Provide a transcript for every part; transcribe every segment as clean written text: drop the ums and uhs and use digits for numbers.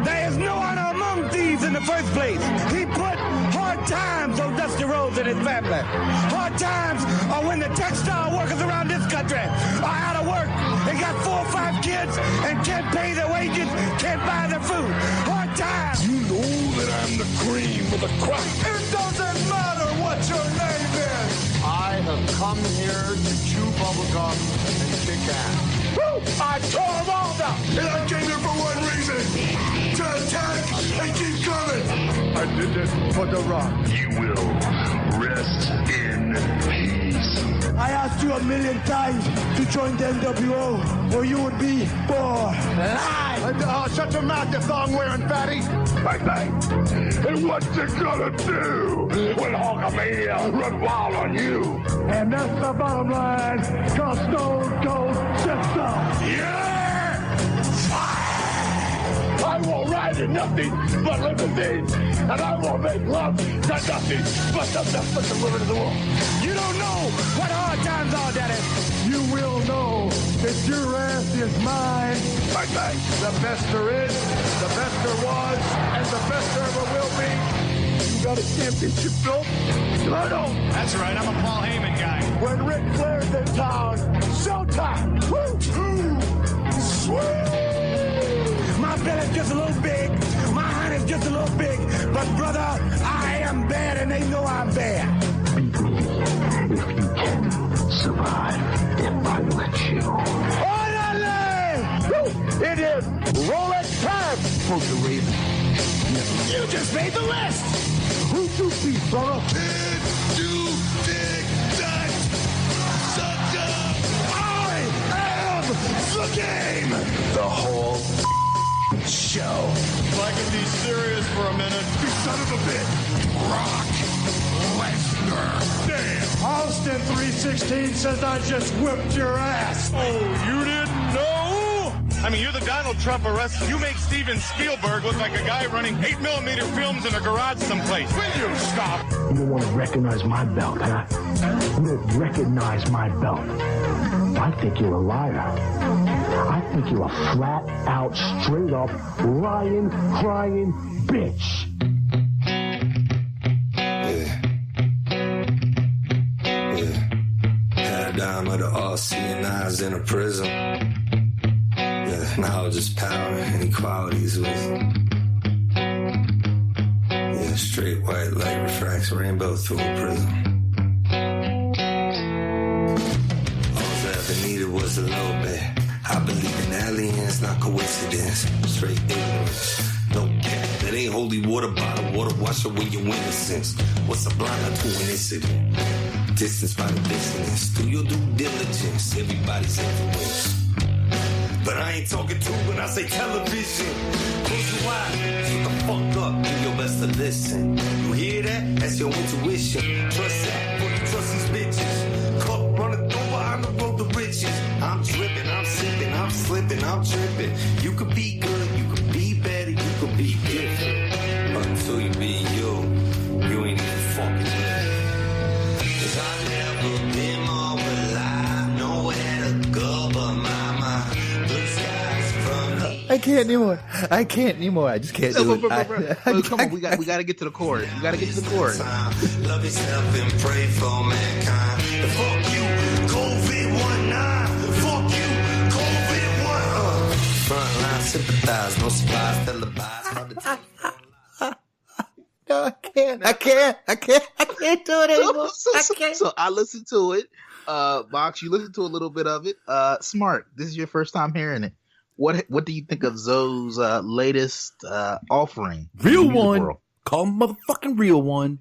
There is no honor among thieves in the first place. He put hard times on Dusty Rhodes and his family. Hard times are when the textile workers around this country are out of work and got 4 or 5 kids and can't pay their wages, can't buy their food. Hard times. You know that I'm the cream of the crop. It doesn't matter what your name is. I have come here to chew bubblegum and kick ass. Woo! I tore them all down. And I came here for one reason. To attack and keep coming. I did this for the rock. You will rest in peace. I asked you 1,000,000 times to join the NWO, or you would be born alive. Shut your mouth, you thong-wearing fatty. Bang, bang. And what you gonna do when Hulkamania run wild on you? And that's the bottom line, cause Stone Cold said so. Yeah! I will ride in nothing but limousines, and I will make love to nothing but the best of the women in the world. You don't know what hard times are, Daddy. You will know that your ass is mine. Bang, bang. The best there is, the best there was, and the best there ever will be. You got a championship belt? I don't. That's right, I'm a Paul Heyman guy. When Ric Flair's in town, showtime. Woo! Sweet! My belly's just a little big, my hand is just a little big, but brother, I am bad and they know I'm bad. Beat me if you can survive if I let you. Orderly! Woo! It is Rolex time! Quote the Raven. You just made the list! Who you beat, brother? Did you dig that? Sucker! I am the game! The whole show. If I can be serious for a minute. You son of a bitch! Brock Lesnar! Damn! Austin 316 says I just whipped your ass. Oh, you didn't know? I mean, you're the Donald Trump of wrestling. You make Steven Spielberg look like a guy running 8mm films in a garage someplace. Will you stop? You don't want to recognize my belt, huh? You don't recognize my belt. I think you're a liar. I think you're a flat-out, straight-up, lying, crying bitch. Paradigm of the all-seeing eyes in a prism. Yeah, knowledge is power and equality is wisdom. Yeah, straight white light refracts rainbow through a prism. All I ever needed was a little bit. I believe in aliens, not coincidence. Straight ignorance. No cap, that ain't holy water bottle. Water wash away your innocence. What's a blind to an incident? Distance by the dissonance. Do your due diligence. Everybody's influence. But I ain't talking to when I say television. Close your eyes, shut the fuck up. Do your best to listen. You hear that? That's your intuition. Trust that, for you trust these bitches. Cup running over on the road to riches. I'm dripping, I'm sipping, I'm slipping, I'm tripping. You could be good, you could be better, you could be different. But until you be you ain't even fucking living. 'Cause I've never been more alive, nowhere to go but my mind. Blue skies from the I can't anymore. I just can't do it. Come on, we got to get to the chorus. We got to get to the chorus. love yourself and pray for mankind. The fuck you, COVID-19. Fuck you, COVID-19. Frontline sympathize, no supplies, televised. No, I can't do it anymore. So I listened to it. Box, you listened to a little bit of it. Smart. This is your first time hearing it. What do you think of Zoe's latest offering? Real one. Call him motherfucking real one.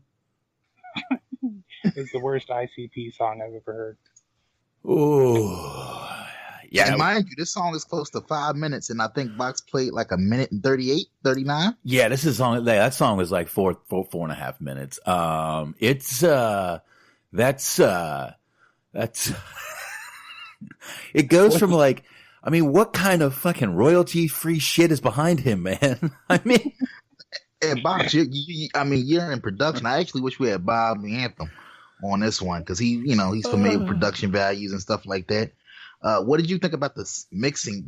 It's the worst ICP song I've ever heard. Oh, yeah. And mind you, this song is close to 5 minutes, and I think Box played like 1 minute and 38, 39. Yeah, this is song. That song is like four and a half minutes. That's it goes from like, I mean, what kind of fucking royalty free shit is behind him, man? I mean, and Box, you're in production. I actually wish we had Bob the Anthem on this one because he's familiar with production values and stuff like that. What did you think about the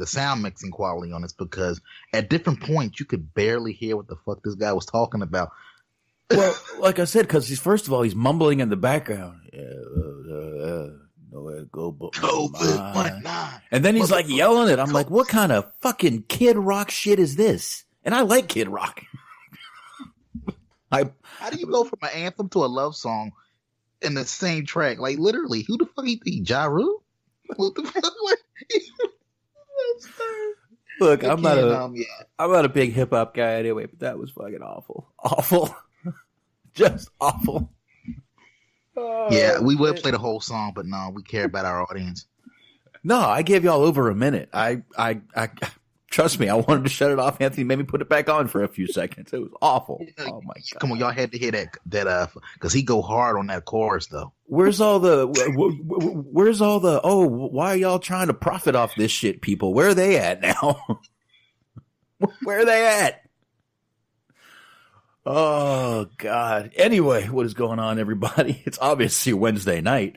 sound mixing quality on this? Because at different points, you could barely hear what the fuck this guy was talking about. Well, like I said, because first of all, he's mumbling in the background. And then he's like yelling it. I'm like, what kind of fucking Kid Rock shit is this? And I like Kid Rock. How do you go from an anthem to a love song in the same track? Like, literally, who the fuck you think? Ja Rule? What the fuck? Look, I'm not a big hip hop guy anyway, but that was fucking awful, just awful. Yeah, we would play the whole song, but no, we care about our audience. No, I gave y'all over a minute. I trust me, I wanted to shut it off. Anthony made me put it back on for a few seconds. It was awful. Oh my god! Come on, y'all had to hear that because he go hard on that chorus though. Where's all the why are y'all trying to profit off this shit, people? Where are they at now? Where are they at? Oh God. Anyway, what is going on, everybody? It's obviously Wednesday night.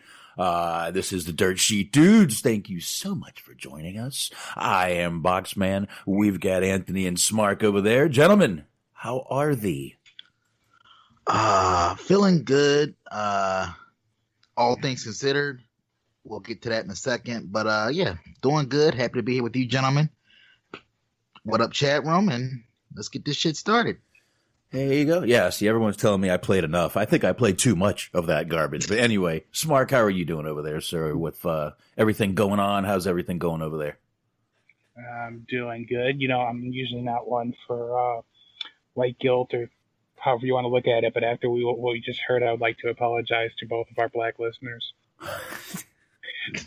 This is the Dirt Sheet Dudes. Thank you so much for joining us. I am Boxman. We've got Anthony and Smark over there. Gentlemen, how are thee? Feeling good. All things considered. We'll get to that in a second. But yeah, doing good. Happy to be here with you, gentlemen. What up, chat room? And let's get this shit started. There you go. Yeah, see, everyone's telling me I played enough. I think I played too much of that garbage. But anyway, Smark, how are you doing over there, sir? With everything going on, how's everything going over there? I'm doing good. You know, I'm usually not one for white guilt or however you want to look at it. But after what we just heard, I would like to apologize to both of our black listeners.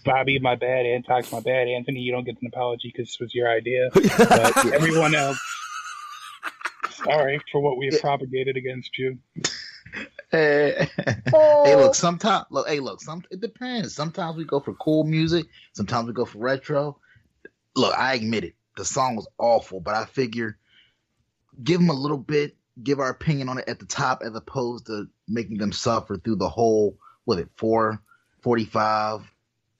Bobby, my bad. Antox, my bad. Anthony, you don't get an apology because this was your idea. But everyone else, sorry for what we have propagated against you. Hey, look, it depends. Sometimes we go for cool music. Sometimes we go for retro. Look, I admit it. The song was awful, but I figure give them a little bit, give our opinion on it at the top as opposed to making them suffer through the whole, 4:45.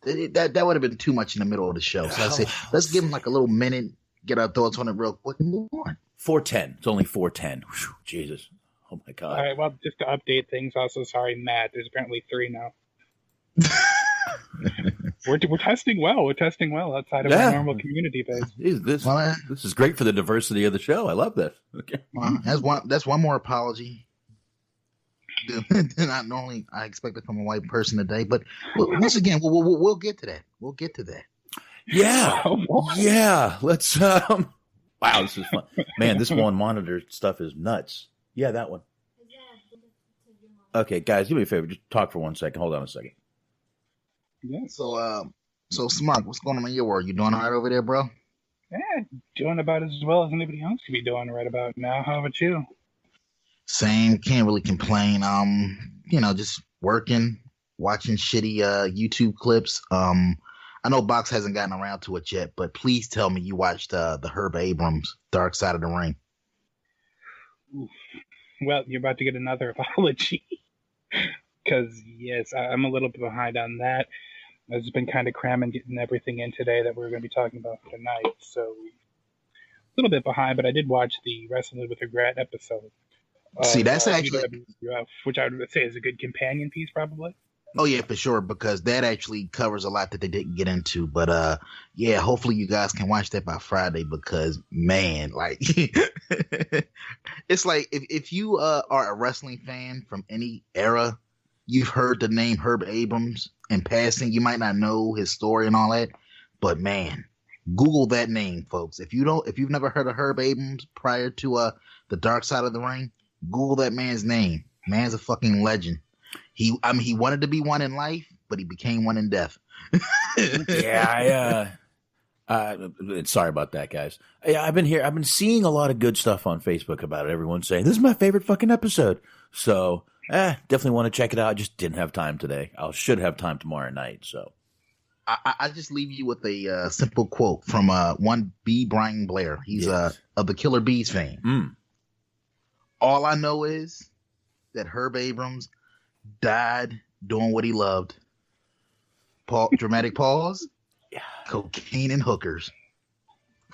That would have been too much in the middle of the show. So I say, let's give them like a little minute, get our thoughts on it real quick and move on. 4:10. It's only 4:10. Jesus. Oh my God. All right. Well, just to update things, also sorry, Matt. There's apparently 3 now. We're testing well. We're testing well outside of our normal community base. This is great for the diversity of the show. I love this. Okay. That's one more apology than I expect it from a white person today. But once again, we'll get to that. We'll get to that. Yeah. Yeah. Let's. Wow, this is fun. Man, this one monitor stuff is nuts. Yeah, that one. Okay, guys, do me a favor. Just talk for 1 second. Hold on a second. Yeah. So Smart, what's going on in your world? You doing all right over there, bro? Yeah, doing about as well as anybody else could be doing right about now. How about you? Same. Can't really complain. Just working, watching shitty YouTube clips. I know Box hasn't gotten around to it yet, but please tell me you watched the Herb Abrams Dark Side of the Ring. Oof. Well, you're about to get another apology. Because, yes, I'm a little bit behind on that. I've just been kind of cramming, getting everything in today that we're going to be talking about for tonight. So, a little bit behind, but I did watch the Wrestling with Regret episode. See, that's actually... which I would say is a good companion piece, probably. Oh, yeah, for sure, because that actually covers a lot that they didn't get into. But, yeah, hopefully you guys can watch that by Friday because, man, like, it's like if you are a wrestling fan from any era, you've heard the name Herb Abrams in passing. You might not know his story and all that, but, man, Google that name, folks. If you've never heard of Herb Abrams prior to the Dark Side of the Ring, Google that man's name. Man's a fucking legend. He wanted to be one in life, but he became one in death. Yeah, sorry about that, guys. Yeah, I've been seeing a lot of good stuff on Facebook about it. Everyone's saying this is my favorite fucking episode. So, definitely want to check it out. I just didn't have time today. I should have time tomorrow night. So, I just leave you with a simple quote from one B. Brian Blair. He's of the Killer Bees fame. All I know is that Herb Abrams died doing what he loved. Dramatic pause. Cocaine and hookers.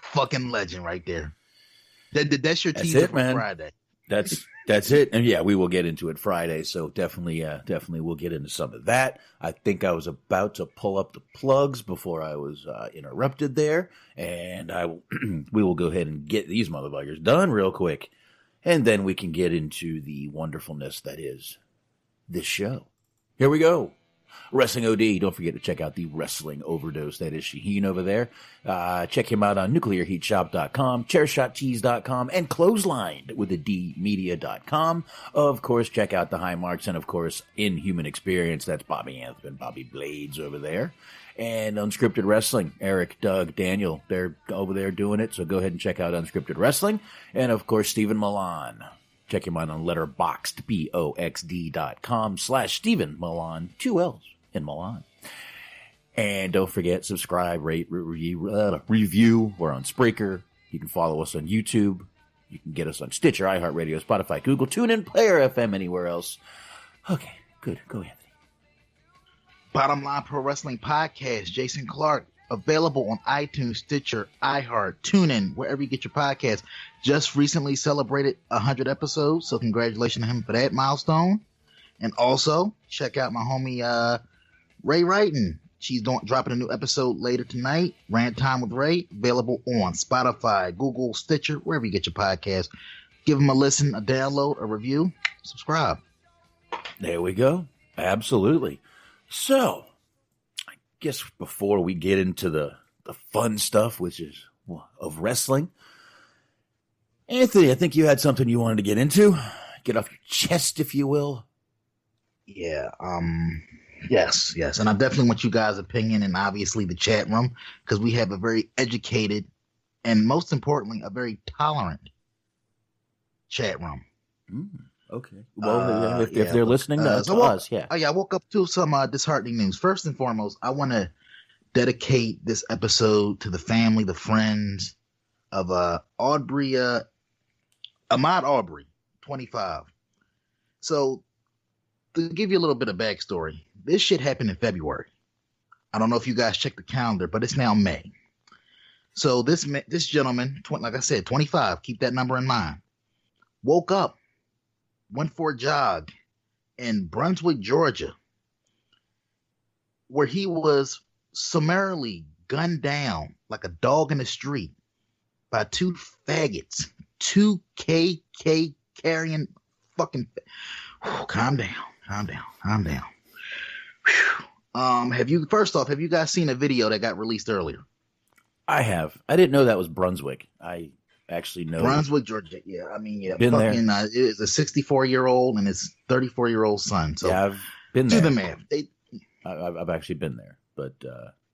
Fucking legend right there. That's your teaser for Friday. That's it. And yeah, we will get into it Friday. So definitely we'll get into some of that. I think I was about to pull up the plugs before I was interrupted there. And we will go ahead and get these motherfuckers done real quick. And then we can get into the wonderfulness that is this show. Here we go. Wrestling OD. Don't forget to check out the Wrestling Overdose. That is Shaheen over there. Check him out on nuclearheatshop.com, chairshottees.com, and clotheslined with a dmedia.com. Of course, check out the High Marks and, of course, Inhuman Experience. That's Bobby Anthem and Bobby Blades over there. And Unscripted Wrestling. Eric, Doug, Daniel, they're over there doing it. So go ahead and check out Unscripted Wrestling. And, of course, Stephen Milan. Check him out on Letterboxd, boxd.com/Stephen Milan, 2 L's in Milan. And don't forget, subscribe, rate, review. We're on Spreaker. You can follow us on YouTube. You can get us on Stitcher, iHeartRadio, Spotify, Google, TuneIn, Player FM, anywhere else. Okay, good. Go, Anthony. Bottom Line Pro Wrestling Podcast, Jason Clark. Available on iTunes, Stitcher, iHeart, TuneIn, wherever you get your podcast. Just recently celebrated 100 episodes, so congratulations to him for that milestone. And also, check out my homie Ray Wrighton. She's dropping a new episode later tonight. Rant Time with Ray, available on Spotify, Google, Stitcher, wherever you get your podcast. Give them a listen, a download, a review, subscribe. There we go. Absolutely. So, guess before we get into the fun stuff, which is of wrestling, Anthony, I think you had something you wanted to get into. Get off your chest, if you will. Yeah. Yes. And I definitely want you guys' opinion and obviously the chat room, because we have a very educated and most importantly, a very tolerant chat room. Okay. Well, if they're listening to us, yeah. I woke up to some disheartening news. First and foremost, I want to dedicate this episode to the family, the friends of Arbery, Ahmaud Arbery, 25. So, to give you a little bit of backstory, this shit happened in February. I don't know if you guys checked the calendar, but it's now May. So this gentleman, like I said, 25, keep that number in mind, woke up, went for a jog in Brunswick, Georgia, where he was summarily gunned down like a dog in the street by 2 faggots, 2 KK carrying fucking. Calm down. Have you guys seen a video that got released earlier? I have. I didn't know that was Brunswick. I actually know Brunswick, Georgia. Yeah, I mean, yeah, been fucking. There. It is a 64-year-old and his 34-year-old son. So yeah, I've been there. Do the math. I've actually been there, but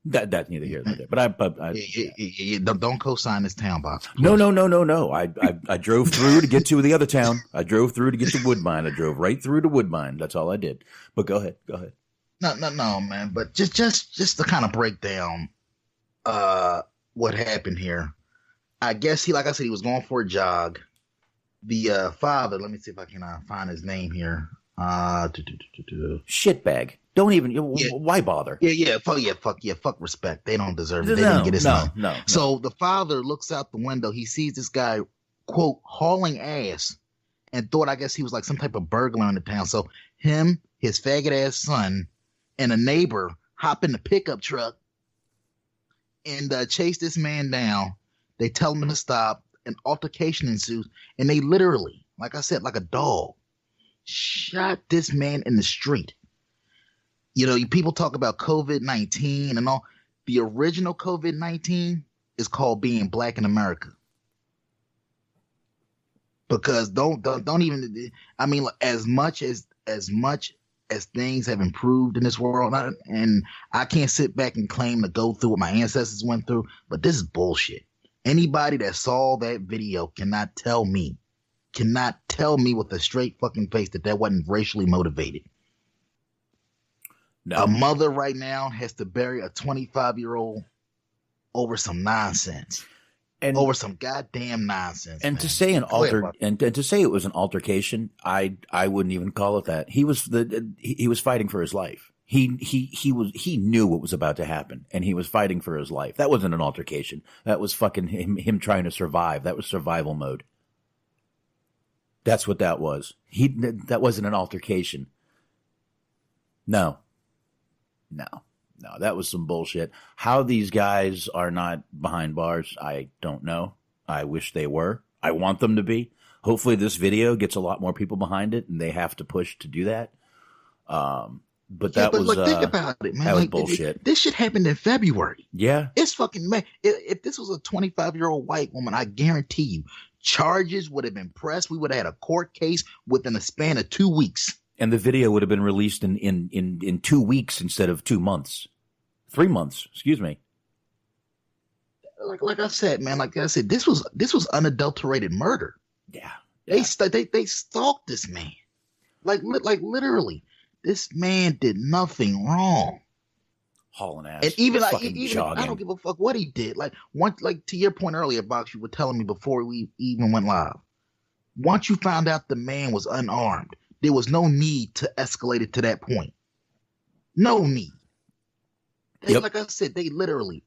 that's neither here nor there. But don't co-sign this town box. Please. No. I drove through to get to the other town. I drove through to get to Woodbine. I drove right through to Woodbine. That's all I did. But go ahead. No, man. But just to kind of break down what happened here. I guess like I said, he was going for a jog. The father, let me see if I can find his name here. Shitbag. Don't even. Why bother? Fuck respect. They don't deserve it. They didn't get his name. No. So the father looks out the window. He sees this guy, quote, hauling ass, and thought, I guess he was like some type of burglar in the town. So him, his faggot ass son, and a neighbor hop in the pickup truck and chase this man down. They tell him to stop. An altercation ensues, and they literally, like I said, like a dog, shot this man in the street. You know, people talk about COVID-19 and all. The original COVID-19 is called being black in America. Because don't even. I mean, as much as things have improved in this world, and I can't sit back and claim to go through what my ancestors went through, but this is bullshit. Anybody that saw that video cannot tell me with a straight fucking face that wasn't racially motivated. No. A mother right now has to bury a 25-year-old over some nonsense. And over some goddamn nonsense. And man. To say to say it was an altercation, I wouldn't even call it that. He was fighting for his life. He knew what was about to happen, and he was fighting for his life. That wasn't an altercation. That was fucking him trying to survive. That was survival mode. That's what that was. That wasn't an altercation. No, that was some bullshit. How these guys are not behind bars, I don't know. I wish they were. I want them to be. Hopefully this video gets a lot more people behind it, and they have to push to do that. But that was think about it, man. That was bullshit. This shit happened in February. Yeah, it's fucking man. If this was a 25-year-old white woman, I guarantee you, charges would have been pressed. We would have had a court case within a span of 2 weeks, and the video would have been released in 2 weeks instead of 2 months, 3 months. Excuse me. Like I said, man. Like I said, this was unadulterated murder. Yeah. They stalked this man, like literally. This man did nothing wrong. Hauling ass. And even jogging. I don't give a fuck what he did. Like to your point earlier, Box, you were telling me before we even went live. Once you found out the man was unarmed, there was no need to escalate it to that point. No need. Like I said, they literally,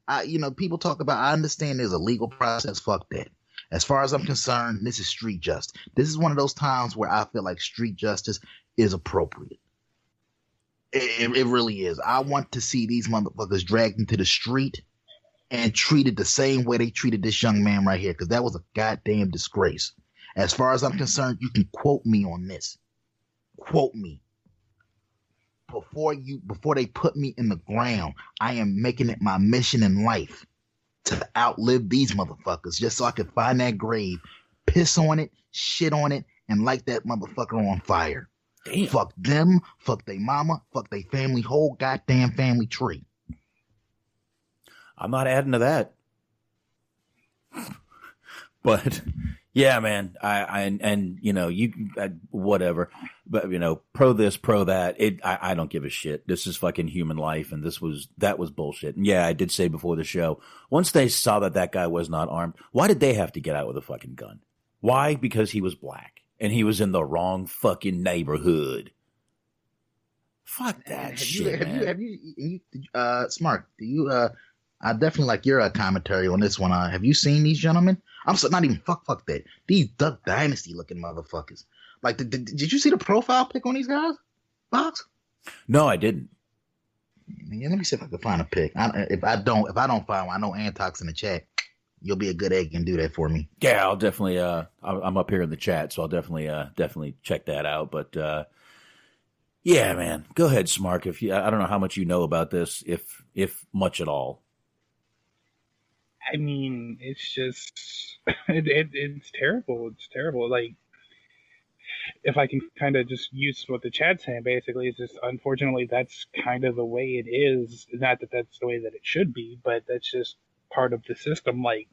people talk about, I understand there's a legal process. Fuck that. As far as I'm concerned, this is street justice. This is one of those times where I feel like street justice is appropriate. It really is. I want to see these motherfuckers dragged into the street and treated the same way they treated this young man right here, because that was a goddamn disgrace. As far as I'm concerned, you can quote me on this. Quote me. Before they put me in the ground, I am making it my mission in life to outlive these motherfuckers, just so I can find that grave, piss on it, shit on it, and light that motherfucker on fire. Damn. Fuck them, fuck they mama, fuck they family, whole goddamn family tree. I'm not adding to that. But yeah, man, whatever. But pro this, pro that. I don't give a shit. This is fucking human life, and that was bullshit. And yeah, I did say before the show, once they saw that guy was not armed, why did they have to get out with a fucking gun? Why? Because he was black. And he was in the wrong fucking neighborhood. Fuck that shit, man. Have you, Smart, do you, I definitely like your commentary on this one. Have you seen these gentlemen? I'm so, not even fuck that. These Duck Dynasty looking motherfuckers. Like, did you see the profile pic on these guys, Box? No, I didn't. Yeah, let me see if I can find a pic. If I don't find one, I know Antox in the chat. You'll be a good egg and do that for me. Yeah, I'll definitely. I'm up here in the chat, so I'll definitely check that out. But yeah, man, go ahead, Smark. I don't know how much you know about this, if much at all. I mean, it's just it's terrible. It's terrible. Like, if I can kind of just use what the chat's saying, basically, it's just unfortunately that's kind of the way it is. Not that that's the way that it should be, but that's just part of the system. Like,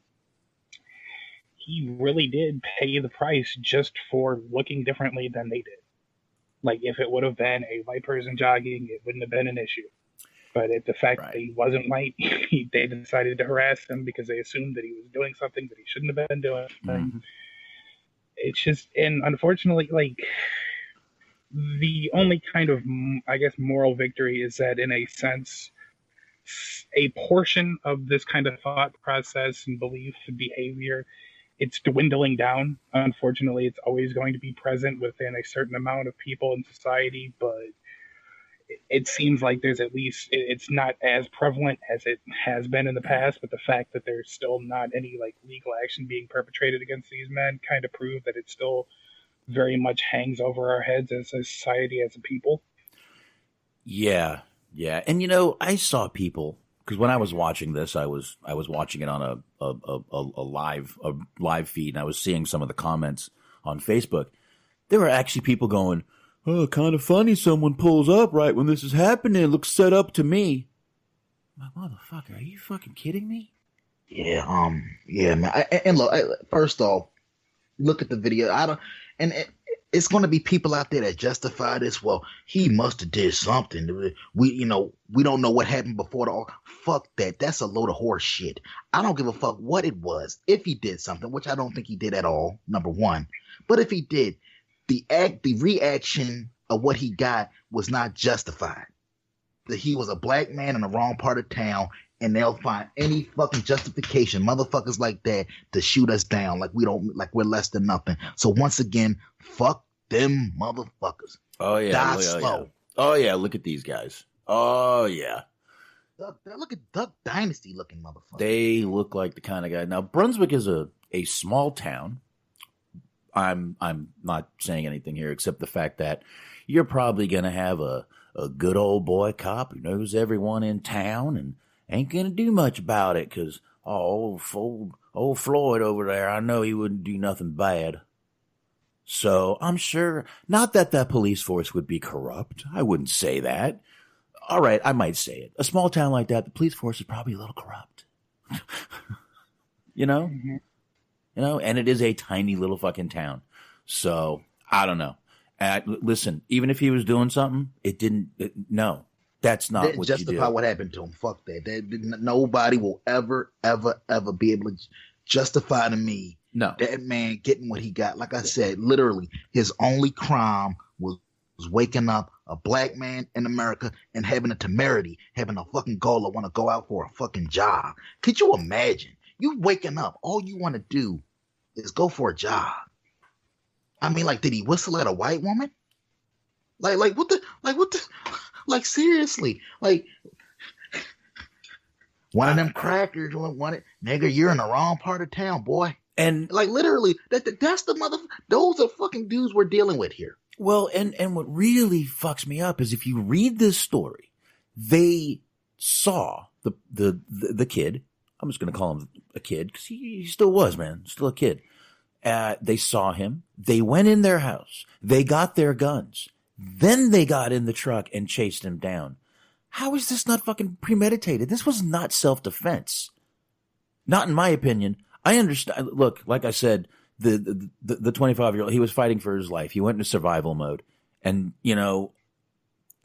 he really did pay the price just for looking differently than they did. Like, if it would have been a white person jogging, it wouldn't have been an issue. But the fact that he wasn't white, they decided to harass him because they assumed that he was doing something that he shouldn't have been doing. Mm-hmm. It's just, and unfortunately, like, the only kind of, I guess, moral victory is that, in a sense, a portion of this kind of thought process and belief and behavior, it's dwindling down. Unfortunately, it's always going to be present within a certain amount of people in society, but it seems like there's at least, it's not as prevalent as it has been in the past, but the fact that there's still not any like legal action being perpetrated against these men kind of prove that it still very much hangs over our heads as a society, as a people. Yeah. And I saw people, because when I was watching this, I was watching it on a live feed, and I was seeing some of the comments on Facebook. There were actually people going, "Oh, kind of funny someone pulls up right when this is happening. It looks set up to me." I'm like, motherfucker, are you fucking kidding me? Yeah, yeah, man. And look, first off, look at the video. It's going to be people out there that justify this. Well, he must have did something. We don't know what happened before the. Fuck that. That's a load of horse shit. I don't give a fuck what it was. If he did something, which I don't think he did at all, number one. But if he did, the reaction of what he got was not justified. that he was a black man in the wrong part of town, and they'll find any fucking justification, motherfuckers like that, to shoot us down like we're less than nothing. So once again, fuck them motherfuckers. Oh yeah, Die slow. Oh yeah, look at these guys. Oh yeah. Look at Duck Dynasty looking motherfuckers. They look like the kind of guy. Now Brunswick is a small town. I'm not saying anything here except the fact that you're probably gonna have a good old boy cop who knows everyone in town and ain't gonna do much about it because old Floyd over there, I know he wouldn't do nothing bad. So I'm sure, not that that police force would be corrupt. I wouldn't say that. All right, I might say it. A small town like that, the police force is probably a little corrupt. You know? Mm-hmm. You know, and it is a tiny little fucking town. So, I don't know. Listen, even if he was doing something, no, that's not what you do. Justify what happened to him. Fuck that. Nobody will ever be able to justify to me that man getting what he got. Like I said, literally, his only crime was waking up a black man in America and having a temerity, having a fucking goal to want to go out for a fucking job. Could you imagine? You waking up, all you want to do is go for a job. I mean, like, did he whistle at a white woman? Like seriously, like one of them crackers wanted, nigga, you're in the wrong part of town, boy. And like literally, that's the those are fucking dudes we're dealing with here. Well, and what really fucks me up is if you read this story, they saw the kid. I'm just going to call him a kid because he still was, man, still a kid. They saw him. They went in their house. They got their guns. Then they got in the truck and chased him down. How is this not fucking premeditated? This was not self-defense. Not in my opinion. I understand. Look, like I said, the 25-year-old, he was fighting for his life. He went into survival mode. And, you know,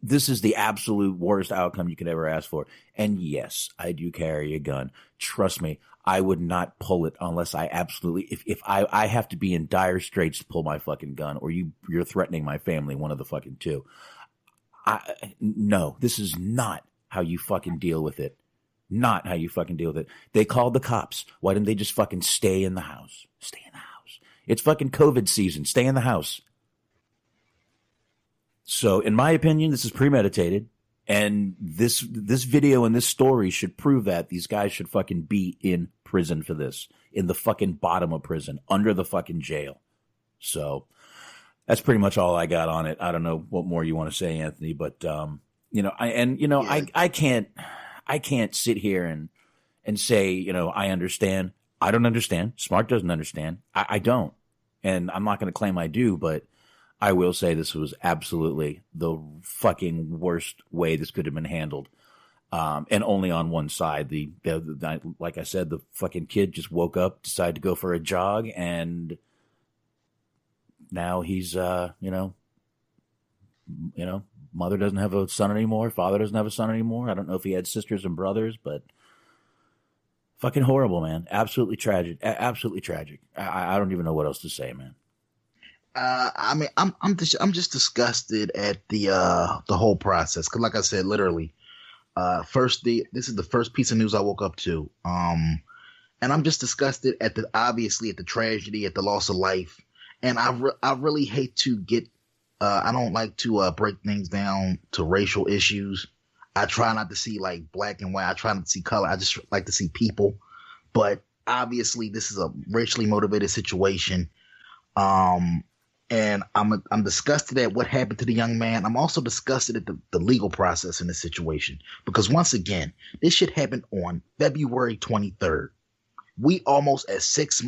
this is the absolute worst outcome you could ever ask for. And yes, I do carry a gun. Trust me, I would not pull it unless I absolutely, if I have to be in dire straits to pull my fucking gun, or you're threatening my family, one of the fucking two. No, this is not how you fucking deal with it. Not how you fucking deal with it. They called the cops. Why didn't they just fucking stay in the house? Stay in the house. It's fucking COVID season. Stay in the house. So, in my opinion, this is premeditated, and this video and this story should prove that these guys should fucking be in prison for this, in the fucking bottom of prison, under the fucking jail. So, that's pretty much all I got on it. I don't know what more you want to say, Anthony, but I can't sit here and say, I understand. I don't understand. Smart doesn't understand. I don't, and I'm not going to claim I do, but I will say this was absolutely the fucking worst way this could have been handled. And only on one side. The like I said, the fucking kid just woke up, decided to go for a jog, and now he's, mother doesn't have a son anymore. Father doesn't have a son anymore. I don't know if he had sisters and brothers, but fucking horrible, man. Absolutely tragic. Absolutely tragic. I don't even know what else to say, man. I mean, I'm just disgusted at the whole process. Cause like I said, literally, this is the first piece of news I woke up to. And I'm just disgusted at the tragedy, at the loss of life. And I really hate to get, I don't like to break things down to racial issues. I try not to see like black and white. I try not to see color. I just like to see people. But obviously this is a racially motivated situation. And I'm disgusted at what happened to the young man. I'm also disgusted at the legal process in this situation. Because once again, this shit happened on February 23rd. We're almost 6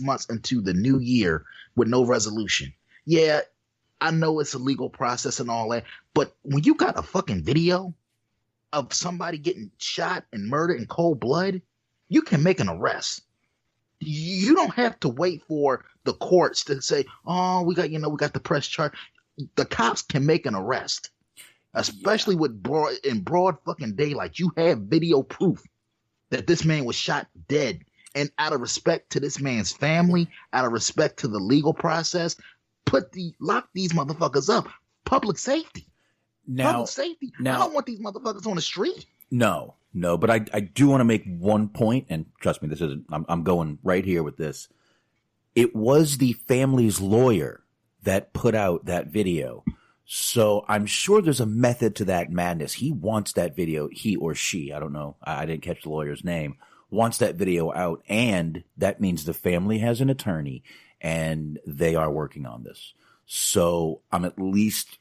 months into the new year with no resolution. Yeah, I know it's a legal process and all that, but when you got a fucking video of somebody getting shot and murdered in cold blood, you can make an arrest. You don't have to wait for the courts to say, "Oh, we got the press charge." The cops can make an arrest, especially with broad fucking daylight. You have video proof that this man was shot dead, and out of respect to this man's family, out of respect to the legal process, lock these motherfuckers up. Public safety. Public safety. I don't want these motherfuckers on the street. No, but I do want to make one point, and trust me, this isn't. I'm going right here with this. It was the family's lawyer that put out that video. So I'm sure there's a method to that madness. He wants that video, he or she, I don't know. I didn't catch the lawyer's name, wants that video out. And that means the family has an attorney and they are working on this. So I'm at least,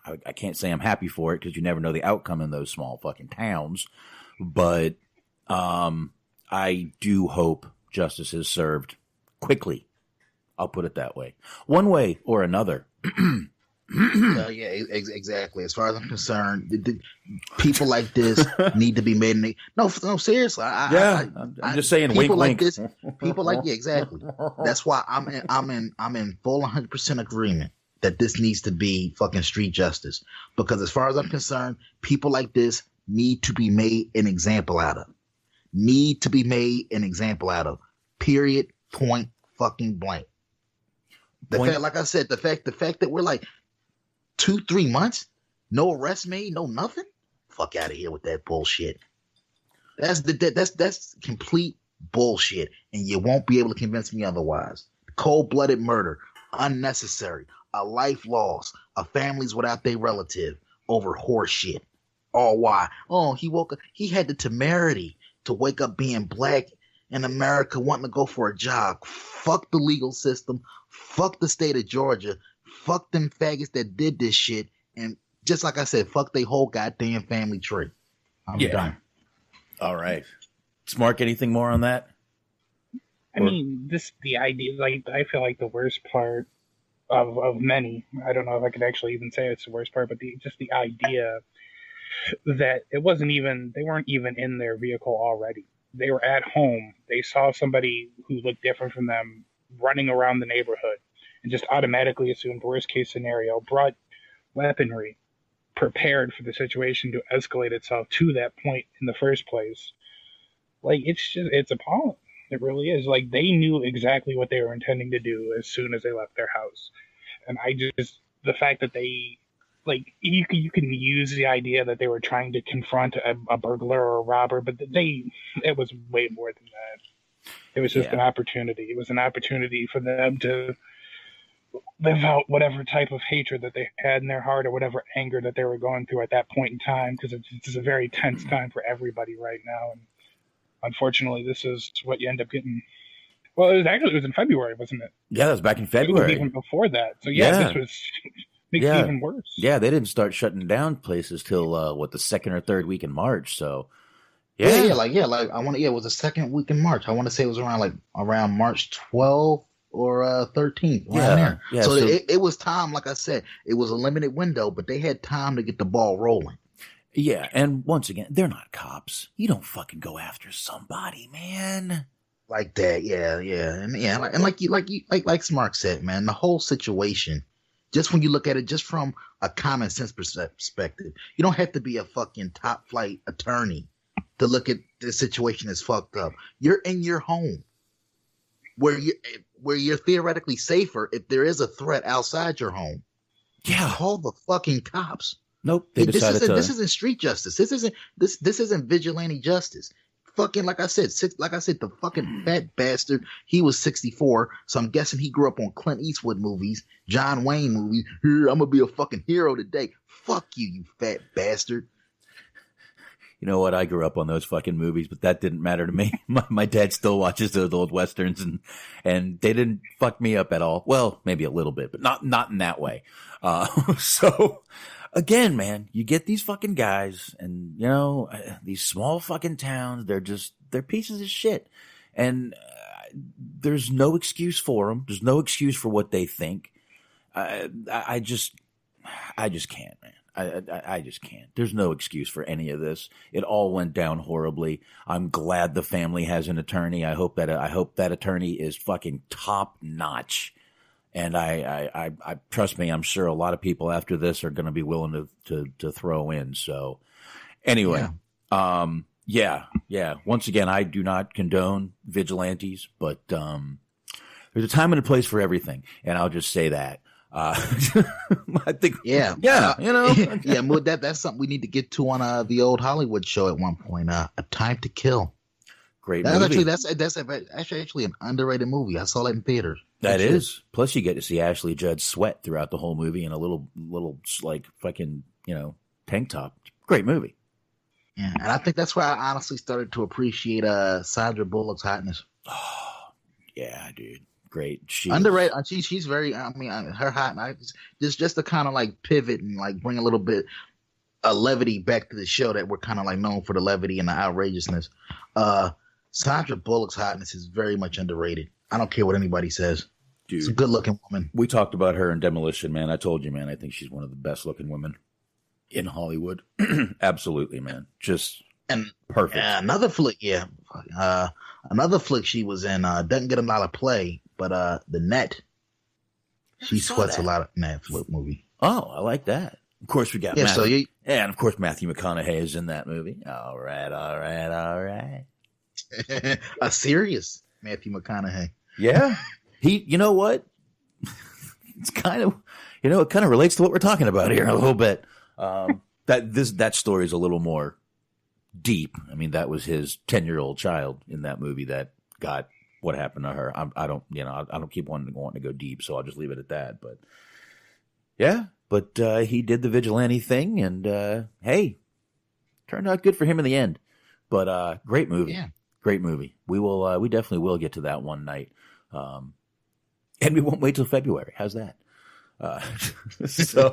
I can't say I'm happy for it because you never know the outcome in those small fucking towns. But I do hope justice is served quickly. I'll put it that way. One way or another. Exactly. As far as I'm concerned, people like this need to be made. No, seriously. I'm just saying. People wink, like wink. this. People like exactly. That's why I'm in full 100% agreement that this needs to be fucking street justice. Because as far as I'm concerned, people like this need to be made an example out of. Period. Point. Fucking blank. Fact, like I said, the fact that we're like 2-3 months, no arrest made, no nothing. Fuck out of here with that bullshit. That's complete bullshit, and you won't be able to convince me otherwise. Cold-blooded murder, unnecessary, a life lost, a family's without their relative over horse shit. All why? Oh, he woke up. He had the temerity to wake up being black in America, wanting to go for a jog. Fuck the legal system. Fuck the state of Georgia. Fuck them faggots that did this shit. And just like I said, fuck they whole goddamn family tree. I'm done. All right. Smark, anything more on that? I mean, the idea, like, I feel like the worst part of many, I don't know if I could actually even say it's the worst part, but just the idea that they weren't even in their vehicle already. They were at home. They saw somebody who looked different from them running around the neighborhood and just automatically assumed worst case scenario, brought weaponry, prepared for the situation to escalate itself to that point in the first place. Like, it's appalling. It really is. Like, they knew exactly what they were intending to do as soon as they left their house. And the fact that they, like, you can use the idea that they were trying to confront a burglar or a robber, but it was way more than that. It was just an opportunity. It was an opportunity for them to live out whatever type of hatred that they had in their heart or whatever anger that they were going through at that point in time, because it's a very tense time for everybody right now. And unfortunately, this is what you end up getting. Well, it was in February, wasn't it? Yeah, that was back in February. Even before that. So this was makes it even worse. Yeah, they didn't start shutting down places till the second or third week in March. So it was the second week in March. I want to say it was around March 12th or 13th. There. Yeah. So it was time. Like I said, it was a limited window, but they had time to get the ball rolling. Yeah, and once again, they're not cops. You don't fucking go after somebody, man. Like that, like Smark said, man, the whole situation. Just when you look at it, just from a common sense perspective, you don't have to be a fucking top flight attorney to look at the situation as fucked up. You're in your home, where you're theoretically safer if there is a threat outside your home. Yeah, call the fucking cops. Nope. This isn't street justice. This isn't vigilante justice. Fucking like I said, the fucking fat bastard. He was 64, so I'm guessing he grew up on Clint Eastwood movies, John Wayne movies. Here, I'm gonna be a fucking hero today. Fuck you, you fat bastard. You know what? I grew up on those fucking movies, but that didn't matter to me. My dad still watches those old westerns, and they didn't fuck me up at all. Well, maybe a little bit, but not in that way. So. Again, man, you get these fucking guys and, these small fucking towns, they're pieces of shit. And there's no excuse for them. There's no excuse for what they think. I just can't, man. I just can't. There's no excuse for any of this. It all went down horribly. I'm glad the family has an attorney. I hope that attorney is fucking top notch. And I trust me, I'm sure a lot of people after this are going to be willing to throw in. So anyway, once again, I do not condone vigilantes, but there's a time and a place for everything. And I'll just say that. I think, Yeah, you know, yeah. That's something we need to get to on the old Hollywood show at one point. A Time to Kill. Great That's movie. that's actually an underrated movie. I saw that in theaters. That is. Plus, you get to see Ashley Judd sweat throughout the whole movie in a little like fucking, you know, tank top. Great movie. Yeah, and I think that's where I honestly started to appreciate Sandra Bullock's hotness. Oh, yeah, dude. Great. She underrated. She's very. I mean, her hot. Just to kind of like pivot and like bring a little bit of levity back to the show that we're kind of like known for the levity and the outrageousness. Sandra Bullock's hotness is very much underrated. I don't care what anybody says. Dude, she's a good-looking woman. We talked about her in Demolition Man. I told you, man. I think she's one of the best-looking women in Hollywood. Absolutely, man. Just perfect. Another flick, another flick she was in. Doesn't get a lot of play, but The Net. She sweats a lot in that flick movie. Oh, I like that. Of course, we got Matthew. And of course, Matthew McConaughey is in that movie. All right. A serious Matthew McConaughey. Yeah. You know what? It's kind of, it kind of relates to what we're talking about here a little bit. That story is a little more deep. I mean, that was his 10-year-old child in that movie that got what happened to her. I don't keep wanting to go deep, so I'll just leave it at that. But yeah, he did the vigilante thing, and hey, turned out good for him in the end. But great movie. Yeah. Great movie. We definitely will get to that one night. And we won't wait till February. How's that? So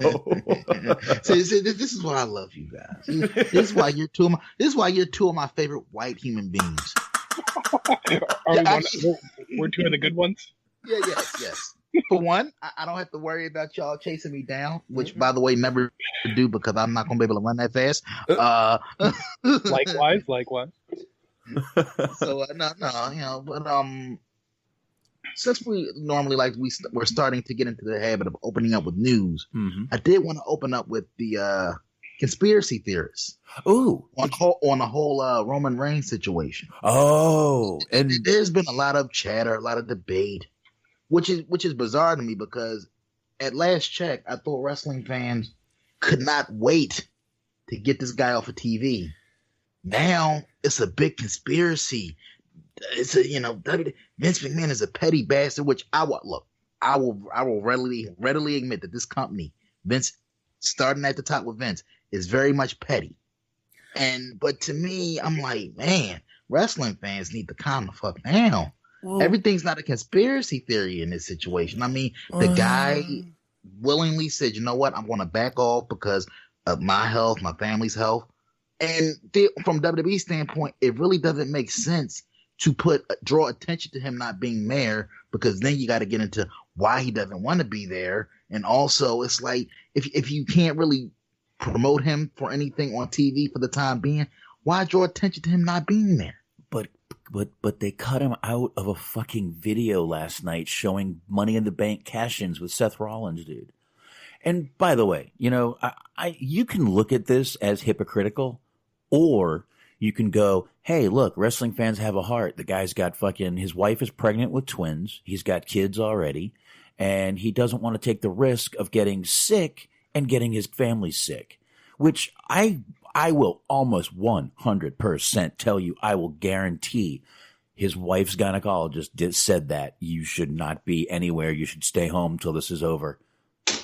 this is why I love you guys. This is why you're two of my favorite white human beings. We're two of the good ones. Yeah, yes. For one, I don't have to worry about y'all chasing me down, which, by the way, never do because I'm not going to be able to run that fast. Likewise. So no, but since we normally we're starting to get into the habit of opening up with news, I did want to open up with the conspiracy theorists. Ooh, on the whole Roman Reigns situation. Oh, and there's been a lot of chatter, a lot of debate, which is bizarre to me because at last check, I thought wrestling fans could not wait to get this guy off of TV. Now it's a big conspiracy. It's Vince McMahon is a petty bastard, which I will readily admit that this company, Vince, starting at the top with Vince, is very much petty. But to me, I'm like, man, wrestling fans need to calm the fuck down. Well, everything's not a conspiracy theory in this situation. I mean, the guy willingly said, you know what, I'm going to back off because of my health, my family's health. And from WWE standpoint, it really doesn't make sense to draw attention to him not being there, because then you got to get into why he doesn't want to be there. And also, it's like if you can't really promote him for anything on TV for the time being, why draw attention to him not being there? But they cut him out of a fucking video last night showing Money in the Bank cash-ins with Seth Rollins, dude. And by the way, you can look at this as hypocritical, or you can go, hey, look, wrestling fans have a heart. The guy's got his wife is pregnant with twins. He's got kids already. And he doesn't want to take the risk of getting sick and getting his family sick, which I will almost 100% tell you, I will guarantee his wife's gynecologist said that you should not be anywhere. You should stay home till this is over.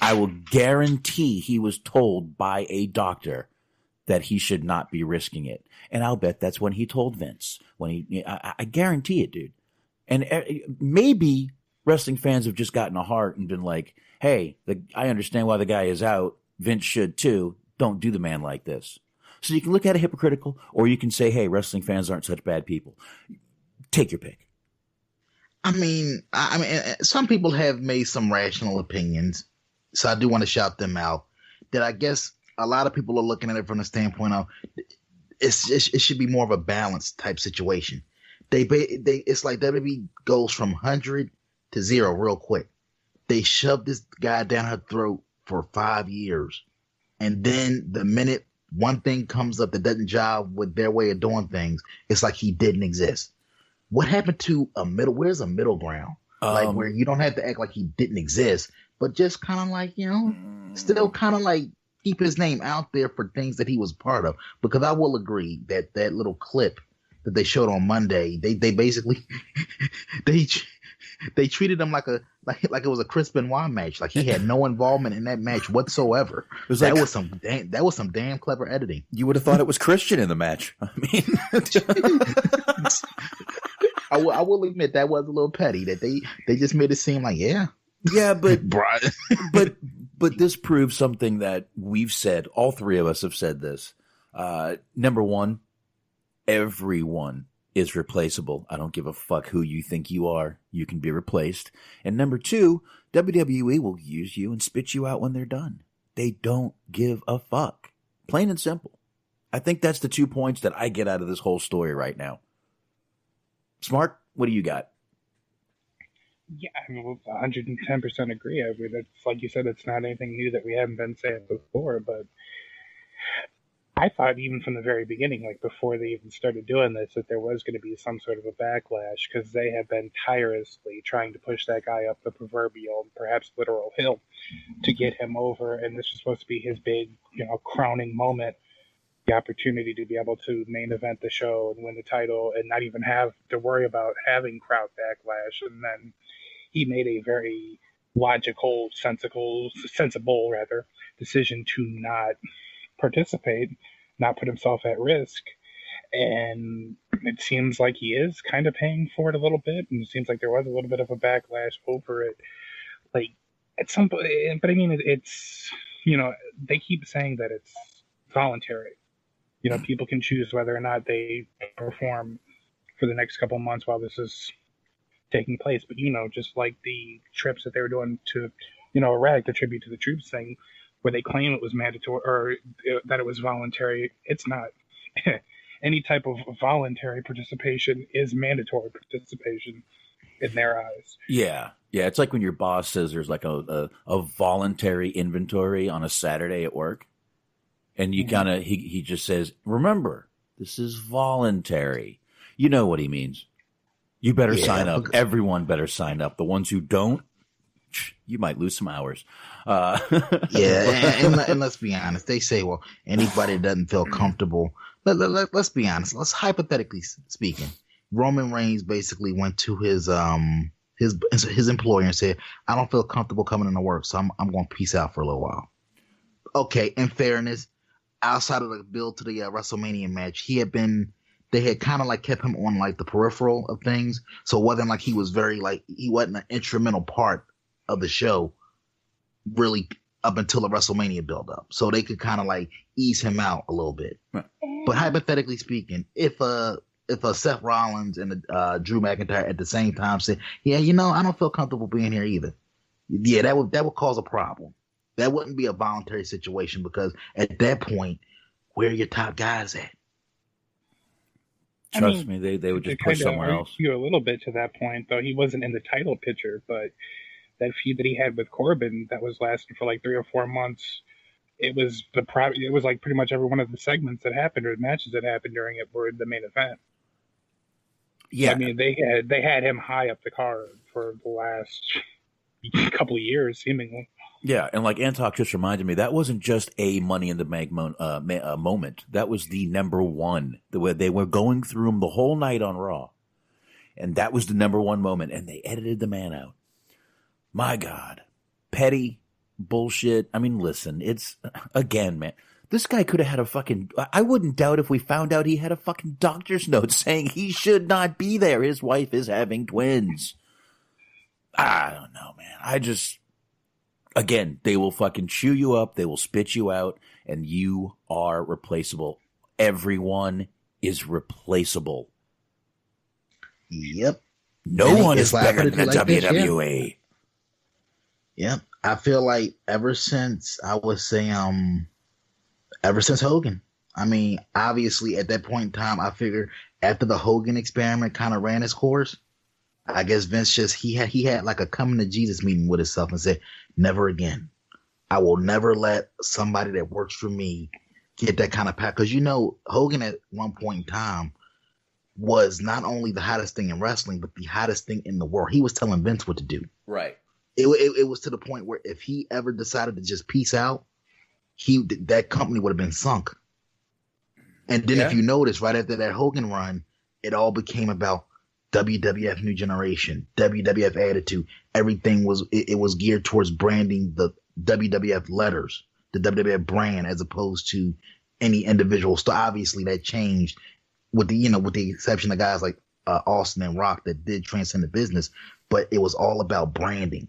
I will guarantee he was told by a doctor that he should not be risking it. And I'll bet that's when he told Vince. I guarantee it, dude. And maybe wrestling fans have just gotten a heart and been like, hey, I understand why the guy is out. Vince should too. Don't do the man like this. So you can look at it hypocritical, or you can say, hey, wrestling fans aren't such bad people. Take your pick. I mean, some people have made some rational opinions, so I do want to shout them out. That I guess a lot of people are looking at it from the standpoint of it should be more of a balanced type situation. It's like WWE goes from 100 to 0 real quick. They shoved this guy down her throat for 5 years, and then the minute one thing comes up that doesn't jive with their way of doing things, it's like he didn't exist. What happened to a middle? Where's a middle ground? Like where you don't have to act like he didn't exist, but just kind of like, still kind of like keep his name out there for things that he was part of. Because I will agree that that little clip that they showed on Monday, they basically they treated him like it was a Chris Benoit match. Like he had no involvement in that match whatsoever. That was some damn clever editing. You would have thought it was Christian in the match. I mean, I will admit that was a little petty that they just made it seem like but this proves something that we've said. All three of us have said this. Number one, everyone is replaceable. I don't give a fuck who you think you are. You can be replaced. And number two, WWE will use you and spit you out when they're done. They don't give a fuck. Plain and simple. I think that's the 2 points that I get out of this whole story right now. Smart, what do you got? Yeah, I mean, 110% agree. I mean, it's like you said, it's not anything new that we haven't been saying before, but I thought even from the very beginning, like before they even started doing this, that there was going to be some sort of a backlash because they have been tirelessly trying to push that guy up the proverbial, perhaps literal hill to get him over. And this was supposed to be his big, crowning moment, the opportunity to be able to main event the show and win the title and not even have to worry about having crowd backlash. And then he made a very logical, sensible decision to not participate, not put himself at risk, and it seems like he is kind of paying for it a little bit, and it seems like there was a little bit of a backlash over it. Like at some point, but I mean, it's they keep saying that it's voluntary. People can choose whether or not they perform for the next couple of months while this is taking place. But just like the trips that they were doing to Iraq, the tribute to the troops thing, where they claim it was mandatory or that it was voluntary. It's not. Any type of voluntary participation is mandatory participation in their eyes. Yeah. It's like when your boss says there's like a voluntary inventory on a Saturday at work, and you he just says, remember, this is voluntary. You know what he means. You better sign up. Everyone better sign up. The ones who don't, you might lose some hours. And let's be honest. They say, well, anybody that doesn't feel comfortable. Let's be honest. Let's hypothetically speaking, Roman Reigns basically went to his employer and said, "I don't feel comfortable coming into work, so I'm going to peace out for a little while." Okay, in fairness, outside of the build to the WrestleMania match, they had kind of like kept him on like the peripheral of things, so it wasn't like he was he wasn't an instrumental part of the show really up until the WrestleMania build up. So they could kind of like ease him out a little bit. Right. But hypothetically speaking, if Seth Rollins and Drew McIntyre at the same time said, "Yeah, I don't feel comfortable being here either," yeah, that would cause a problem. That wouldn't be a voluntary situation because at that point, where are your top guys at? Trust me, they would just push somewhere else. You a little bit to that point, though. He wasn't in the title picture, but that feud that he had with Corbin that was lasting for like 3 or 4 months, it was like pretty much every one of the segments that happened or the matches that happened during it were the main event. Yeah, I mean they had him high up the card for the last couple of years, seemingly. Yeah, and like Antok just reminded me, that wasn't just a Money in the Bank moment. That was the number one. They were going through him the whole night on Raw, and that was the number one moment, and they edited the man out. My God. Petty bullshit. I mean, listen, it's, again, man, this guy could have had a fucking, I wouldn't doubt if we found out he had a fucking doctor's note saying he should not be there. His wife is having twins. I don't know, man. Again, they will fucking chew you up. They will spit you out, and you are replaceable. Everyone is replaceable. Yep. No one is better than the WWE. Yeah, I feel like ever since Hogan. I mean, obviously at that point in time, I figured after the Hogan experiment kind of ran its course, I guess Vince he had like a coming to Jesus meeting with himself and said, never again. I will never let somebody that works for me get that kind of power. Because Hogan at one point in time, was not only the hottest thing in wrestling, but the hottest thing in the world. He was telling Vince what to do. Right. It was to the point where if he ever decided to just peace out, that company would have been sunk. And then if you notice, right after that Hogan run, it all became about WWF New Generation, WWF Attitude. Everything was geared towards branding the WWF letters, the WWF brand, as opposed to any individual. So obviously that changed with the exception of guys like Austin and Rock that did transcend the business. But it was all about branding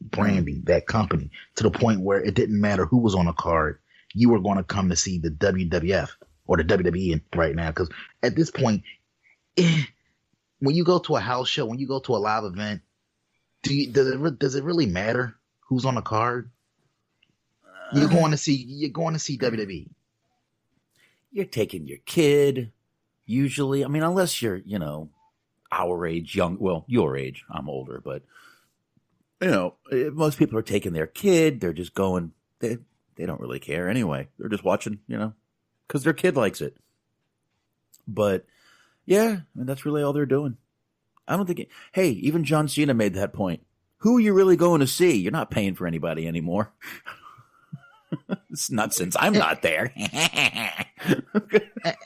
that company to the point where it didn't matter who was on the card. You were going to come to see the WWF or the WWE right now. Because at this point, when you go to a house show, when you go to a live event, does it really matter who's on the card? You're going to see WWE. You're taking your kid, usually. I mean, unless you're, our age, your age. I'm older, but most people are taking their kid. They're just going. They don't really care anyway. They're just watching, because their kid likes it. But yeah, I mean, that's really all they're doing. I don't think. Hey, even John Cena made that point. Who are you really going to see? You're not paying for anybody anymore. It's not since I'm not there.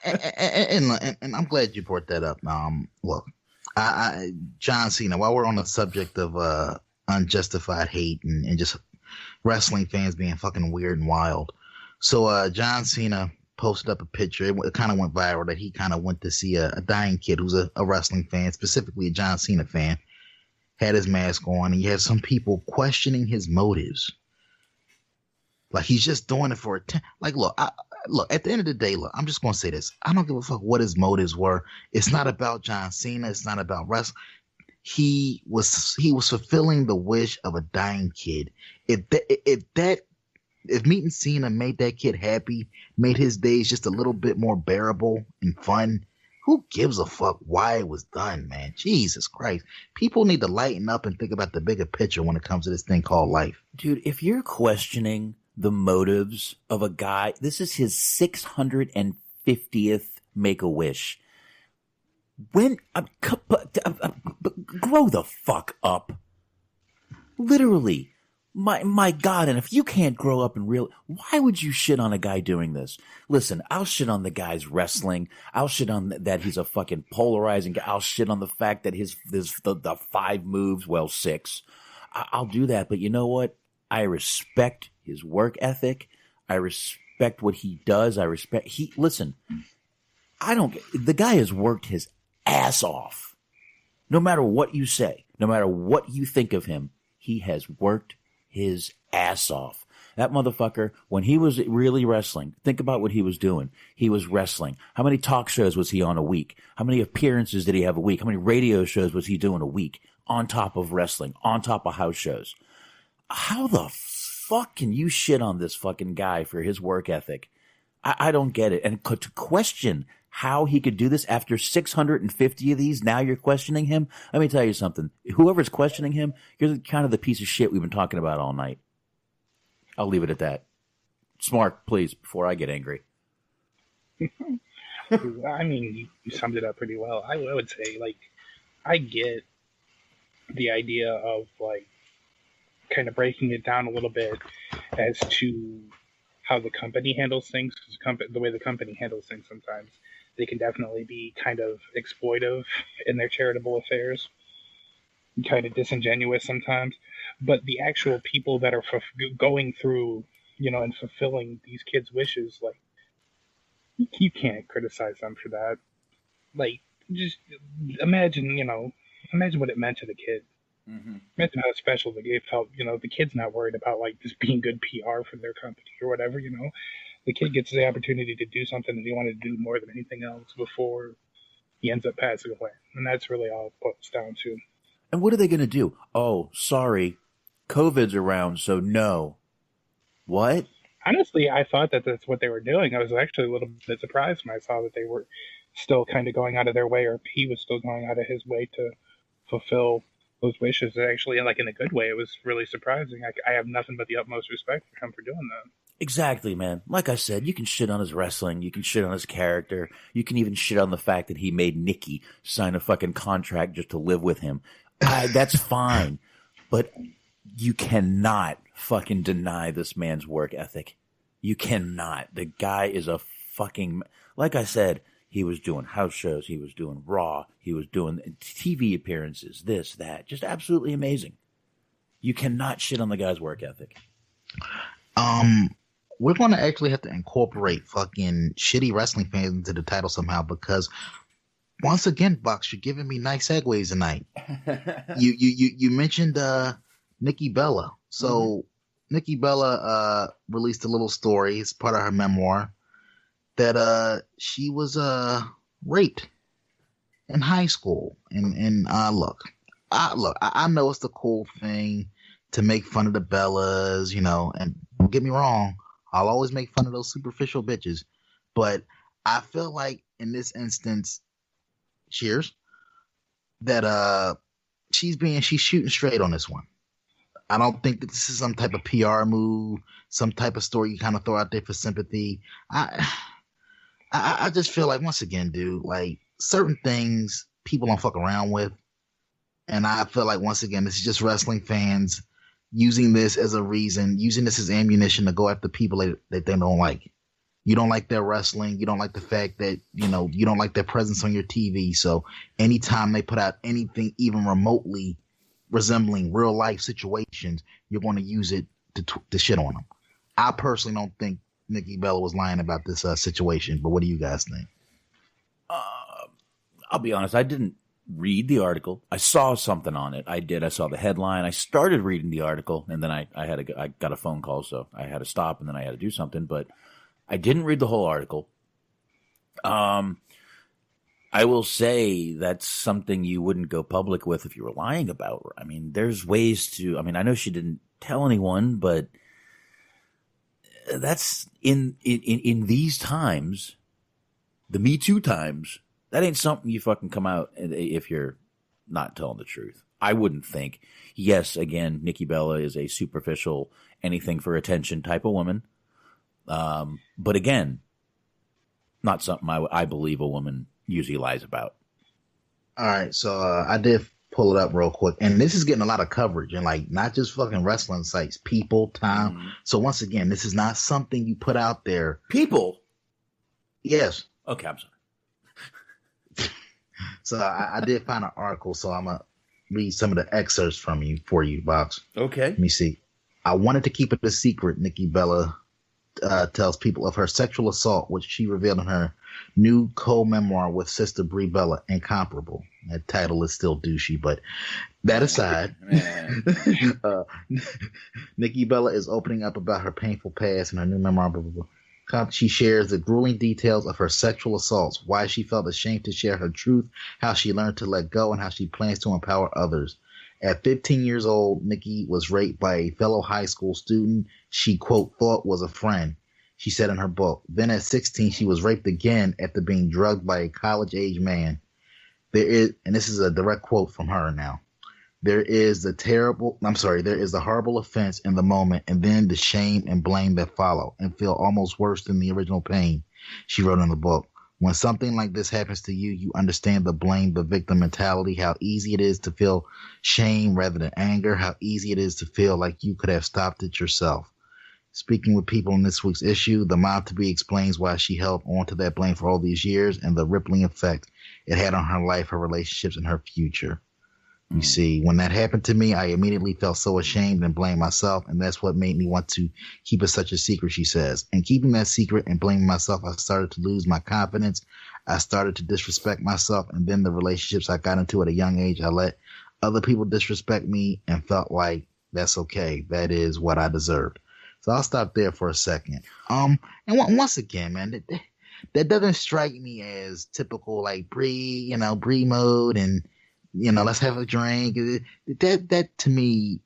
and I'm glad you brought that up. Look, John Cena, while we're on the subject of unjustified hate and just wrestling fans being fucking weird and wild. So John Cena posted up a picture. It kind of went viral that he kind of went to see a dying kid who's a wrestling fan, specifically a John Cena fan. Had his mask on, and you had some people questioning his motives. Like he's just doing it for attention. Like, look, at the end of the day, look, I'm just going to say this. I don't give a fuck what his motives were. It's not about John Cena. It's not about wrestling. He was fulfilling the wish of a dying kid. If meeting Cena made that kid happy, made his days just a little bit more bearable and fun, who gives a fuck why it was done, man? Jesus Christ. People need to lighten up and think about the bigger picture when it comes to this thing called life. Dude, if you're questioning the motives of a guy, this is his 650th Make-A-Wish. When grow the fuck up. Literally. My God, and if you can't grow up and why would you shit on a guy doing this? Listen, I'll shit on the guy's wrestling. I'll shit on that he's a fucking polarizing guy. I'll shit on the fact that the 5 moves, 6. I'll do that, but you know what? I respect his work ethic. I respect what he does. Listen, the guy has worked his ass off. No matter what you say, no matter what you think of him, he has worked his ass off. That motherfucker, when he was really wrestling, think about what he was doing. He was wrestling. How many talk shows was he on a week? How many appearances did he have a week? How many radio shows was he doing a week? On top of wrestling, on top of house shows. How the fuck can you shit on this fucking guy for his work ethic? I don't get it. And to question how he could do this after 650 of these, now you're questioning him? Let me tell you something. Whoever's questioning him, you're kind of the piece of shit we've been talking about all night. I'll leave it at that. Smart, please, before I get angry. I mean, you summed it up pretty well. I would say, I get the idea of, kind of breaking it down a little bit as to how the company handles things. Because the way the company handles things sometimes, they can definitely be kind of exploitive in their charitable affairs, kind of disingenuous sometimes. But the actual people that are going through, and fulfilling these kids' wishes, you can't criticize them for that. Just imagine what it meant to the kid. Mm-hmm. Imagine how special the kid felt. The kid's not worried about just being good PR for their company or whatever. The kid gets the opportunity to do something that he wanted to do more than anything else before he ends up passing away, and that's really all it boils down to. And what are they going to do? Oh, sorry, COVID's around, so no. What? Honestly, I thought that that's what they were doing. I was actually a little bit surprised when I saw that they were still kind of going out of their way, or he was still going out of his way to fulfill those wishes, actually, like in a good way. It was really surprising. I have nothing but the utmost respect for him for doing that. Exactly, man. Like I said, you can shit on his wrestling. You can shit on his character. You can even shit on the fact that he made Nikki sign a fucking contract just to live with him. That's fine. But you cannot fucking deny this man's work ethic. You cannot. The guy is a fucking... Like I said, he was doing house shows. He was doing Raw. He was doing TV appearances, this, that. Just absolutely amazing. You cannot shit on the guy's work ethic. We're going to actually have to incorporate fucking shitty wrestling fans into the title somehow, because once again, Box, you're giving me nice segues tonight. You mentioned Nikki Bella. So Nikki Bella released a little story. It's part of her memoir that she was raped in high school. And look, I know it's the cool thing to make fun of the Bellas, you know, and don't get me wrong, I'll always make fun of those superficial bitches. But I feel like in this instance, cheers, that she's shooting straight on this one. I don't think that this is some type of PR move, some type of story you kind of throw out there for sympathy. I just feel like, once again, dude, like certain things people don't fuck around with. And I feel like, once again, this is just wrestling fans using this as a reason, using this as ammunition to go after people that they don't like. You don't like their wrestling. You don't like the fact that, you know, you don't like their presence on your TV. So anytime they put out anything even remotely resembling real life situations, you're going to use it to shit on them. I personally don't think Nikki Bella was lying about this situation, but what do you guys think? I'll be honest, I didn't read the article. I saw something on it. I saw the headline. I started reading the article, and then I got a phone call, so I had to stop, and then I had to do something. But I didn't read the whole article. I will say that's something you wouldn't go public with if you were lying about. I mean, there's ways to. I mean, I know she didn't tell anyone, but that's in these times, the Me Too times. That ain't something you fucking come out if you're not telling the truth. I wouldn't think. Yes, again, Nikki Bella is a superficial, anything for attention type of woman. But again, not something I believe a woman usually lies about. All right, so I did pull it up real quick, and this is getting a lot of coverage, and like not just fucking wrestling sites, People, Time. Mm-hmm. So once again, this is not something you put out there. People? Yes. Okay, I'm sorry. So I did find an article, so I'm going to read some of the excerpts for you, Box. Okay. Let me see. I wanted to keep it a secret, Nikki Bella tells people of her sexual assault, which she revealed in her new co-memoir with sister Brie Bella, Incomparable. That title is still douchey, but that aside, Nikki Bella is opening up about her painful past in her new memoir. Blah, blah, blah. She shares the grueling details of her sexual assaults, why she felt ashamed to share her truth, how she learned to let go, and how she plans to empower others. At 15 years old, Nikki was raped by a fellow high school student she, quote, thought was a friend, she said in her book. Then at 16, she was raped again after being drugged by a college-age man. There is, and this is a direct quote from her now, there is the horrible offense in the moment, and then the shame and blame that follow and feel almost worse than the original pain, she wrote in the book. When something like this happens to you, you understand the blame, the victim mentality, how easy it is to feel shame rather than anger, how easy it is to feel like you could have stopped it yourself. Speaking with People in this week's issue, the mom-to-be explains why she held on to that blame for all these years and the rippling effect it had on her life, her relationships, and her future. You see, when that happened to me, I immediately felt so ashamed and blamed myself, and that's what made me want to keep it such a secret, she says. And keeping that secret and blaming myself, I started to lose my confidence. I started to disrespect myself, and then the relationships I got into at a young age, I let other people disrespect me and felt like that's okay. That is what I deserved. So I'll stop there for a second. And once again, man, that doesn't strike me as typical like Brie mode and, let's have a drink. That to me,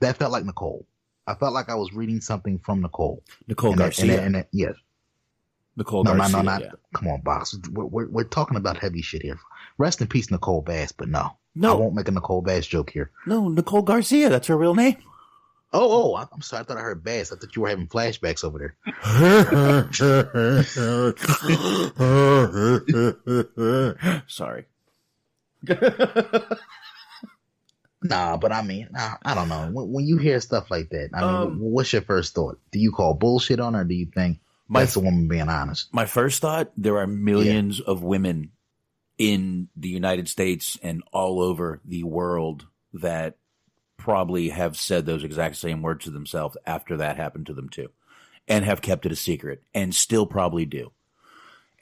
that felt like Nicole. I felt like I was reading something from Nicole. Nicole Garcia. Yes. Nicole Garcia. Not. Yeah. Come on, Box. We're talking about heavy shit here. Rest in peace, Nicole Bass, but no. No. I won't make a Nicole Bass joke here. No, Nicole Garcia. That's her real name. Oh, I'm sorry. I thought I heard Bass. I thought you were having flashbacks over there. Sorry. Nah, but I mean, I don't know. When you hear stuff like that, I mean, what's your first thought? Do you call bullshit on her, or do you think that's a woman being honest? My first thought, there are millions of women in the United States and all over the world that probably have said those exact same words to themselves after that happened to them too, and have kept it a secret, and still probably do,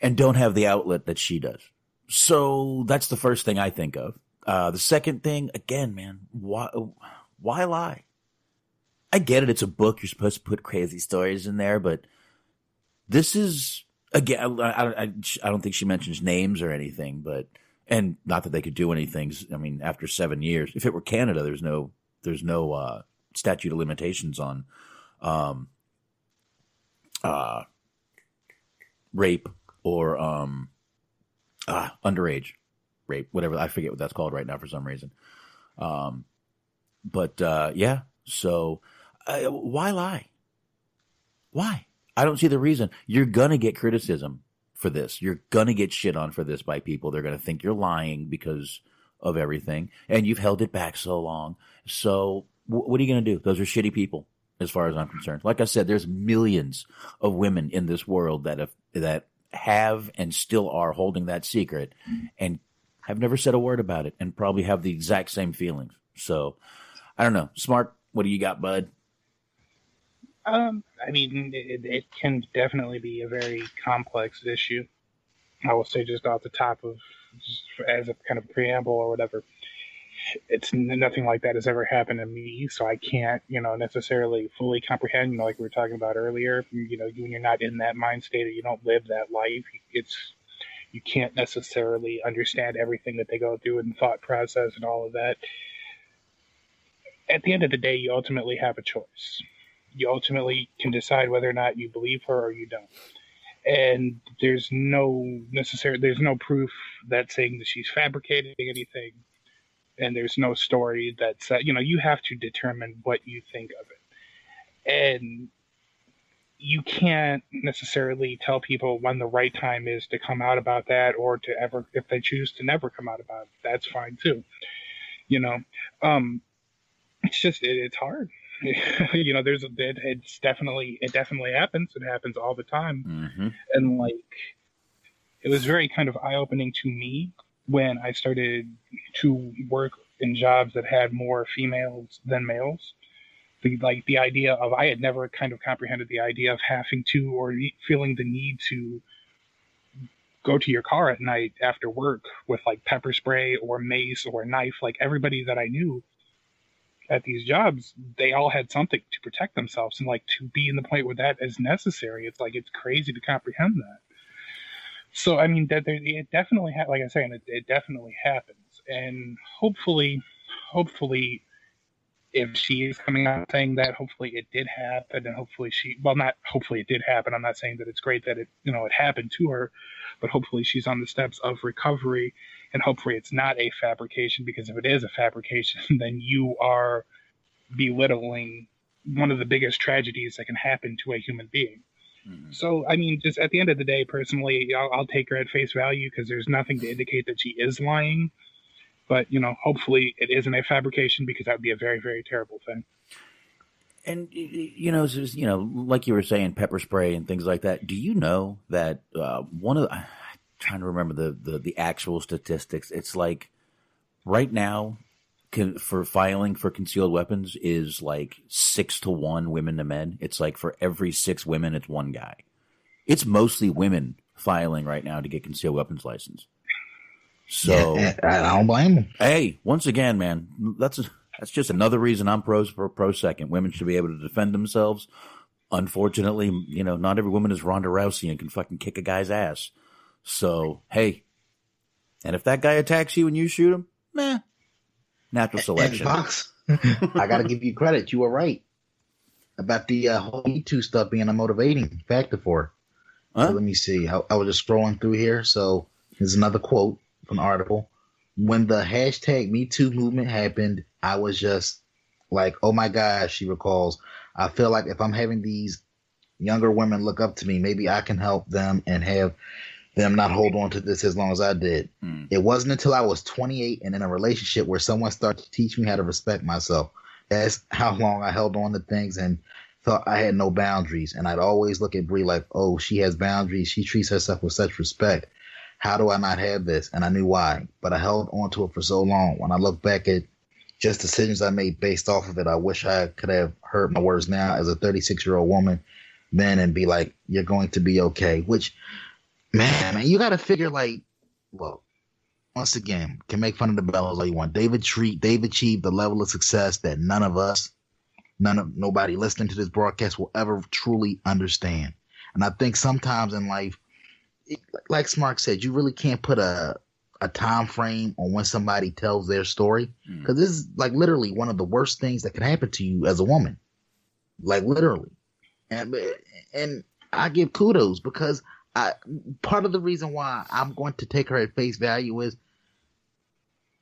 and don't have the outlet that she does. So that's the first thing I think of. The second thing, again, man, why lie? I get it. It's a book. You're supposed to put crazy stories in there, but this is, again, I don't think she mentions names or anything, but, and not that they could do anything. I mean, after 7 years, if it were Canada, there's no statute of limitations on, rape or, underage rape, whatever. I forget what that's called right now for some reason. Yeah. So, why lie? Why? I don't see the reason. You're going to get criticism for this. You're going to get shit on for this by people. They're going to think you're lying because of everything. And you've held it back so long. So what are you going to do? Those are shitty people as far as I'm concerned. Like I said, there's millions of women in this world that have and still are holding that secret and have never said a word about it and probably have the exact same feelings. So I don't know. Smart, what do you got, bud? I mean, it can definitely be a very complex issue. I will say just off the top of, just as a kind of preamble or whatever, it's nothing like that has ever happened to me, so I can't, necessarily fully comprehend, like we were talking about earlier, when you're not in that mind state or you don't live that life, you can't necessarily understand everything that they go through and thought process and all of that. At the end of the day, you ultimately have a choice. You ultimately can decide whether or not you believe her or you don't. And there's no proof that's saying that she's fabricating anything. And there's no story that said, you have to determine what you think of it. And you can't necessarily tell people when the right time is to come out about that or to ever, if they choose to never come out about it, that's fine too. It's just, it's hard. It definitely happens. It happens all the time. Mm-hmm. And it was very kind of eye-opening to me when I started to work in jobs that had more females than males. The idea of, I had never kind of comprehended the idea of having to, or feeling the need to go to your car at night after work with pepper spray or mace or a knife. Everybody that I knew at these jobs, they all had something to protect themselves, and to be in the point where that is necessary, it's it's crazy to comprehend that. So I mean, that it definitely like I say, it definitely happens, and hopefully, if she is coming out saying that, hopefully it did happen, and not hopefully it did happen. I'm not saying that it's great that it happened to her, but hopefully she's on the steps of recovery. And hopefully it's not a fabrication, because if it is a fabrication, then you are belittling one of the biggest tragedies that can happen to a human being. Mm-hmm. So, I mean, just at the end of the day, personally, I'll take her at face value because there's nothing to indicate that she is lying. But, hopefully it isn't a fabrication, because that would be a very, very terrible thing. And, just, like you were saying, pepper spray and things like that. Do you know that one of the... trying to remember the actual statistics. It's right now for filing for concealed weapons is 6-to-1 women to men. It's for every 6 women, it's 1 guy. It's mostly women filing right now to get concealed weapons license. So yeah, I don't blame them. Hey, once again, man, that's just another reason I'm pro second. Women should be able to defend themselves. Unfortunately, not every woman is Ronda Rousey and can fucking kick a guy's ass. So, hey, and if that guy attacks you and you shoot him, natural selection. And Fox, I got to give you credit. You were right about the whole Me Too stuff being a motivating factor for her. Huh? So let me see. I was just scrolling through here. So here's another quote from the article. when the hashtag Me Too movement happened, I was just like, oh my gosh, she recalls. I feel like if I'm having these younger women look up to me, maybe I can help them and have them not hold on to this as long as I did. It wasn't until I was 28 and in a relationship where someone started to teach me how to respect myself. That's how long I held on to things and thought I had no boundaries. And I'd always look at Brie like, oh, she has boundaries. She treats herself with such respect. How do I not have this? And I knew why, but I held on to it for so long. When I look back at just decisions I made based off of it, I wish I could have heard my words now as a 36-year-old woman then and be like, you're going to be okay. Which, man, you got to figure like, well, once again, can make fun of the Bellas all you want. They've achieved the level of success that nobody listening to this broadcast will ever truly understand. And I think sometimes in life, like Smark said, you really can't put a time frame on when somebody tells their story, because this is like literally one of the worst things that can happen to you as a woman, like literally. And I give kudos because part of the reason why I'm going to take her at face value is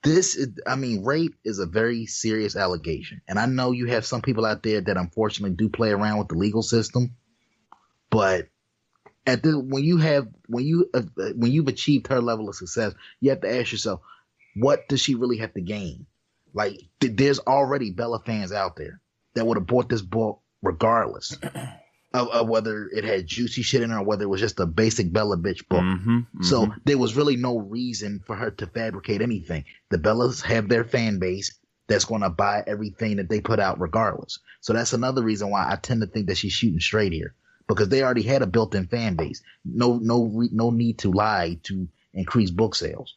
rape is a very serious allegation. And I know you have some people out there that unfortunately do play around with the legal system, but when you've achieved her level of success, you have to ask yourself, what does she really have to gain? Like, there's already Bella fans out there that would have bought this book regardless of whether it had juicy shit in it or whether it was just a basic Bella bitch book. So there was really no reason for her to fabricate anything. The Bellas have their fan base that's going to buy everything that they put out regardless. So that's another reason why I tend to think that she's shooting straight here, because they already had a built-in fan base. No need to lie to increase book sales.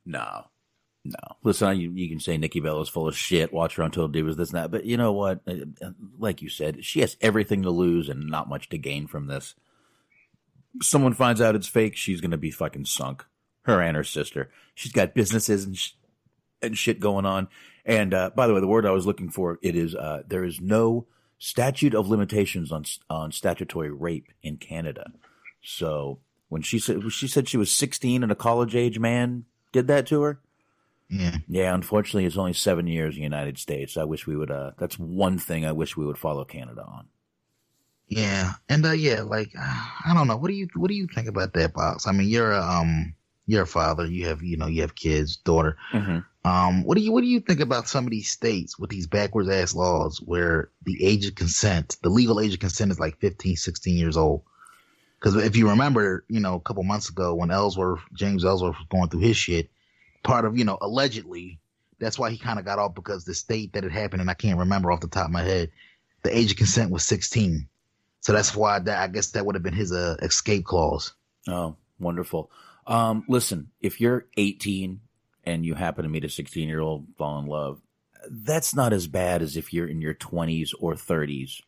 No. Listen, you can say Nikki Bella's full of shit. Watch her on Total Divas, this and that. But you know what? Like you said, she has everything to lose and not much to gain from this. Someone finds out it's fake, she's going to be fucking sunk. Her and her sister. She's got businesses and shit going on. And by the way, the word I was looking for, it is there is no statute of limitations on statutory rape in Canada. So when she said she was 16 and a college age man did that to her. Yeah. Unfortunately, it's only 7 years in the United States. I wish we would. That's one thing I wish we would follow Canada on. Yeah, and I don't know. What do you think about that, Box? I mean, you're a father. You have kids, daughter. What do you think about some of these states with these backwards ass laws where the legal age of consent is like 15, 16 years old? Because if you remember, a couple months ago when James Ellsworth was going through his shit, part of, allegedly, that's why he kind of got off, because the state that it happened, and I can't remember off the top of my head, the age of consent was 16. So that's why I guess that would have been his escape clause. Oh, wonderful. Listen, if you're 18 and you happen to meet a 16-year-old, fall in love, that's not as bad as if you're in your 20s or 30s,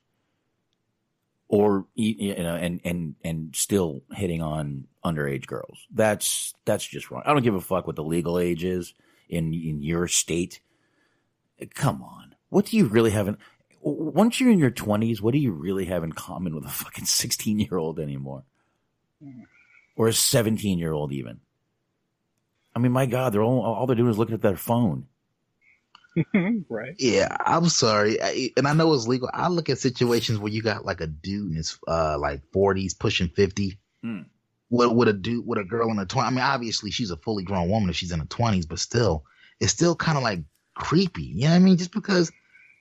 or and still hitting on underage girls. That's just wrong. I don't give a fuck what the legal age is in your state. Come on, what do you really have once you're in your 20s? What do you really have in common with a fucking 16-year-old anymore, or a 17-year-old even? I mean, my God, all they're doing is looking at their phone. Right. Yeah, I'm sorry. And I know it's legal. I look at situations where you got like a dude in his like 40s pushing 50 with a girl in her 20s. I mean, obviously she's a fully grown woman if she's in her 20s, but still, it's still kind of like creepy. You know what I mean? Just because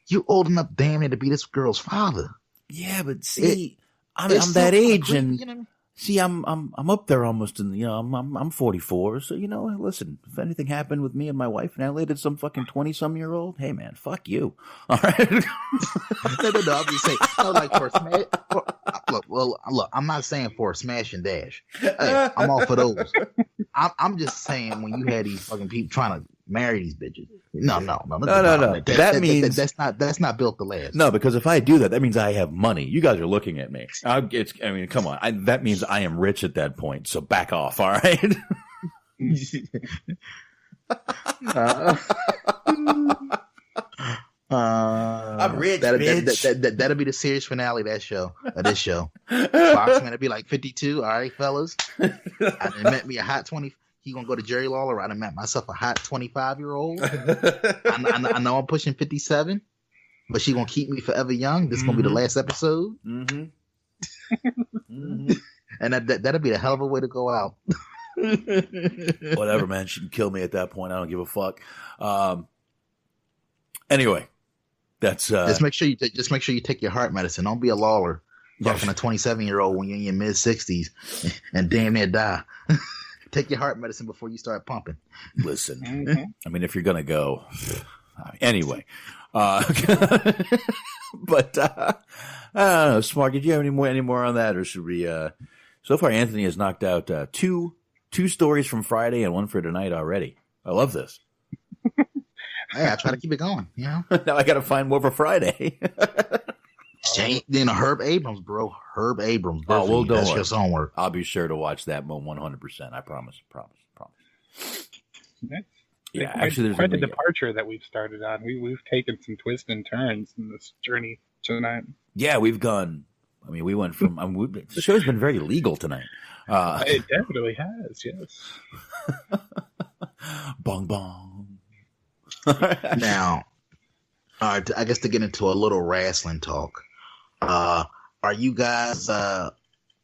you're old enough damn near to be this girl's father. Yeah, but see, I'm that age, creepy, and you know? See, I'm up there almost in, I'm 44. So, listen, if anything happened with me and my wife and I laid some fucking 20-some-year-old, hey man, fuck you. All right. No, I'm just saying, like for a smash. Look, I'm not saying for a smash and dash. Hey, I'm all for those. I'm just saying when you had these fucking people trying to marry these bitches. No. That means that's not built to last. No, because if I do that means I have money. You guys are looking at me. Come on. That means I am rich at that point. So back off. All right. I'm rich, bitch. That'll be the series finale of this show. Boxman, it'll be like 52. All right, fellas. I met me a hot 20. He gonna go to Jerry Lawler. I done met myself a hot 25-year-old. I know I'm pushing 57, but she gonna keep me forever young. This is gonna be the last episode. Mm-hmm. And that'll be a hell of a way to go out. Whatever, man. She can kill me at that point. I don't give a fuck. Anyway, that's just make sure you take your heart medicine. Don't be a Lawler fucking a 27-year-old when you're in your mid 60s and damn near die. Take your heart medicine before you start pumping. Listen, I mean, if you're gonna go, anyway. But I don't know, Smart. Did you have any more on that, or should we? So far, Anthony has knocked out two stories from Friday and one for tonight already. I love this. Hey, I try to keep it going. You know. Now I got to find more for Friday. Herb Abrams, bro. Herb Abrams. Oh, well, don't that's worry. your homework. I'll be sure to watch that 100%. I promise. Yeah, actually, there's quite the departure that we've started on. We've taken some twists and turns in this journey tonight. Yeah, we've gone. I mean, we went from. The show's been very legal tonight. It definitely has. Yes. Bong bong. Now, I guess to get into a little wrestling talk, are you guys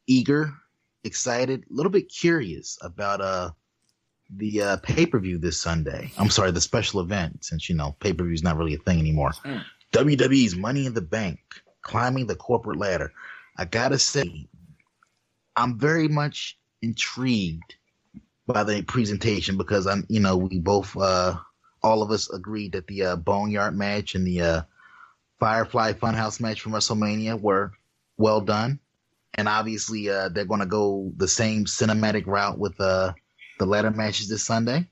eager, excited, a little bit curious about the pay-per-view this Sunday? I'm sorry, the special event, since pay-per-view is not really a thing anymore. WWE's Money in the Bank, climbing the corporate ladder. I gotta say, I'm very much intrigued by the presentation because we both all of us agreed that the Boneyard match and the Firefly Funhouse match from WrestleMania were well done. And obviously they're going to go the same cinematic route with the ladder matches this Sunday.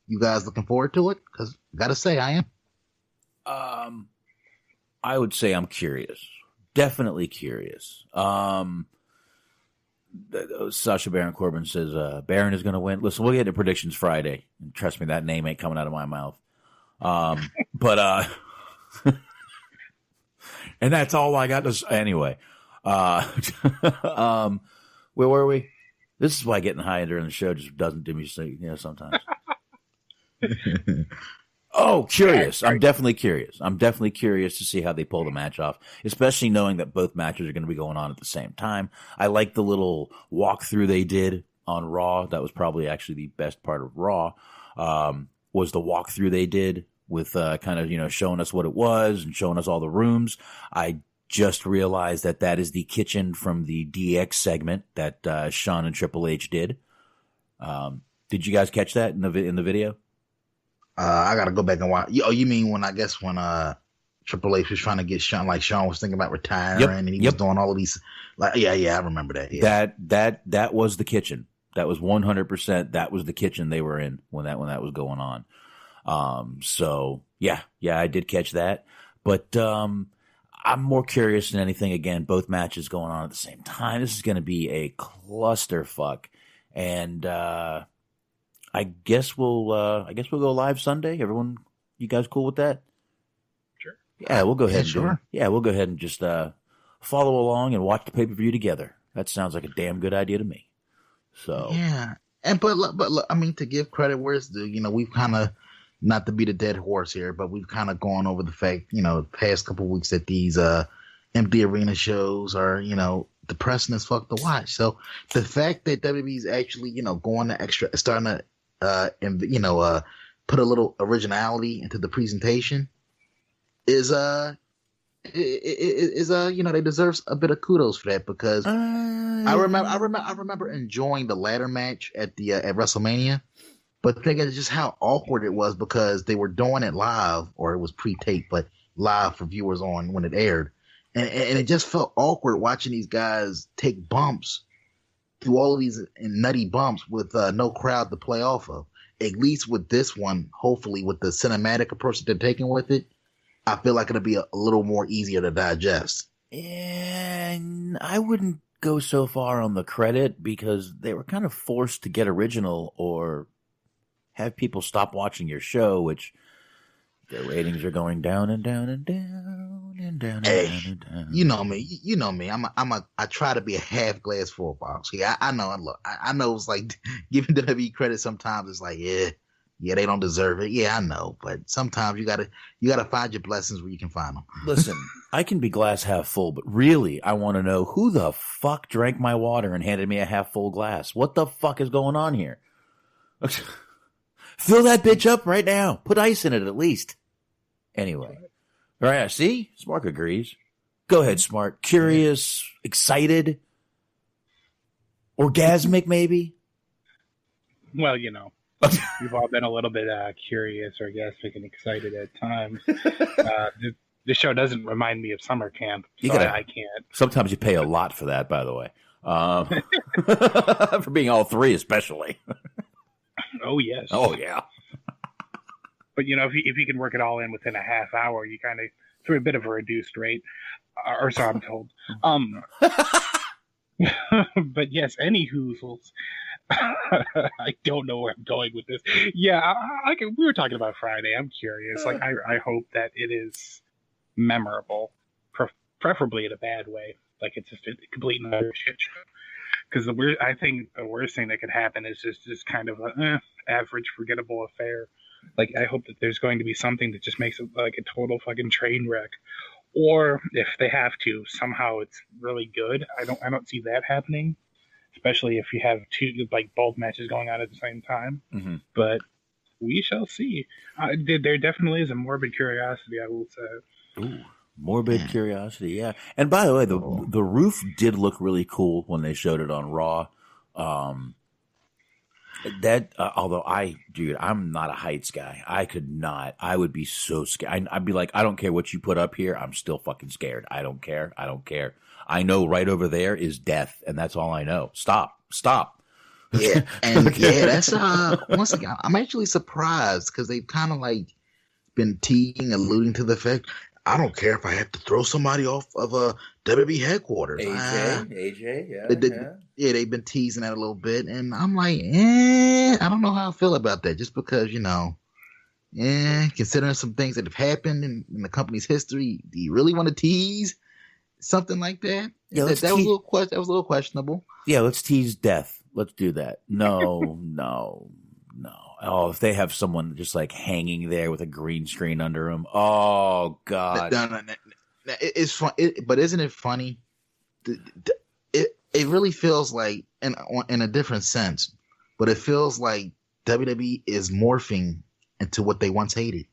You guys looking forward to it? Because I got to say, I am. I would say I'm curious. Definitely curious. Sasha Baron Corbin says Baron is going to win. Listen, we'll get into predictions Friday. And trust me, that name ain't coming out of my mouth. But and that's all I got to say. Anyway, where were we? This is why getting high during the show just doesn't do me sometimes. Oh, curious. I'm definitely curious. I'm definitely curious to see how they pull the match off, especially knowing that both matches are going to be going on at the same time. I like the little walkthrough they did on Raw. That was probably actually the best part of Raw, was the walkthrough they did with kind of, showing us what it was and showing us all the rooms. I just realized that is the kitchen from the DX segment that Shawn and Triple H did. Did you guys catch that in the video? I gotta go back and watch. Oh, you mean when Triple H was trying to get Shawn, like Shawn was thinking about retiring, and he was doing all of these. Yeah, I remember that. Yeah. That was the kitchen. That was 100%. That was the kitchen they were in when that was going on. So yeah, I did catch that, but I'm more curious than anything. Again, both matches going on at the same time. This is going to be a clusterfuck, and I guess we'll go live Sunday. Everyone, you guys cool with that? Sure. Yeah, we'll go ahead. Sure. We'll go ahead and just follow along and watch the pay-per-view together. That sounds like a damn good idea to me. So yeah, but I mean, to give credit where it's due, we've kind of, not to beat a dead horse here, but we've kind of gone over the fact, the past couple of weeks that these empty arena shows are, depressing as fuck to watch. So the fact that WWE's actually, going the extra, starting to put a little originality into the presentation is they deserve a bit of kudos for that, because I remember enjoying the ladder match at WrestleMania, but thinking just how awkward it was because they were doing it live, or it was pre-taped, but live for viewers on when it aired, and it just felt awkward watching these guys take bumps through all of these nutty bumps with no crowd to play off of. At least with this one, hopefully with the cinematic approach that they're taking with it, I feel like it'll be a little more easier to digest. And I wouldn't go so far on the credit, because they were kind of forced to get original or have people stop watching your show, which their ratings are going down and down and down and Hey, you know me. You know me. I try to be a half glass full box. Yeah, I know. Look, I know it's like giving WWE credit sometimes. It's like, yeah, they don't deserve it. Yeah, I know. But sometimes you gotta find your blessings where you can find them. Listen, I can be glass half full, but really, I want to know who the fuck drank my water and handed me a half full glass. What the fuck is going on here? Fill that bitch up right now. Put ice in it at least. Anyway. All right, see? Smart agrees. Go ahead, Smart. Curious, excited, orgasmic maybe? Well, you know, we've all been a little bit curious, orgasmic, and excited at times. The show doesn't remind me of summer camp, so I can't. Sometimes you pay a lot for that, by the way. For being all three, especially. Oh, yes. Oh, yeah. But, you know, if you can work it all in within a half hour, you kind of, through a bit of a reduced rate, or so I'm told. But yes, any hoozles. I don't know where I'm going with this. Yeah, we were talking about Friday. I'm curious. Like, I hope that it is memorable, preferably in a bad way. Like, it's just a complete and utter shit show. Because I think the worst thing that could happen is just kind of a average, forgettable affair. Like, I hope that there's going to be something that just makes it like a total fucking train wreck. Or if they have to, somehow it's really good. I don't see that happening, especially if you have two, like, both matches going on at the same time. Mm-hmm. But we shall see. There definitely is a morbid curiosity, I will say. Ooh, morbid curiosity, yeah. And by the way, the roof did look really cool when they showed it on Raw. Although I'm not a heights guy. I would be so scared. I'd be like, I don't care what you put up here. I'm still fucking scared. I don't care. I know right over there is death, and that's all I know. Stop. Yeah, and that's once again, I'm actually surprised because they've kind of like been alluding to the fact I don't care if I have to throw somebody off of WWE headquarters. AJ, yeah, they've been teasing that a little bit, and I'm like, I don't know how I feel about that. Just because, you know, considering some things that have happened in the company's history, do you really want to tease something like that? Yeah, that was a little questionable. Yeah, let's tease death. Let's do that. No. Oh, if they have someone just like hanging there with a green screen under them. Oh, God. No. It's fun, but isn't it funny? It really feels like, in a different sense, but it feels like WWE is morphing into what they once hated.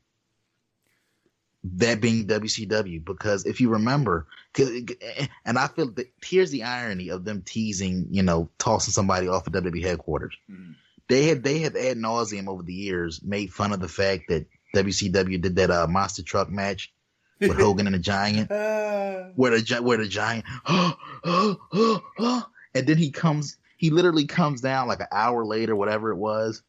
That being WCW, because if you remember, and I feel that here's the irony of them teasing, you know, tossing somebody off of WWE headquarters. Mm-hmm. They have ad nauseum over the years made fun of the fact that WCW did that monster truck match with Hogan and the Giant, where the Giant, and then he literally comes down like an hour later, whatever it was,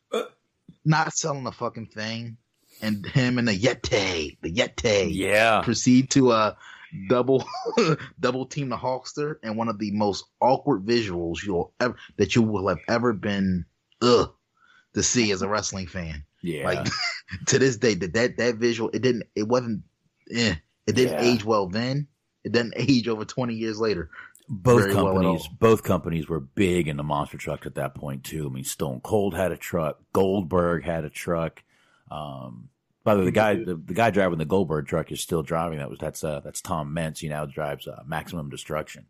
not selling the fucking thing. And him and the Yeti, proceed to double team the Hulkster, and one of the most awkward visuals you will have ever been to see as a wrestling fan. Yeah, like to this day, that visual it didn't age well then. It doesn't age over 20 years later. Both companies were big in the monster trucks at that point too. I mean, Stone Cold had a truck, Goldberg had a truck. By the way, the guy driving the Goldberg truck is still driving. That's Tom Mentz. He now drives Maximum Destruction.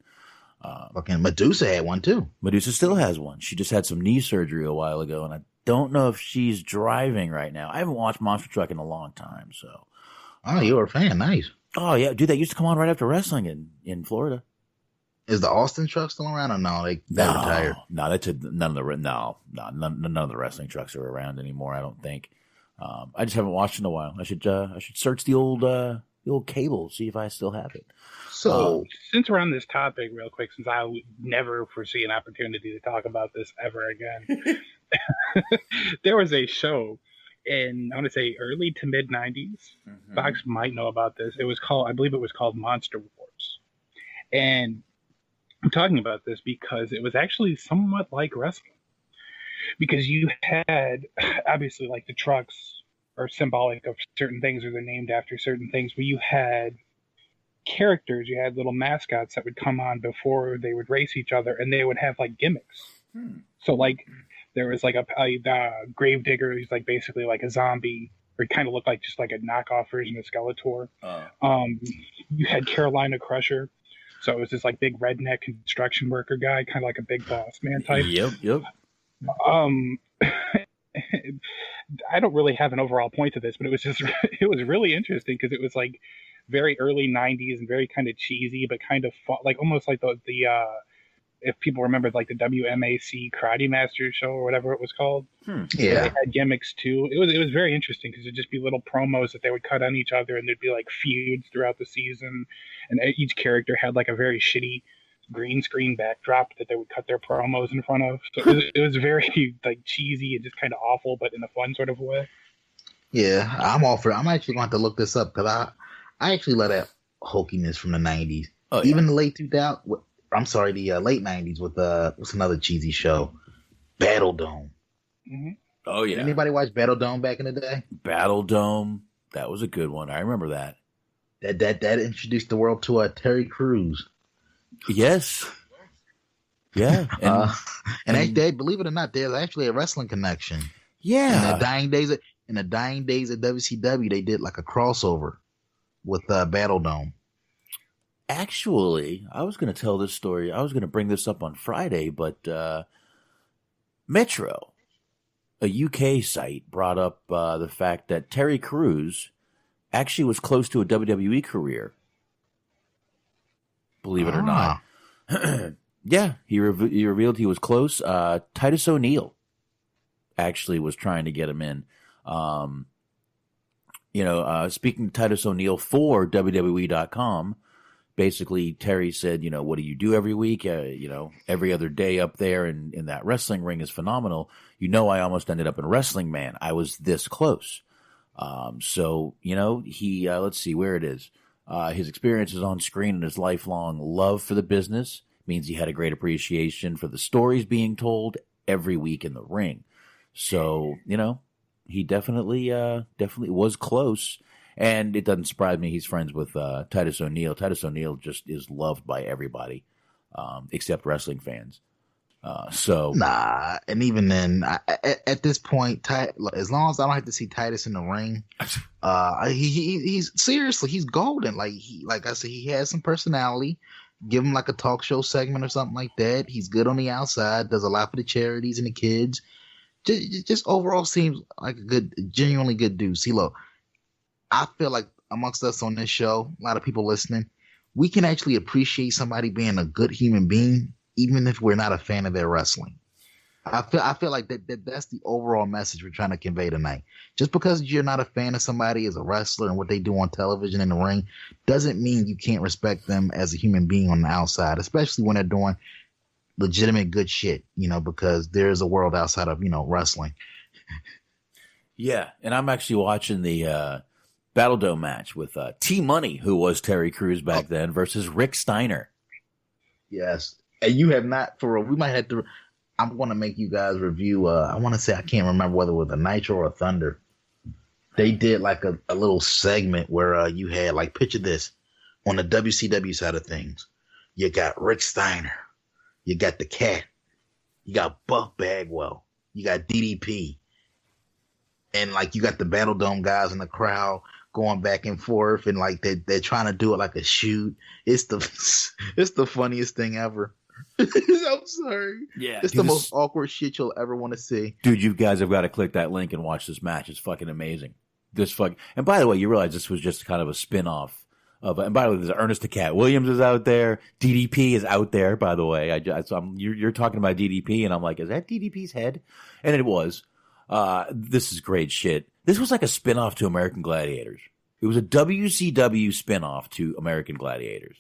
Fucking Medusa had one too. Medusa still has one. She just had some knee surgery a while ago, and I don't know if she's driving right now. I haven't watched Monster Truck in a long time, so. Oh, you're a fan. Nice. Oh yeah, dude, that used to come on right after wrestling in Florida. Is the Austin truck still around or no? They retired. No, none of the wrestling trucks are around anymore. I don't think. I just haven't watched in a while. I should search the old cable, see if I still have it. So, since we're on this topic, real quick, since I would never foresee an opportunity to talk about this ever again, there was a show in, I want to say, early to mid 90s. Mm-hmm. Fox might know about this. I believe it was called Monster Wars, and I'm talking about this because it was actually somewhat like wrestling. Because you had, obviously, like the trucks are symbolic of certain things or they're named after certain things, but you had characters. You had little mascots that would come on before they would race each other, and they would have like gimmicks. So like there was like a Gravedigger who's like basically like a zombie, or he kind of looked like just like a knockoff version of Skeletor. You had Carolina Crusher, so it was this like big redneck construction worker guy, kind of like a big boss man type. Yep. I don't really have an overall point to this, but it was really interesting because it was like very early 90s and very kind of cheesy, but kind of fun, like almost like the if people remember like the WMAC Karate Masters show or whatever it was called. Yeah, they had gimmicks too. It was very interesting because it'd just be little promos that they would cut on each other, and there'd be like feuds throughout the season, and each character had like a very shitty green screen backdrop that they would cut their promos in front of. So it was very like cheesy and just kind of awful, but in a fun sort of way. Yeah, I'm all for it. I'm actually going to look this up because I actually love that hokiness from the 90s. Oh, yeah. Even the late 2000s. I'm sorry, the late 90s with what's another cheesy show? Battle Dome. Mm-hmm. Oh, yeah. Anybody watch Battle Dome back in the day? Battle Dome. That was a good one. I remember that. That introduced the world to Terry Crews. Yes. Yeah. And they, believe it or not, there's actually a wrestling connection. Yeah. In the dying days of WCW, they did like a crossover with Battle Dome. Actually, I was going to tell this story. I was going to bring this up on Friday, but Metro, a UK site, brought up the fact that Terry Crews actually was close to a WWE career. Believe it or not. Yeah, he revealed he was close. Titus O'Neil actually was trying to get him in. Speaking to Titus O'Neil for WWE.com, basically Terry said, what do you do every week? Every other day up there in that wrestling ring is phenomenal. I almost ended up in Wrestling Man. I was this close. He, let's see where it is. His experiences on screen and his lifelong love for the business means he had a great appreciation for the stories being told every week in the ring. So, he definitely was close. And it doesn't surprise me he's friends with Titus O'Neil. Titus O'Neil just is loved by everybody, except wrestling fans. Nah, and even then, at this point, as long as I don't have to see Titus in the ring, he's seriously, he's golden. Like I said, he has some personality. Give him like a talk show segment or something like that. He's good on the outside. Does a lot for the charities and the kids. Just overall seems like a genuinely good dude. See, look, I feel like amongst us on this show, a lot of people listening, we can actually appreciate somebody being a good human being, even if we're not a fan of their wrestling. I feel like that's the overall message we're trying to convey tonight. Just because you're not a fan of somebody as a wrestler and what they do on television in the ring doesn't mean you can't respect them as a human being on the outside, especially when they're doing legitimate good shit, because there's a world outside of, wrestling. Yeah, and I'm actually watching the Battle Dome match with T-Money, who was Terry Crews back then, versus Rick Steiner. Yes. And you have not, for real, we might have to, I'm going to make you guys review, I want to say, I can't remember whether it was a Nitro or a Thunder. They did like a little segment where you had, like, picture this, on the WCW side of things. You got Rick Steiner. You got the Cat. You got Buff Bagwell. You got DDP. And, like, you got the Battle Dome guys in the crowd going back and forth, and like they're trying to do it like a shoot. It's the funniest thing ever. I'm sorry. Yeah, it's the most awkward shit you'll ever want to see. Dude, you guys have got to click that link and watch this match. It's fucking amazing. And by the way, you realize this was just kind of a spin-off of. And by the way, there's Ernest the Cat Williams is out there. DDP is out there. By the way, you're talking about DDP, and I'm like, is that DDP's head? And it was. This is great shit. This was like a spin-off to American Gladiators. It was a WCW spin-off to American Gladiators.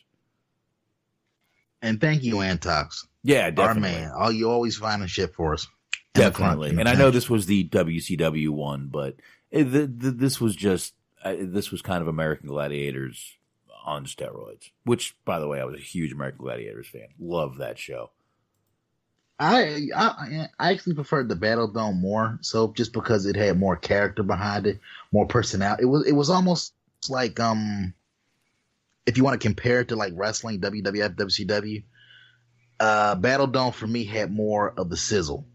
And thank you, Antox. Yeah, definitely. Our man. Oh, you always finding shit for us. Definitely. And I know this was the WCW one, but this was kind of American Gladiators on steroids. Which, by the way, I was a huge American Gladiators fan. Love that show. I actually preferred the Battle Dome more, so just because it had more character behind it, more personality. It was almost like if you want to compare it to like wrestling, WWF, WCW, Battle Dome for me had more of the sizzle,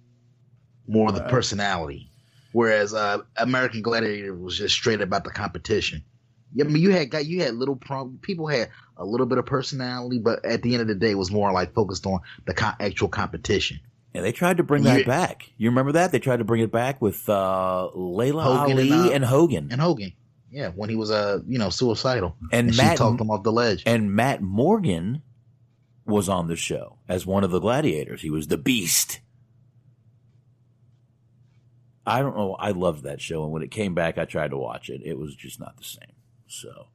more of the personality, whereas American Gladiator was just straight about the competition. I mean, you had people had a little bit of personality, but at the end of the day, it was more like focused on the actual competition. Yeah, they tried to bring that back. You remember that? They tried to bring it back with Layla Hogan Ali and Hogan. And Hogan. Yeah, when he was suicidal. And she talked him off the ledge. And Matt Morgan was on the show as one of the gladiators. He was the Beast. I don't know. I loved that show, and when it came back, I tried to watch it. It was just not the same. So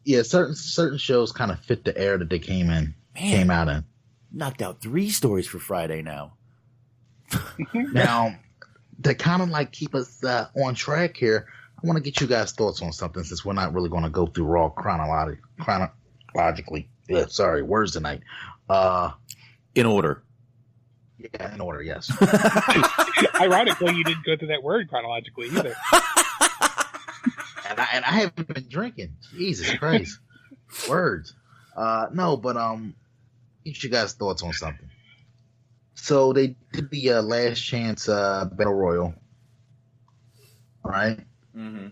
yeah, certain shows kind of fit the era that they came out in. Knocked out 3 stories for Friday now. Now, to kind of like keep us on track here, I want to get you guys' thoughts on something since we're not really going to go through Raw chronologically. Yeah, sorry, words tonight. In order. Yeah, in order, yes. Ironically, you didn't go through that word chronologically either. And I haven't been drinking. Jesus Christ. Words. No, but get you guys' thoughts on something. So they did the Last Chance Battle Royal. All right. Mm-hmm.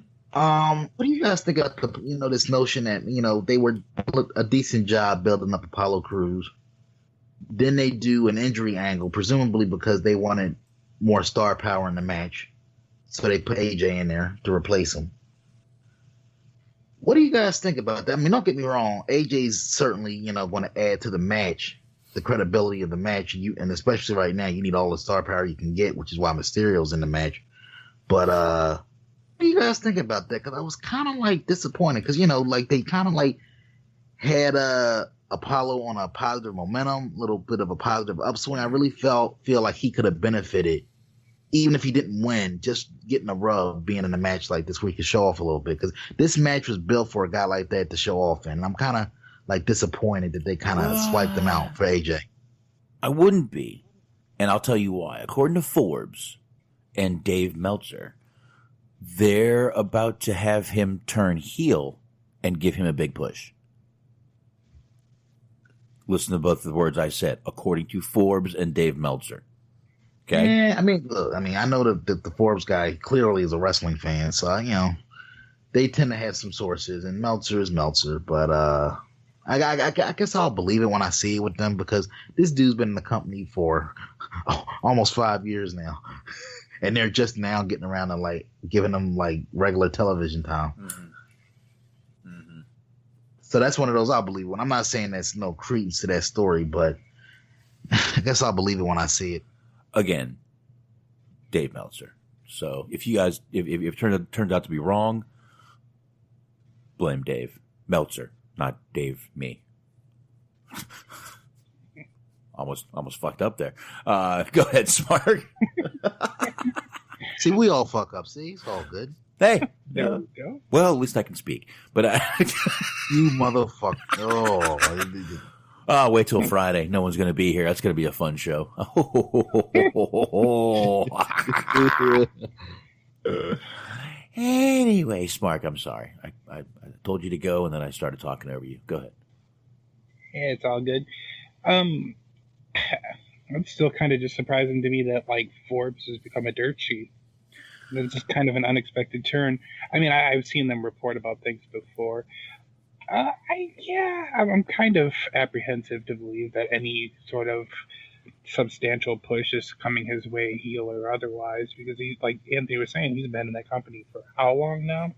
What do you guys think about this notion that they were a decent job building up Apollo Crews? Then they do an injury angle, presumably because they wanted more star power in the match, so they put AJ in there to replace him. What do you guys think about that? I mean, don't get me wrong. AJ's certainly going to add to the match, the credibility of the match, and especially right now, you need all the star power you can get, which is why Mysterio's in the match. But what do you guys think about that? Because I was kind of like disappointed because they kind of like had Apollo on a positive momentum, little bit of a positive upswing. I really feel like he could have benefited, even if he didn't win, just getting a rub, being in a match like this where he could show off a little bit. Because this match was built for a guy like that to show off in. And I'm kind of like disappointed that they kind of swiped him out for AJ. I wouldn't be. And I'll tell you why. According to Forbes and Dave Meltzer, they're about to have him turn heel and give him a big push. Listen to both the words I said, according to Forbes and Dave Meltzer. Okay. Yeah, I mean, look, I know that the Forbes guy clearly is a wrestling fan, so they tend to have some sources, and Meltzer is Meltzer. But I guess I'll believe it when I see it with them because this dude's been in the company for almost 5 years now, and they're just now getting around to like giving them like regular television time. Mm-hmm. Mm-hmm. So that's one of those I'll believe when. I'm not saying there's no credence to that story, but I guess I'll believe it when I see it. Again, Dave Meltzer. So if you guys, if it turns out to be wrong, blame Dave Meltzer, not Dave me. almost fucked up there. Go ahead, Smart. See, we all fuck up. See, it's all good. Hey, there we go. Well, at least I can speak. But you motherfucker! Oh, wait till Friday. No one's going to be here. That's going to be a fun show. Anyway, Smark, I'm sorry. I told you to go, and then I started talking over you. Go ahead. Yeah, it's all good. It's still kind of just surprising to me that, like, Forbes has become a dirt sheet. It's just kind of an unexpected turn. I mean, I've seen them report about things before. I'm kind of apprehensive to believe that any sort of substantial push is coming his way, heel or otherwise, because he's, like Anthony was saying, he's been in that company for how long now?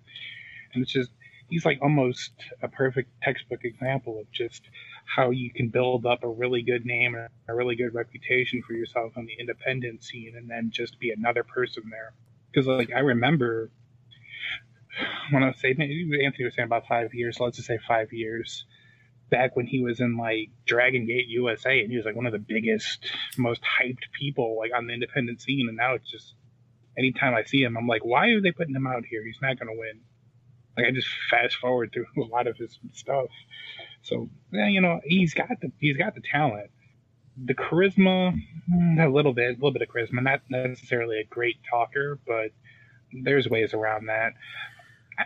And it's just, he's like almost a perfect textbook example of just how you can build up a really good name and a really good reputation for yourself on the independent scene and then just be another person there. Because, like, I remember when I was saying, Anthony was saying about 5 years, so let's just say 5 years, back when he was in, like, Dragon Gate USA, and he was, like, one of the biggest, most hyped people, like, on the independent scene, and now it's just, anytime I see him, I'm like, why are they putting him out here? He's not going to win. Like, I just fast forward through a lot of his stuff. So, yeah, he's got the talent. The charisma, a little bit of charisma, not necessarily a great talker, but there's ways around that.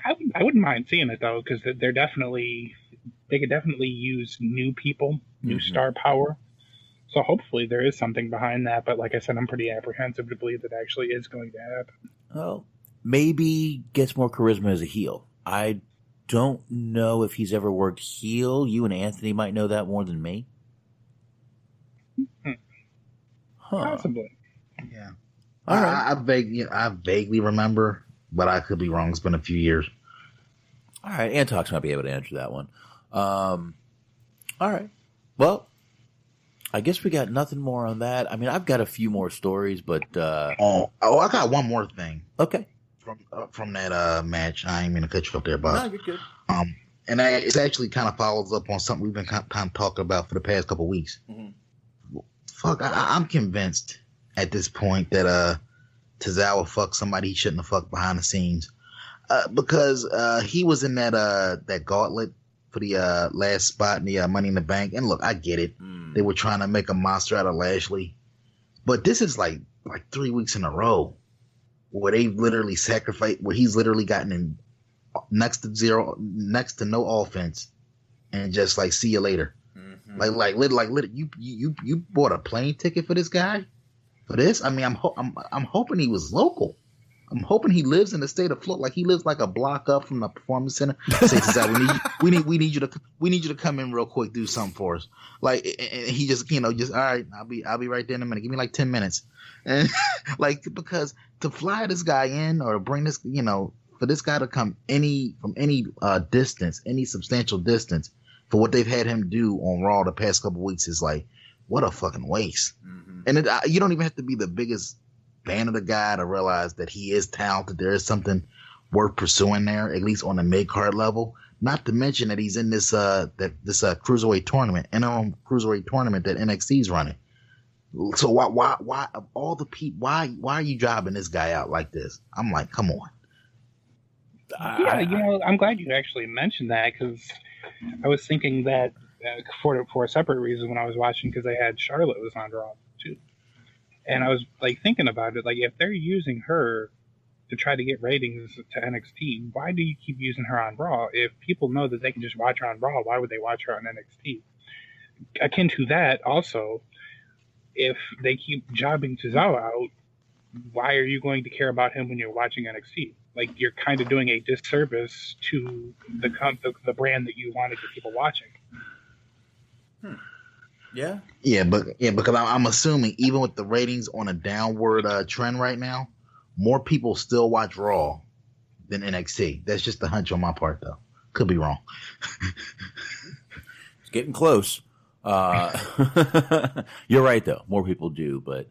I wouldn't mind seeing it, though, because they're definitely they could definitely use new people, new star power. So hopefully there is something behind that. But like I said, I'm pretty apprehensive to believe that actually is going to happen. Well, maybe gets more charisma as a heel. I don't know if he's ever worked heel. You and Anthony might know that more than me. Possibly. Yeah. All right. I vaguely remember, but I could be wrong. It's been a few years. All right. Antox might be able to answer that one. All right. Well, I guess we got nothing more on that. I mean, I've got a few more stories, but I got one more thing. Okay. From that match. I ain't mean to cut you up there, Bob. No, you're good. And it actually kind of follows up on something we've been kind of talking about for the past couple of weeks. Mm-hmm. Fuck, I'm convinced at this point that Tozawa fucked somebody he shouldn't have fucked behind the scenes, because he was in that gauntlet for the last spot in the Money in the Bank. And look, I get it. They were trying to make a monster out of Lashley, but this is like 3 weeks in a row where they literally sacrificed, where he's literally gotten in next to no offense, and just like, see you later. Mm-hmm. You bought a plane ticket for this guy, for this. I mean, I'm hoping he was local. I'm hoping he lives in the state of Florida, like he lives like a block up from the performance center. Say, we need you to come in real quick, do something for us. Like, and he just all right. I'll be right there in a minute. Give me like 10 minutes, and like, because to fly this guy in or bring this, for this guy to come from any distance, any substantial distance, for what they've had him do on Raw the past couple weeks is like, what a fucking waste. Mm-hmm. And you don't even have to be the biggest fan of the guy to realize that he is talented. There is something worth pursuing there, at least on the mid card level. Not to mention that he's in this cruiserweight tournament, interim cruiserweight tournament that NXT's running. So why of all the people, why are you jobbing this guy out like this? I'm like, come on. Yeah, I'm glad you actually mentioned that, because I was thinking that for a separate reason when I was watching, because they had Charlotte was on Raw too, and I was like thinking about it, like if they're using her to try to get ratings to NXT, why do you keep using her on Raw? If people know that they can just watch her on Raw, why would they watch her on NXT? Akin to that, also, if they keep jobbing Tozawa out, why are you going to care about him when you're watching NXT? Like, you're kind of doing a disservice to the brand that you wanted the people watching. Yeah. Yeah, because I'm assuming even with the ratings on a downward trend right now, more people still watch Raw than NXT. That's just a hunch on my part, though. Could be wrong. It's getting close. You're right, though. More people do, but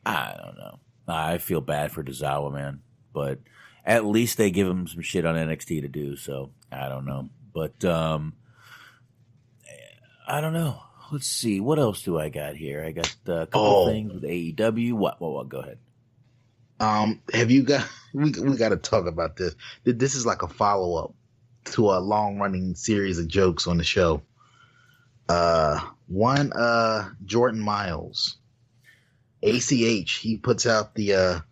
I don't know. I feel bad for Tozawa, man. But at least they give him some shit on NXT to do, so I don't know. But I don't know. Let's see. What else do I got here? I got a couple things with AEW. What? Go ahead. Have you got? We got to talk about this. This is like a follow up to a long running series of jokes on the show. Jordan Miles, ACH. He puts out the.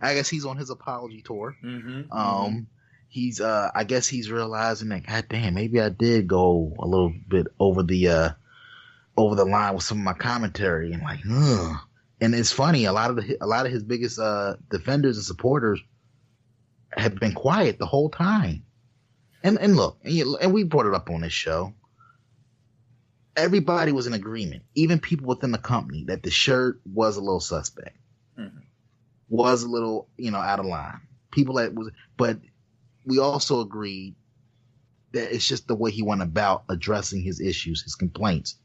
I guess he's on his apology tour. Mm-hmm. He's I guess he's realizing that, God damn, maybe I did go a little bit over the line with some of my commentary, and like, ugh. And it's funny, a lot of his biggest defenders and supporters have been quiet the whole time. And look, and we brought it up on this show. Everybody was in agreement, even people within the company, that the shirt was a little suspect, was a little, out of line. But we also agreed that it's just the way he went about addressing his issues, his complaints,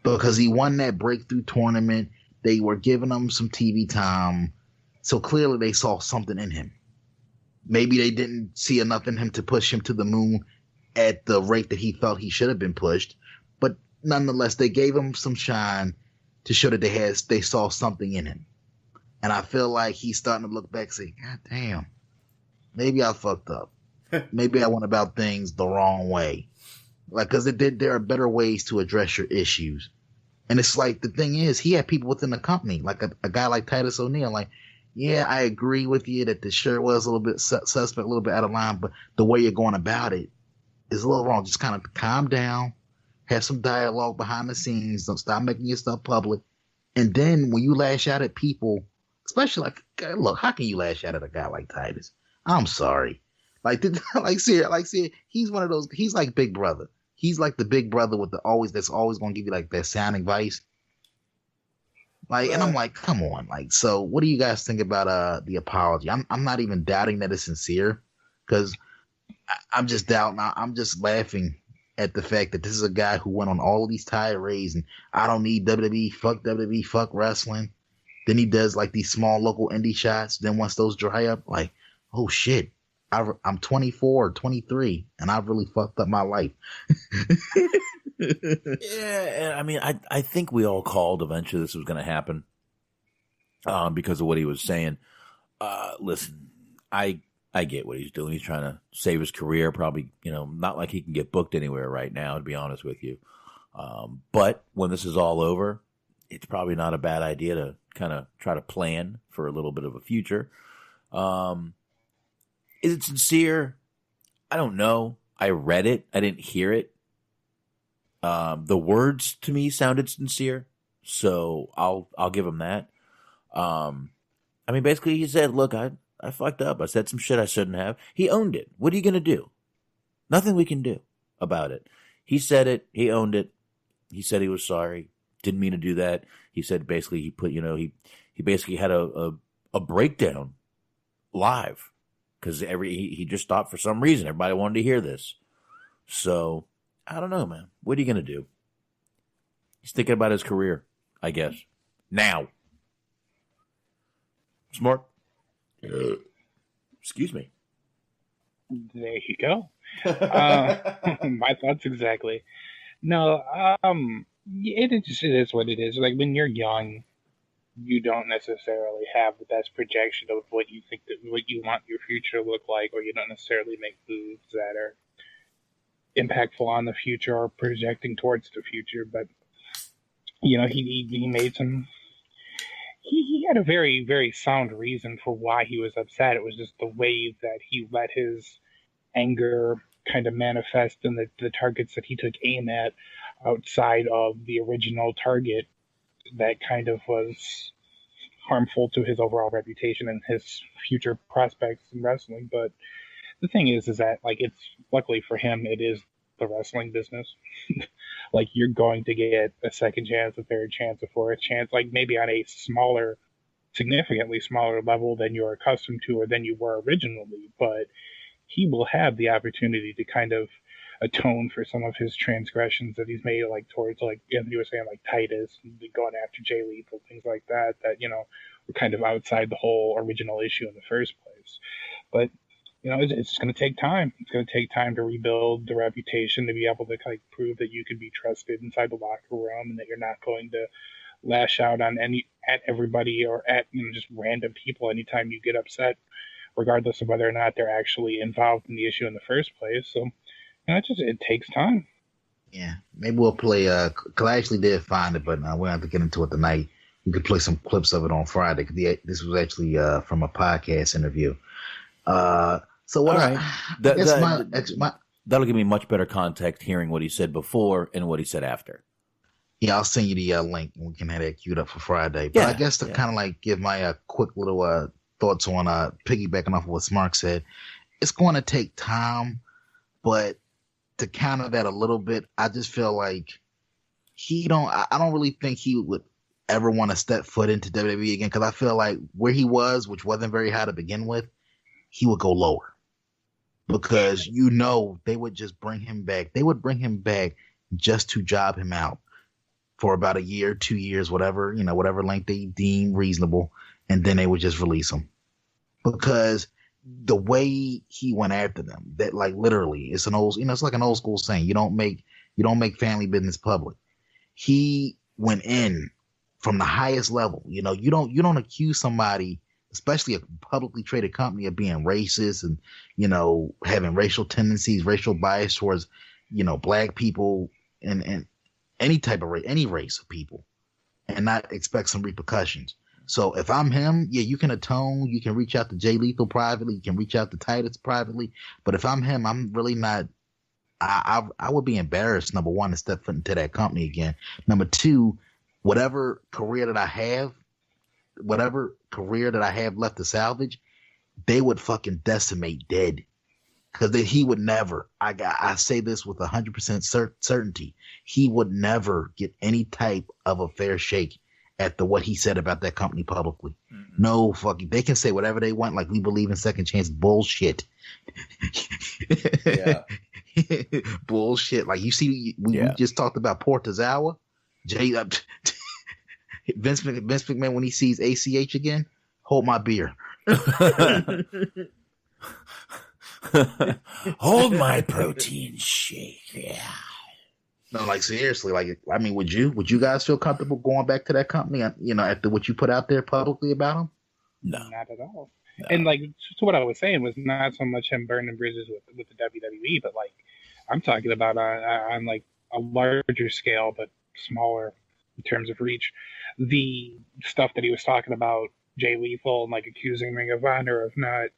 because he won that breakthrough tournament. They were giving him some TV time, so clearly they saw something in him. Maybe they didn't see enough in him to push him to the moon at the rate that he felt he should have been pushed, but nonetheless, they gave him some shine to show that they saw something in him. And I feel like he's starting to look back and say, God damn, maybe I fucked up. Maybe I went about things the wrong way. Like, because there are better ways to address your issues. And it's like, the thing is, he had people within the company, like a guy like Titus O'Neil, like, yeah, I agree with you that the shirt was a little bit suspect, a little bit out of line, but the way you're going about it, is a little wrong. Just kind of calm down, have some dialogue behind the scenes. Don't stop making your stuff public. And then when you lash out at people, especially like, look, how can you lash out at a guy like Titus? I'm sorry. See, he's one of those. He's like Big Brother. He's like the Big Brother with that's always going to give you like that sound advice. Like, and I'm like, come on. Like, so what do you guys think about the apology? I'm not even doubting that it's sincere, because I'm just doubting. I'm just laughing at the fact that this is a guy who went on all of these tirades and I don't need WWE, fuck wrestling. Then he does like these small local indie shots. Then once those dry up, like, oh shit, I'm 24 or 23 and I've really fucked up my life. Yeah, I mean, I think we all called eventually this was going to happen because of what he was saying. Listen, I get what he's doing. He's trying to save his career. Probably, not like he can get booked anywhere right now, to be honest with you. But when this is all over, it's probably not a bad idea to kind of try to plan for a little bit of a future. Is it sincere? I don't know. I read it. I didn't hear it. The words to me sounded sincere, so I'll give him that. I mean, basically he said, look, I fucked up. I said some shit I shouldn't have. He owned it. What are you going to do? Nothing we can do about it. He said it. He owned it. He said he was sorry. Didn't mean to do that. He said basically he put, he basically had a breakdown live because he just thought for some reason everybody wanted to hear this. So I don't know, man. What are you going to do? He's thinking about his career, I guess. Now. Smart. Excuse me. There you go. My thoughts exactly. No, it is what it is. Like when you're young, you don't necessarily have the best projection of what you think what you want your future to look like, or you don't necessarily make moves that are impactful on the future or projecting towards the future. But he made some. He had a very, very sound reason for why he was upset. It was just the way that he let his anger kind of manifest in the targets that he took aim at outside of the original target that kind of was harmful to his overall reputation and his future prospects in wrestling. But the thing is that, like, it's luckily for him, it is the wrestling business. Like, you're going to get a second chance, a third chance, a fourth chance, like maybe on a significantly smaller level than you're accustomed to or than you were originally. But he will have the opportunity to kind of atone for some of his transgressions that he's made, like towards, like Anthony was saying, like Titus and going after Jay Lethal, things like that were kind of outside the whole original issue in the first place. But it's going to take time. It's going to take time to rebuild the reputation, to be able to prove that you can be trusted inside the locker room and that you're not going to lash out at everybody or at just random people anytime you get upset, regardless of whether or not they're actually involved in the issue in the first place. So it takes time. Yeah, maybe we'll play. Cause I actually did find it, but we'll have to get into it tonight. We could play some clips of it on Friday. This was actually from a podcast interview. So what? All right. That'll give me much better context hearing what he said before and what he said after. Yeah, I'll send you the link and we can have that queued up for Friday. But I guess to kind of give my quick little thoughts on piggybacking off of what Mark said, it's going to take time, but to counter that a little bit, I just feel like I don't really think he would ever want to step foot into WWE again, because I feel like where he was, which wasn't very high to begin with, he would go lower. Because they would just bring him back. They would bring him back just to job him out for about a year, 2 years, whatever length they deem reasonable, and then they would just release him. Because the way he went after them, that literally, it's an old, it's like an old school saying, you don't make family business public. He went in from the highest level. You don't accuse somebody, especially a publicly traded company, of being racist and, having racial tendencies, racial bias towards, black people and any type of any race of people, and not expect some repercussions. So if I'm him, you can atone, you can reach out to Jay Lethal privately, you can reach out to Titus privately. But if I'm him, I'm I would be embarrassed, number one, to step foot into that company again. Number two, whatever career that I have left to salvage, they would fucking decimate dead. Because he would never, I say this with 100% certainty, he would never get any type of a fair shake after what he said about that company publicly. Mm-hmm. No fucking, they can say whatever they want, like we believe in second chance bullshit. Yeah. Bullshit. Like you see, we just talked about Portazawa. Vince McMahon, when he sees ACH again, hold my beer. Hold my protein shake. Yeah. No, like seriously, like I mean, would you guys feel comfortable going back to that company? You know, after what you put out there publicly about them? No, not at all. No. And like, so what I was saying was not so much him burning bridges with the WWE, but like I'm talking about on like a larger scale, but smaller in terms of reach. The stuff that he was talking about, Jay Lethal, and like accusing Ring of Honor of not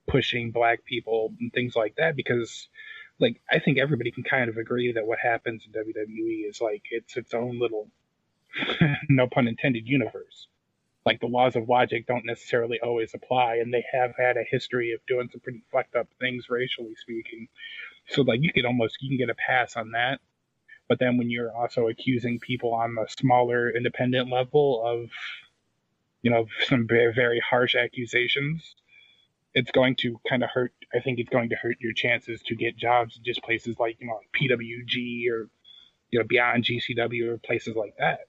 pushing black people and things like that, because like I think everybody can kind of agree that what happens in WWE is like it's its own little no pun intended universe. Like the laws of logic don't necessarily always apply, and they have had a history of doing some pretty fucked up things racially speaking. So like you can get a pass on that. But then when you're also accusing people on the smaller independent level of, you know, some very, very harsh accusations, it's going to kind of hurt. I think it's going to hurt your chances to get jobs in just places like, you know, like PWG or, you know, beyond GCW or places like that.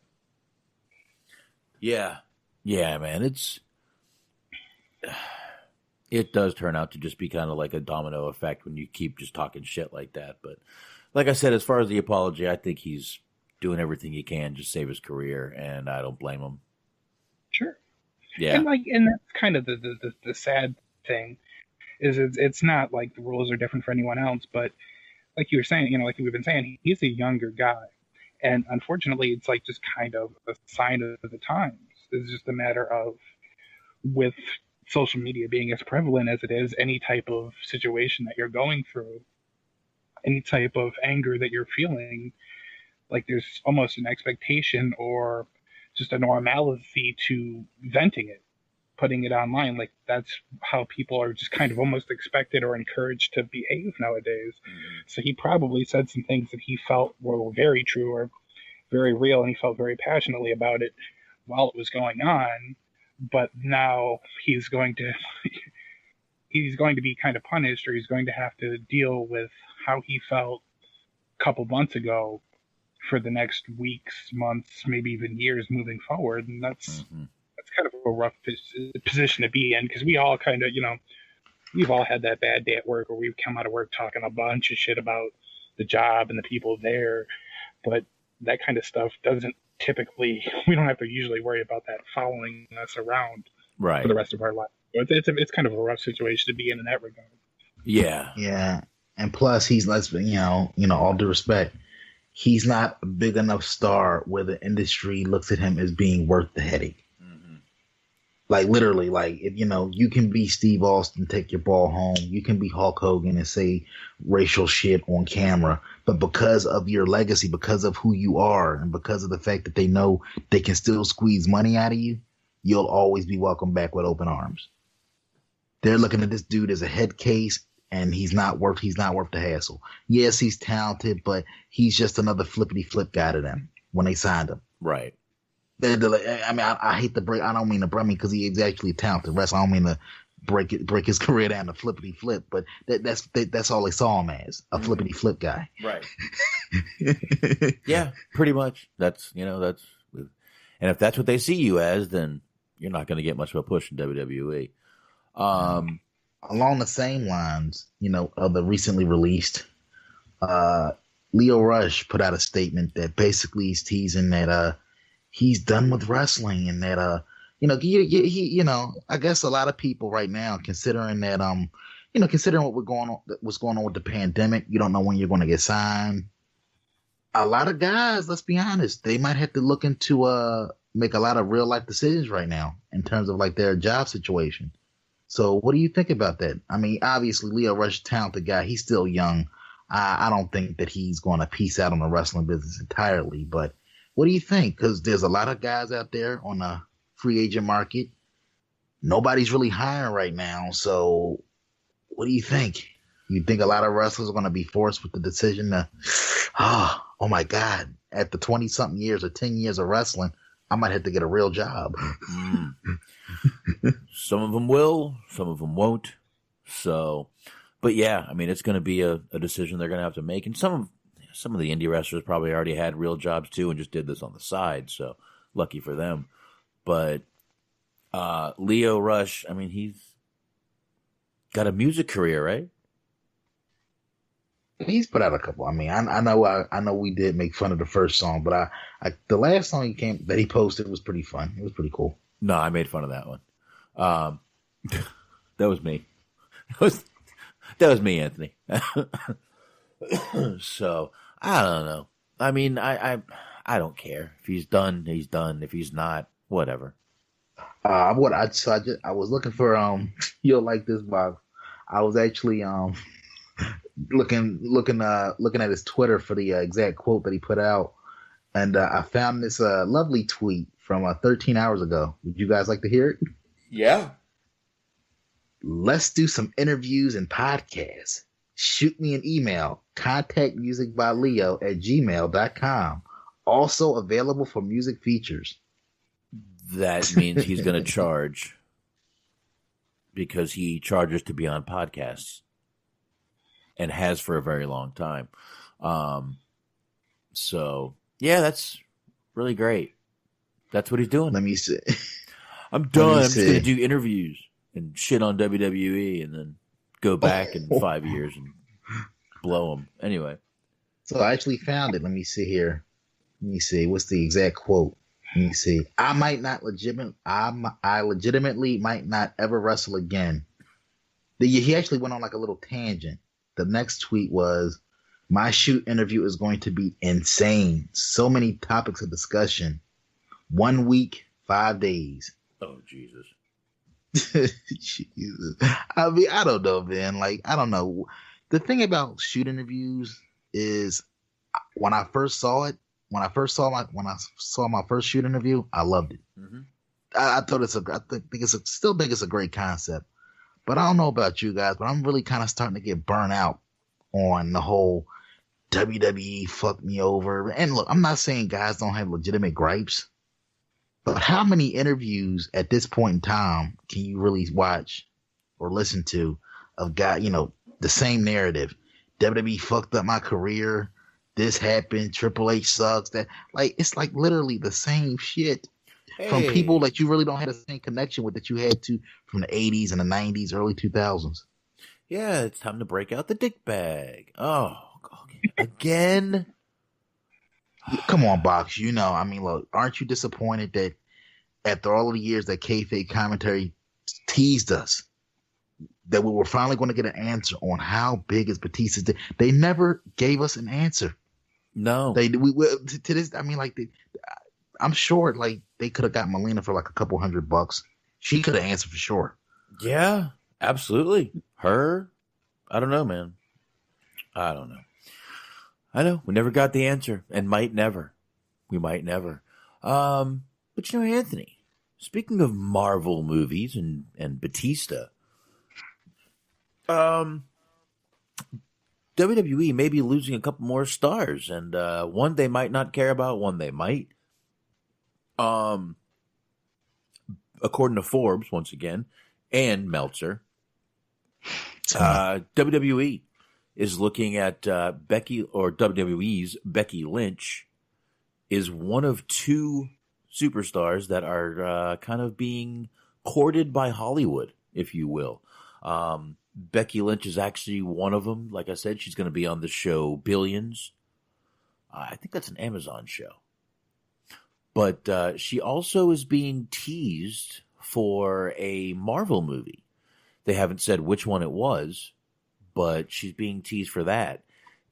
Yeah. Yeah, man. It does turn out to just be kind of like a domino effect when you keep just talking shit like that. But like I said, as far as the apology, I think he's doing everything he can to save his career, and I don't blame him. Sure. Yeah. And that's kind of the sad thing is it's not like the rules are different for anyone else, but like you were saying, you know, like we've been saying, he's a younger guy, and unfortunately it's like just kind of a sign of the times. It's just a matter of, with social media being as prevalent as it is, any type of situation that you're going through, any type of anger that you're feeling, like there's almost an expectation or just a normality to venting it, putting it online. Like that's how people are just kind of almost expected or encouraged to behave nowadays. Mm-hmm. So he probably said some things that he felt were very true or very real, and he felt very passionately about it while it was going on. But now he's going to be kind of punished, or he's going to have to deal with how he felt a couple months ago for the next weeks, months, maybe even years moving forward. And that's kind of a rough position to be in, because we all kind of, you know, we've all had that bad day at work where we've come out of work talking a bunch of shit about the job and the people there. But that kind of stuff doesn't typically, we don't have to usually worry about that following us around for the rest of our life. So it's kind of a rough situation to be in that regard. Yeah. Yeah. And plus, he's, you know, all due respect, he's not a big enough star where the industry looks at him as being worth the headache. Mm-hmm. Like literally, like if, you know, you can be Steve Austin, take your ball home. You can be Hulk Hogan and say racial shit on camera, but because of your legacy, because of who you are, and because of the fact that they know they can still squeeze money out of you, you'll always be welcomed back with open arms. They're looking at this dude as a head case, and he's not worth the hassle. Yes, he's talented, but he's just another flippity flip guy to them when they signed him. Right. I mean, I hate to break. I don't mean to break me because he's actually talented. I don't mean to break his career down to flippity flip, but that's all they saw him as, a flippity flip guy. Right. Yeah, pretty much. And if that's what they see you as, then you're not going to get much of a push in WWE. Along the same lines, you know, of the recently released, Lio Rush put out a statement that basically he's teasing that he's done with wrestling, and that you know, I guess a lot of people right now, considering that considering what's going on with the pandemic, you don't know when you're going to get signed. A lot of guys, let's be honest, they might have to look into make a lot of real life decisions right now in terms of like their job situation. So what do you think about that? I mean, obviously Lio Rush, talented guy, he's still young. I don't think that he's going to peace out on the wrestling business entirely. But what do you think? Because there's a lot of guys out there on the free agent market. Nobody's really hiring right now. So what do you think? You think a lot of wrestlers are going to be forced with the decision to, oh my God, after 20-something years or 10 years of wrestling, I might have to get a real job. Some of them will, some of them won't. So, but yeah, I mean, it's going to be a decision they're going to have to make. And some of the indie wrestlers probably already had real jobs too and just did this on the side. So lucky for them. But Lio Rush, I mean, he's got a music career, right? He's put out a couple. I mean, I know we did make fun of the first song, but the last song he posted was pretty fun. It was pretty cool. No, I made fun of that one. That was me. That was me, Anthony. So I don't know. I mean, I don't care if he's done. He's done. If he's not, whatever. I was looking for you'll like this, Bob. I was actually looking at his Twitter for the exact quote that he put out, and I found this lovely tweet from 13 hours ago. Would you guys like to hear it? Yeah. Let's do some interviews and podcasts. Shoot me an email, contactmusicbyleo@gmail.com. Also available for music features. That means he's going to charge because he charges to be on podcasts and has for a very long time. So, yeah, that's really great. That's what he's doing. Let me see. I'm done. I'm just going to do interviews and shit on WWE and then go back in 5 years and blow them. Anyway. So I actually found it. Let me see here. Let me see. What's the exact quote? Let me see. I legitimately might not ever wrestle again. He actually went on like a little tangent. The next tweet was, my shoot interview is going to be insane. So many topics of discussion. 1 week, 5 days. Oh, Jesus. Jesus. I mean, I don't know, man. Like, I don't know. The thing about shoot interviews is when I saw my first shoot interview, I loved it. Mm-hmm. I still think it's a great concept. But I don't know about you guys, but I'm really kind of starting to get burnt out on the whole WWE fucked me over. And look, I'm not saying guys don't have legitimate gripes, but how many interviews at this point in time can you really watch or listen to of the same narrative? WWE fucked up my career. This happened. Triple H sucks. It's like literally the same shit. Hey. From people that you really don't have the same connection with that you had to from the 80s and the 90s, early 2000s. Yeah, it's time to break out the dick bag. Oh, again? Come on, Box. I mean, look, aren't you disappointed that after all of the years that kayfabe commentary teased us, that we were finally going to get an answer on how big is Batista's dick? They never gave us an answer. No. To this, I mean, I'm sure they could have got Melina for like a couple $100. She could have answered for sure. Yeah, absolutely. Her, I don't know, man. I don't know. I know we never got the answer, and might never. We might never. But Anthony, speaking of Marvel movies and Batista, WWE may be losing a couple more stars, and one they might not care about, one they might. According to Forbes, once again, and Meltzer, WWE is looking at WWE's Becky Lynch is one of two superstars that are kind of being courted by Hollywood, if you will. Becky Lynch is actually one of them. Like I said, she's going to be on the show Billions. I think that's an Amazon show. But she also is being teased for a Marvel movie. They haven't said which one it was, but she's being teased for that.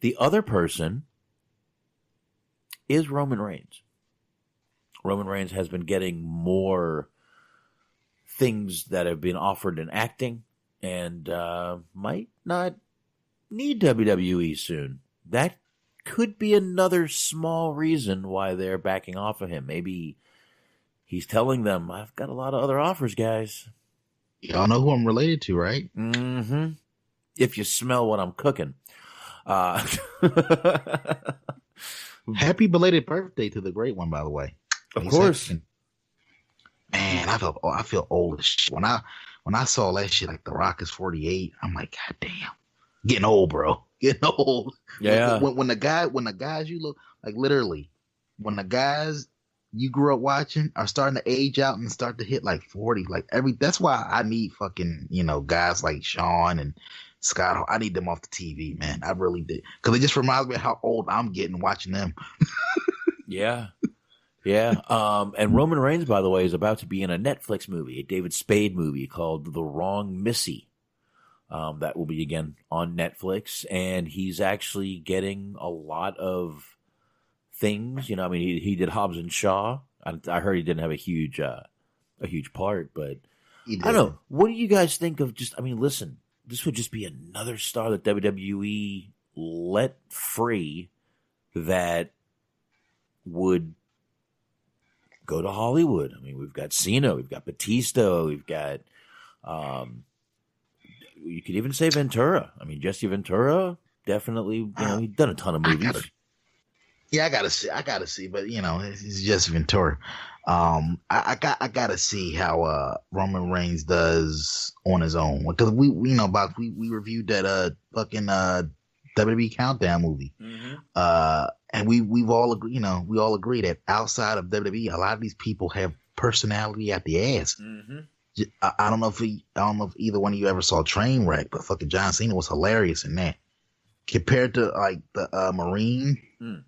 The other person is Roman Reigns. Roman Reigns has been getting more things that have been offered in acting and might not need WWE soon. That could be another small reason why they're backing off of him. Maybe he's telling them, I've got a lot of other offers, guys. Y'all know who I'm related to, right? Mm-hmm. If you smell what I'm cooking. Happy belated birthday to the great one, by the way. Of course. Man, I feel old as shit. When I saw that shit, like The Rock is 48, I'm like, God damn. Getting old, bro. Getting old. Yeah. When the guys you look like, literally, when the guys you grew up watching are starting to age out and start to hit like 40, that's why I need fucking, guys like Sean and Scott. I need them off the TV, man. I really did. Because it just reminds me of how old I'm getting watching them. Yeah. Yeah. And Roman Reigns, by the way, is about to be in a Netflix movie, a David Spade movie called The Wrong Missy. That will be again on Netflix, and he's actually getting a lot of things. He did Hobbs and Shaw. I heard he didn't have a huge part, but I don't know. What do you guys think of listen, this would just be another star that WWE let free that would go to Hollywood. I mean, we've got Cena, we've got Batista, we've got, you could even say Ventura. I mean, Jesse Ventura, definitely, he's done a ton of movies. I gotta see, but it's Jesse Ventura. I gotta see how Roman Reigns does on his own, because we reviewed that fucking WWE Countdown movie, and we've all agreed, we all agree that outside of WWE, a lot of these people have personality at the ass. Mm-hmm. I don't know if either one of you ever saw Trainwreck, but fucking John Cena was hilarious in that. Compared to like the Marine,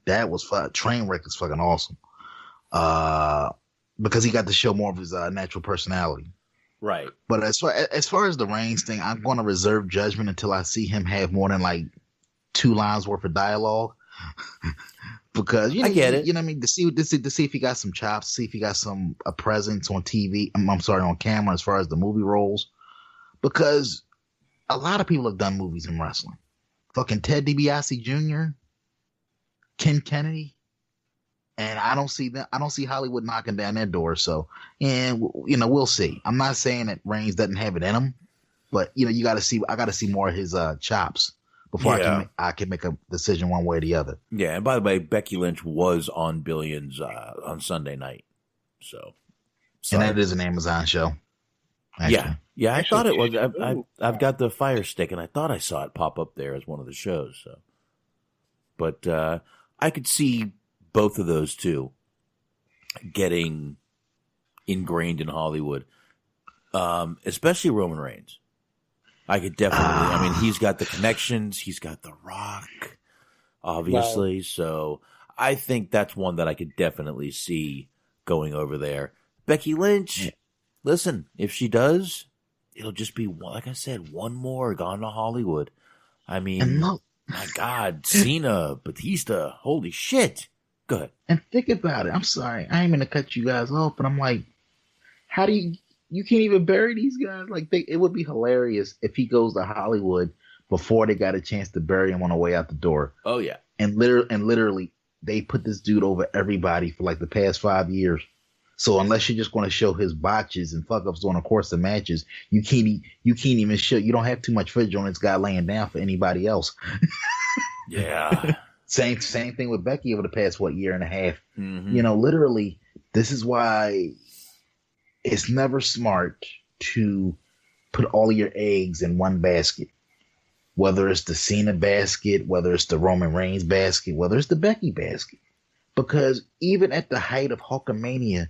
that was Trainwreck is fucking awesome. Because he got to show more of his natural personality. Right. But as far as the Reigns thing, I'm going to reserve judgment until I see him have more than like 2 lines worth of dialogue. Because I get it. You know what I mean? To see if he got some chops, see if he got a presence on TV. I'm sorry, on camera as far as the movie roles. Because a lot of people have done movies in wrestling. Fucking Ted DiBiase Jr., Ken Kennedy, and I don't see Hollywood knocking down their door. So, and we'll see. I'm not saying that Reigns doesn't have it in him, but I got to see more of his chops before I can make a decision one way or the other. Yeah, and by the way, Becky Lynch was on Billions on Sunday night. So, and that is an Amazon show. Actually. Yeah. I thought it was. I've got the Fire Stick, and I thought I saw it pop up there as one of the shows. So, but I could see both of those two getting ingrained in Hollywood, especially Roman Reigns. I could definitely. I mean, he's got the connections. He's got The Rock, obviously. Wow. So I think that's one that I could definitely see going over there. Becky Lynch, listen, if she does, it'll just be, like I said, one more gone to Hollywood. I mean, my God, Cena, Batista, holy shit. Go ahead. And think about it. I'm sorry. I ain't going to cut you guys off, but I'm like, how do you can't even bury these guys? Like, it would be hilarious if he goes to Hollywood before they got a chance to bury him on the way out the door. Oh, yeah. And literally, they put this dude over everybody for like the past 5 years. So unless you're just going to show his botches and fuck ups on a course of matches, you can't even show. You don't have too much footage on this guy laying down for anybody else. Yeah. Same thing with Becky over the past year and a half. Mm-hmm. Literally, this is why it's never smart to put all of your eggs in one basket. Whether it's the Cena basket, whether it's the Roman Reigns basket, whether it's the Becky basket. Because even at the height of Hulkamania,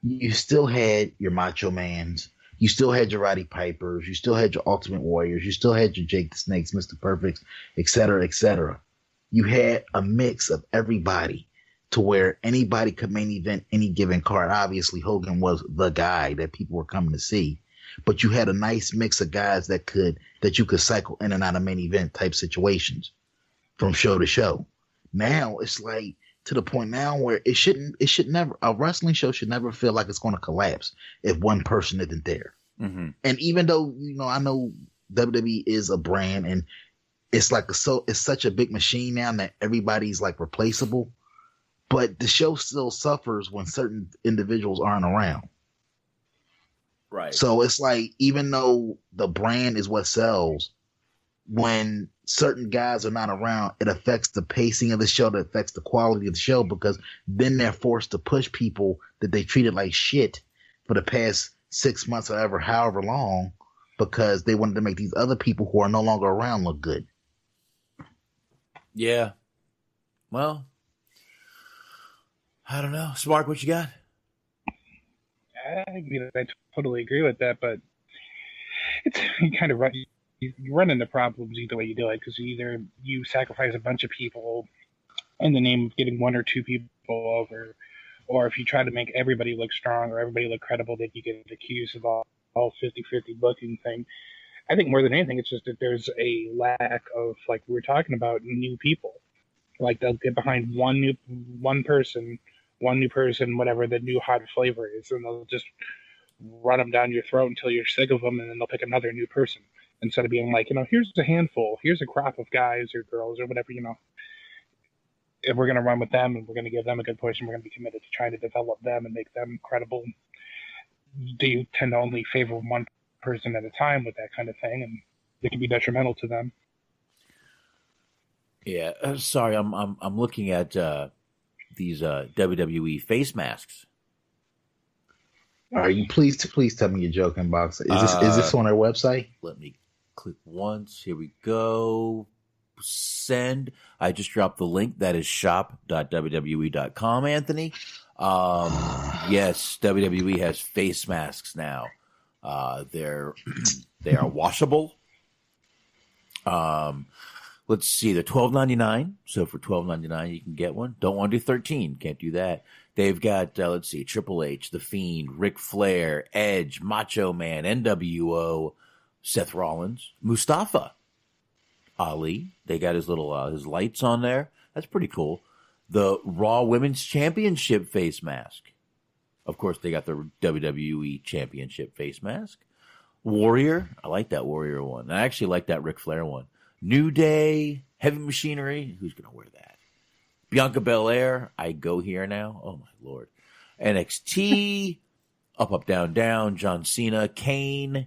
you still had your Macho Mans, you still had your Roddy Pipers, you still had your Ultimate Warriors, you still had your Jake the Snakes, Mr. Perfects, etc., etc. You had a mix of everybody to where anybody could main event any given card. Obviously, Hogan was the guy that people were coming to see, but you had a nice mix of guys that you could cycle in and out of main event type situations from show to show. Now it's like, to the point now where it should never, a wrestling show should never feel like it's going to collapse if one person isn't there. Mm-hmm. And even though, I know WWE is a brand and it's like it's such a big machine now that everybody's like replaceable. But the show still suffers when certain individuals aren't around. Right. So it's like, even though the brand is what sells, when certain guys are not around, it affects the pacing of the show, that affects the quality of the show, because then they're forced to push people that they treated like shit for the past 6 months or however long, because they wanted to make these other people who are no longer around look good. Yeah. Well, I don't know. Spark, what you got? I totally agree with that, but it's you kind of run into problems either way you do it, because either you sacrifice a bunch of people in the name of getting one or two people over, or if you try to make everybody look strong or everybody look credible, then you get accused of all 50-50 booking thing. I think more than anything, it's just that there's a lack of, like we were talking about, new people. Like, they'll get behind one new person, whatever the new hot flavor is, and they'll just run them down your throat until you're sick of them, and then they'll pick another new person. Instead of being like, here's a handful, here's a crop of guys or girls or whatever, if we're going to run with them and we're going to give them a good push and we're going to be committed to trying to develop them and make them credible, they tend to only favor one person at a time with that kind of thing, and it can be detrimental to them. Yeah, sorry, I'm looking at these WWE face masks. Are you please tell me you're joking, Box? Is this on our website? Let me click once. Here we go. Send. I just dropped the link. That is shop.wwe.com, Anthony. Yes, WWE has face masks now. They are washable. Let's see. They're $12.99. So for $12.99, you can get one. Don't want to do 13. Can't do that. They've got, let's see, Triple H, The Fiend, Ric Flair, Edge, Macho Man, NWO, Seth Rollins, Mustafa Ali. They got his little his lights on there. That's pretty cool. The Raw Women's Championship face mask. Of course, they got the WWE Championship face mask. Warrior. I like that Warrior one. I actually like that Ric Flair one. New Day, Heavy Machinery. Who's going to wear that? Bianca Belair. I go here now. Oh, my Lord. NXT. Up, Down, Down. John Cena. Kane.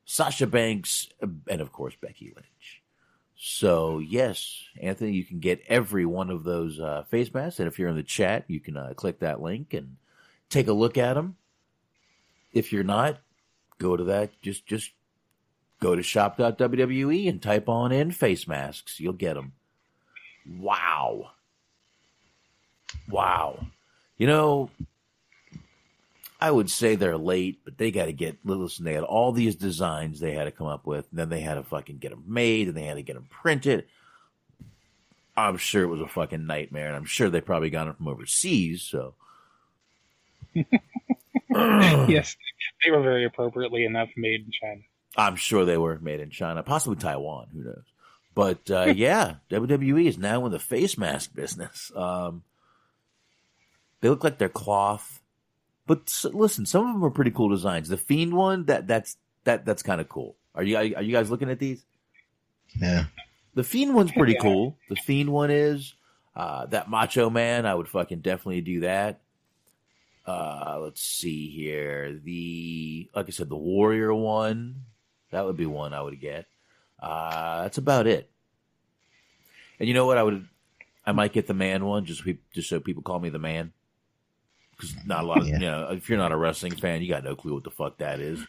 Sasha Banks. And, of course, Becky Lynch. So, yes, Anthony, you can get every one of those face masks. And if you're in the chat, you can click that link and take a look at them. If you're not, go to that. Just go to shop.wwe and type on in face masks. You'll get them. Wow. I would say they're late, but they got to listen, they had all these designs they had to come up with, and then they had to fucking get them made, and they had to get them printed. I'm sure it was a fucking nightmare, and I'm sure they probably got them from overseas, so. Yes, they were very appropriately enough made in China. I'm sure they were made in China, possibly Taiwan, who knows. But, yeah, WWE is now in the face mask business. They look like they're cloth. But listen, some of them are pretty cool designs. The Fiend one, that's kind of cool. Are you guys looking at these? Yeah. The Fiend one's pretty cool. The Fiend one is that Macho Man. I would fucking definitely do that. Let's see here. Like I said, the Warrior one. That would be one I would get. That's about it. And you know what? I might get the Man one just so people call me the Man. Because not a lot of, if you're not a wrestling fan, you got no clue what the fuck that is.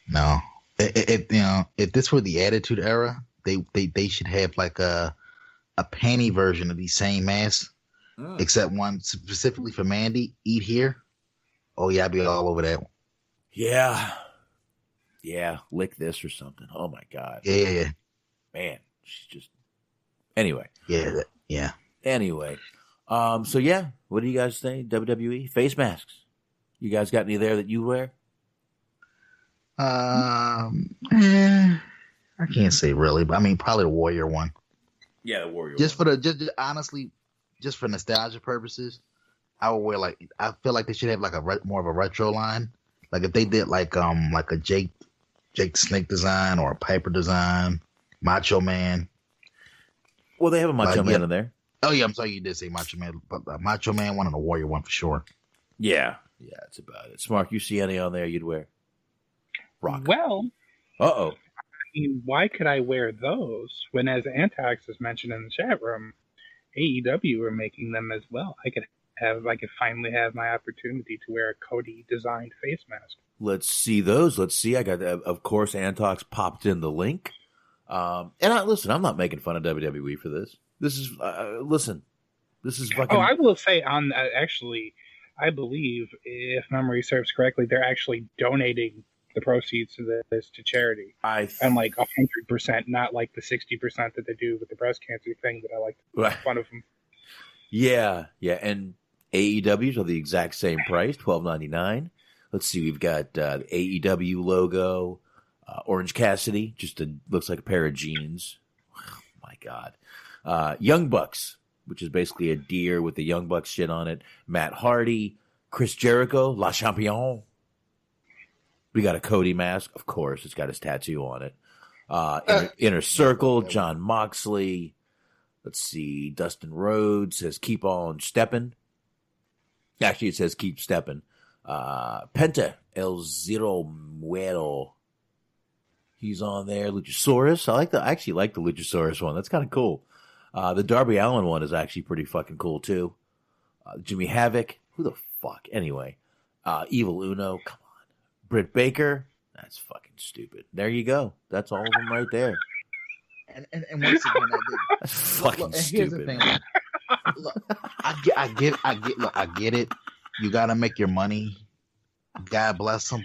No. If this were the Attitude Era, they should have like a panty version of these same masks, except one specifically for Mandy. Eat here. Oh, yeah, I'd be all over that one. Yeah. Yeah, lick this or something. Oh, my God. Yeah. Man, she's just... Anyway. Yeah. Anyway. So, yeah, what do you guys think? WWE? Face masks. You guys got any there that you wear? I can't say really, but I mean, probably the Warrior one. Yeah, the Warrior one. Honestly, just for nostalgia purposes, I would wear I feel like they should have like more of a retro line. Like if they did like a Jake Snake design or a Piper design, Macho Man. Well, they have a Macho Man in there. Oh yeah, I'm sorry you did say Macho Man, but Macho Man one and a Warrior one for sure. Yeah, that's about it. Smark, you see any on there you'd wear? Rock. Well, I mean, why could I wear those when, as Antox has mentioned in the chat room, AEW are making them as well? I could finally have my opportunity to wear a Cody designed face mask. Let's see those. Let's see. I got, of course, Antox popped in the link. And listen, I'm not making fun of WWE for this. This is, listen, this is fucking. Oh, I will say actually, I believe, if memory serves correctly, they're actually donating the proceeds to this to charity. And like 100%, not like the 60% that they do with the breast cancer thing that I like to make fun of them. Yeah, and AEWs are the exact same price, $12.99. Let's see, we've got the AEW logo, Orange Cassidy, looks like a pair of jeans. Oh, my God. Young Bucks, which is basically a deer with the Young Bucks shit on it. Matt Hardy, Chris Jericho, La Champion. We got a Cody mask, of course. It's got his tattoo on it. Inner Circle, John Moxley. Let's see, Dustin Rhodes says keep on steppin'. Actually, it says keep steppin'. Penta, El Zero Muero. He's on there. Luchasaurus. I actually like the Luchasaurus one. That's kind of cool. The Darby Allin one is actually pretty fucking cool, too. Jimmy Havoc. Who the fuck? Anyway. Evil Uno. Come on. Britt Baker. That's fucking stupid. There you go. That's all of them right there. And once again, that's fucking stupid. Here's the thing. Look, I get it. You gotta make your money. God bless them.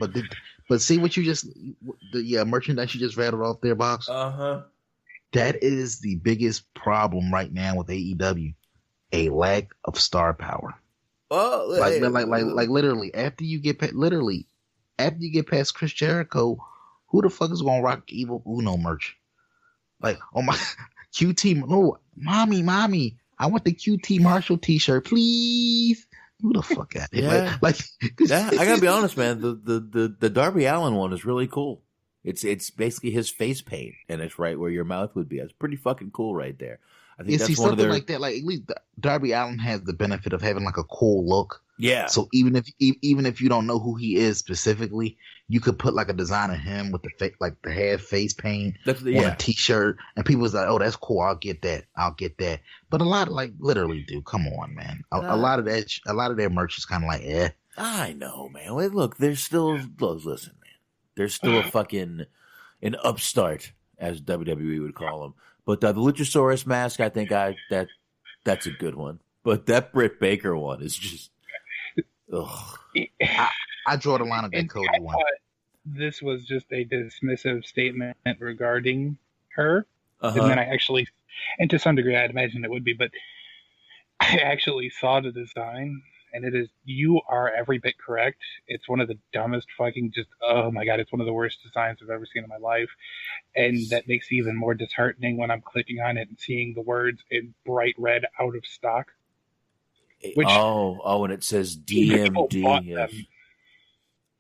But see what you just the merchandise you just rattled off there, Box. That is the biggest problem right now with AEW, a lack of star power. Oh, like literally after you get past Chris Jericho, who the fuck is gonna rock Evil Uno merch? Like, oh my, QT, no, mommy, I want the QT Marshall T-shirt, please. Who the fuck at it? Yeah. I gotta be honest, man. The Darby Allin one is really cool. It's basically his face paint, and it's right where your mouth would be. It's pretty fucking cool right there. I think that's one of their like that. Like at least Darby Allin has the benefit of having like a cool look. Yeah. So even if you don't know who he is specifically, you could put like a design of him with the half face paint on a T-shirt, and people was like, "Oh, that's cool. I'll get that. But a lot of literally, dude, come on, man. A lot of their merch is kind of like, eh. I know, man. Wait, look, listen, man. There's still a fucking an upstart, as WWE would call them. But the Luchasaurus mask, I think that's a good one. But that Britt Baker one is just. Ugh. I draw the line of that Cody one. This was just a dismissive statement regarding her. And then and to some degree I'd imagine it would be, but I actually saw the design, and you are every bit correct. It's one of the dumbest fucking oh my God, it's one of the worst designs I've ever seen in my life. And that makes it even more disheartening when I'm clicking on it and seeing the words in bright red, out of stock. And it says DMD. Yes.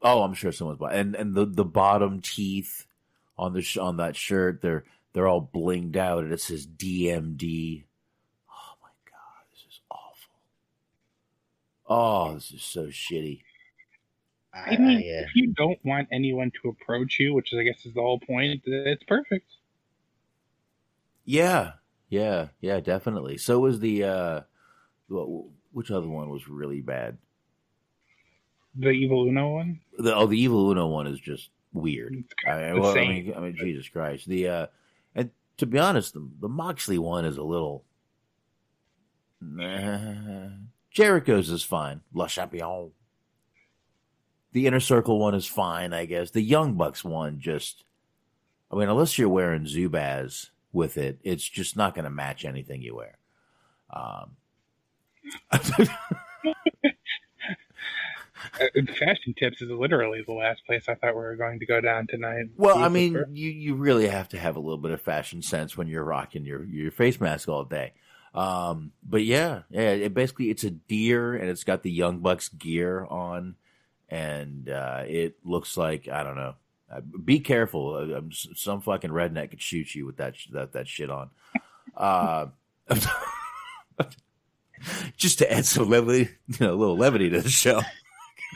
Oh, I'm sure someone's bought. And the bottom teeth on that shirt, they're all blinged out, and it says DMD. Oh my God, this is awful. Oh, this is so shitty. I mean, if you don't want anyone to approach you, which I guess is the whole point, it's perfect. Yeah, definitely. So was the which other one was really bad? The Evil Uno one? The Evil Uno one is just weird. I mean, Jesus Christ. And to be honest, the Moxley one is a little. Jericho's is fine. La Champion. The Inner Circle one is fine, I guess. The Young Bucks one unless you're wearing Zubaz with it, it's just not going to match anything you wear. Fashion Tips is literally the last place I thought we were going to go down tonight. Well, I mean, you really have to have a little bit of fashion sense when you're rocking your face mask all day. But it's a deer, and it's got the Young Bucks gear on, and it looks like, I don't know. Be careful. Some fucking redneck could shoot you with that shit on. Just to add some levity, a little levity to the show.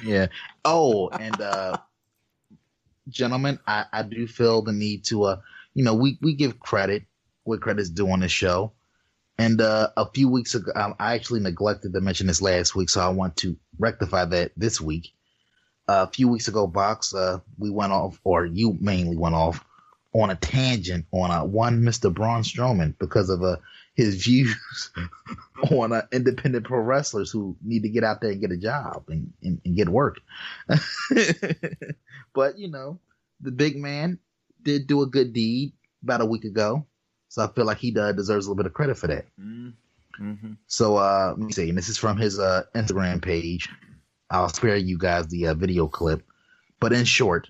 Yeah. Oh, and gentlemen, I do feel the need to, we give credit where credit's due on the show. And a few weeks ago, I actually neglected to mention this last week, so I want to rectify that this week. A few weeks ago, Box, we went off, or you mainly went off, on a tangent on one Mr. Braun Strowman because of his views on independent pro wrestlers who need to get out there and get a job and get work. But, the big man did do a good deed about a week ago. So I feel like he deserves a little bit of credit for that. Mm-hmm. So let me see. And this is from his Instagram page. I'll spare you guys the video clip. But in short,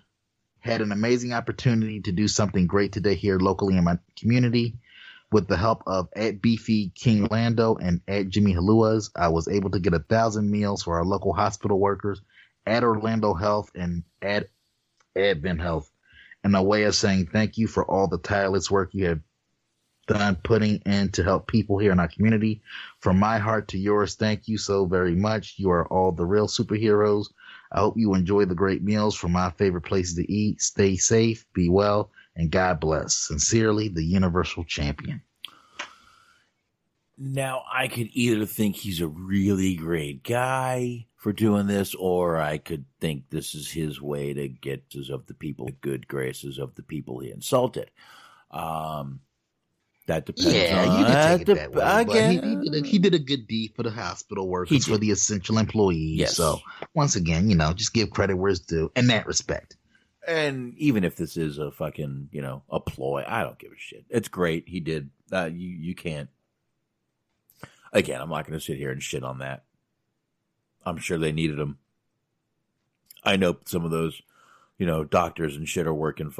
had an amazing opportunity to do something great today here locally in my community. With the help of @Beefy King Lando and @Jimmy Haluas, I was able to get 1,000 meals for our local hospital workers, @Orlando Health and @Advent Health. And a way of saying thank you for all the tireless work you have done putting in to help people here in our community. From my heart to yours, thank you so very much. You are all the real superheroes. I hope you enjoy the great meals from my favorite places to eat. Stay safe, be well, and God bless. Sincerely, the Universal Champion. Now, I could either think he's a really great guy for doing this, or I could think this is his way to get of the people, the good graces of the people he insulted. That depends. Yeah, you can take it that way. But he did a good deed for the hospital workers, for the essential employees. Yes. So once again, just give credit where it's due in that respect. And even if this is a fucking, a ploy, I don't give a shit. It's great. He did. You can't. Again, I'm not going to sit here and shit on that. I'm sure they needed him. I know some of those, doctors and shit are working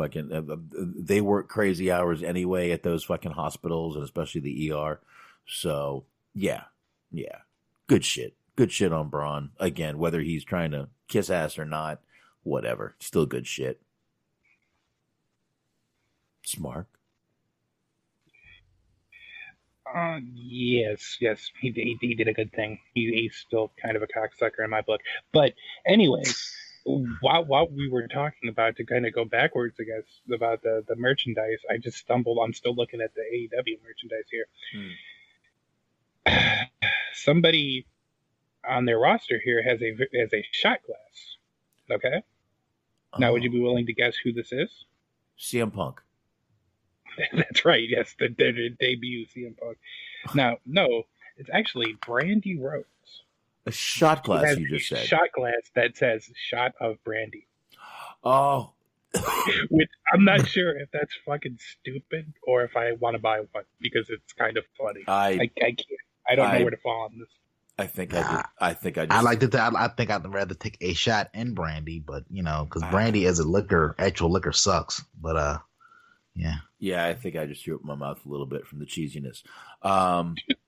they work crazy hours anyway at those fucking hospitals, and especially the ER. So, yeah. Good shit. Good shit on Braun. Again, whether he's trying to kiss ass or not, whatever. Still good shit. Smart. Yes, he did a good thing. He's still kind of a cocksucker in my book. But anyway, while we were talking about, to kind of go backwards, I guess, about the merchandise, I just stumbled. I'm still looking at the AEW merchandise here. Somebody on their roster here has a shot glass. Okay. Now, would you be willing to guess who this is? CM Punk. That's right. Yes, the debut CM Punk. Now, no, it's actually Brandy Rose. A shot glass, you just said. Shot glass that says "shot of brandy." Oh. Which I'm not sure if that's fucking stupid or if I want to buy one because it's kind of funny. I can't. I don't know where to fall on this. I think I just. I like to. I think I'd rather take a shot in brandy, but because brandy as a actual liquor sucks. But yeah. Yeah, I think I just threw up my mouth a little bit from the cheesiness. Stupid.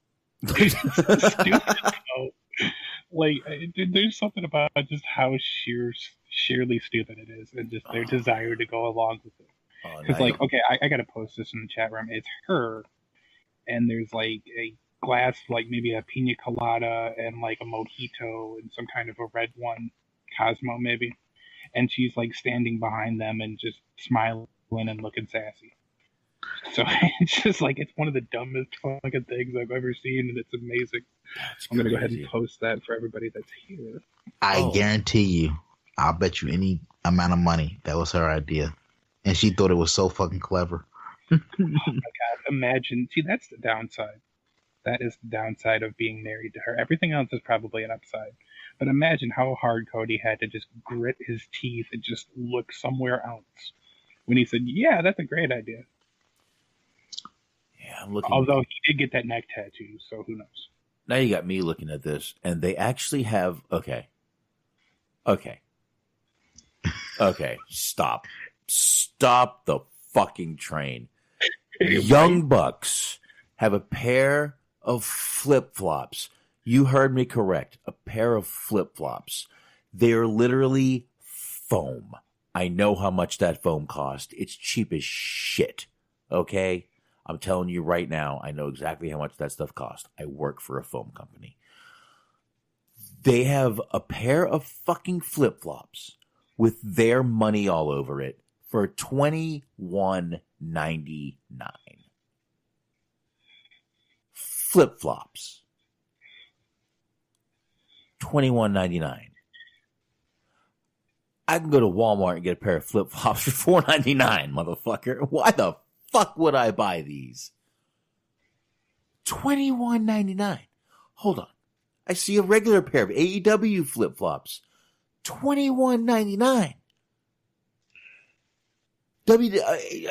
There's something about just how sheerly stupid it is, and just their desire to go along with it. Because, okay, I gotta post this in the chat room. It's her, and there's a glass, maybe a pina colada and a mojito and some kind of a red one, Cosmo maybe, and she's standing behind them and just smiling and looking sassy. So it's just it's one of the dumbest fucking things I've ever seen, and it's amazing. I'm going to go ahead and post that for everybody that's here. I guarantee you, I'll bet you any amount of money that was her idea. And she thought it was so fucking clever. Oh my God. Imagine. See, that's the downside. That is the downside of being married to her. Everything else is probably an upside. But imagine how hard Cody had to just grit his teeth and just look somewhere else when he said, yeah, that's a great idea. Yeah, I'm looking. Although he did get that neck tattoo, so who knows? Now you got me looking at this, and they actually have. Okay. Stop the fucking train. Young Bucks have a pair of flip-flops. You heard me correct. A pair of flip-flops. They're literally foam. I know how much that foam cost. It's cheap as shit. Okay? I'm telling you right now, I know exactly how much that stuff cost. I work for a foam company. They have a pair of fucking flip-flops with their money all over it for $21.99. Flip-flops. $21.99. I can go to Walmart and get a pair of flip-flops for $4.99, motherfucker. Why the fuck would I buy these? $21.99. Hold on. I see a regular pair of AEW flip-flops. $21.99.